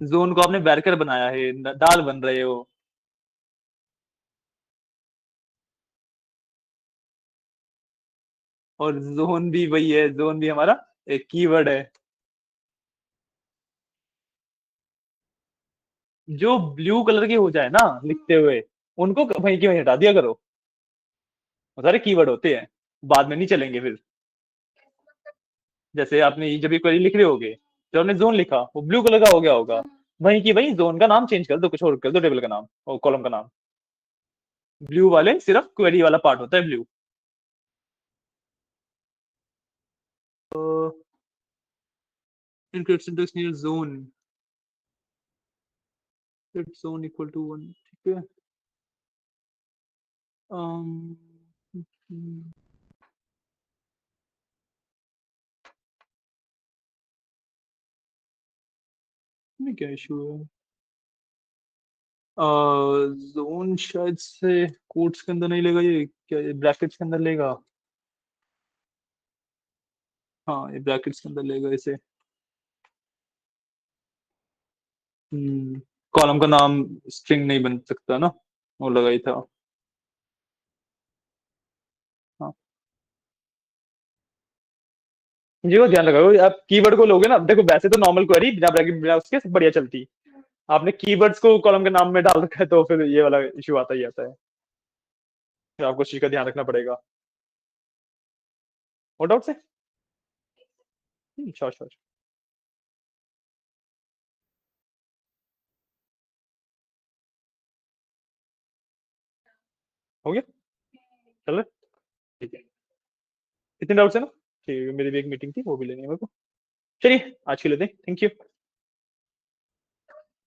जोन को आपने बैरकर बनाया है, दाल बन रहे हो। और जोन भी वही है, जोन भी हमारा एक कीवर्ड है। जो ब्लू कलर के हो जाए ना लिखते हुए, उनको वहीं की वहीं हटा दिया करो। वो सारे कीवर्ड होते हैं, बाद में नहीं चलेंगे फिर। जैसे आपने जब ये क्वेरी लिख रहे होगे, जब आपने जोन लिखा वो ब्लू कलर का हो गया होगा, वहीं की वहीं जोन का नाम चेंज कर दो, कुछ और कर दो, टेबल का नाम और कॉलम का नाम। ब्लू वाले सिर्फ क्वेरी वाला पार्ट होता है blue. Encrypt syntax near zone, let zone equal to 1। ठीक है, um, में क्या इशू है? जोन शायद से कोट्स के अंदर नहीं लेगा, ये क्या ब्रैकेट्स के अंदर लेगा? हाँ, ये ब्रैकेट्स के अंदर लेगा इसे। कॉलम का नाम स्ट्रिंग नहीं बन सकता ना, वो लगा ही था। हाँ, ये वो ध्यान रखो, आप कीवर्ड को लोगे ना, देखो वैसे तो नॉर्मल क्वेरी बिना ब्रैकेट बिना उसके सब बढ़िया चलती। आपने कीवर्ड्स को कॉलम के नाम में डाल रखा है तो फिर ये वाला इशू आता ही आता है। फिर आपको इस चीज का ध्यान रखना पड़ेगा। और डाउट से श्योर श्योर। हो गया, चल रहा है? ठीक है, कितने डाउट्स है ना? ठीक है, मेरी भी एक मीटिंग थी, वो भी लेनी है मेरे को। चलिए आज के लिए थैंक यू।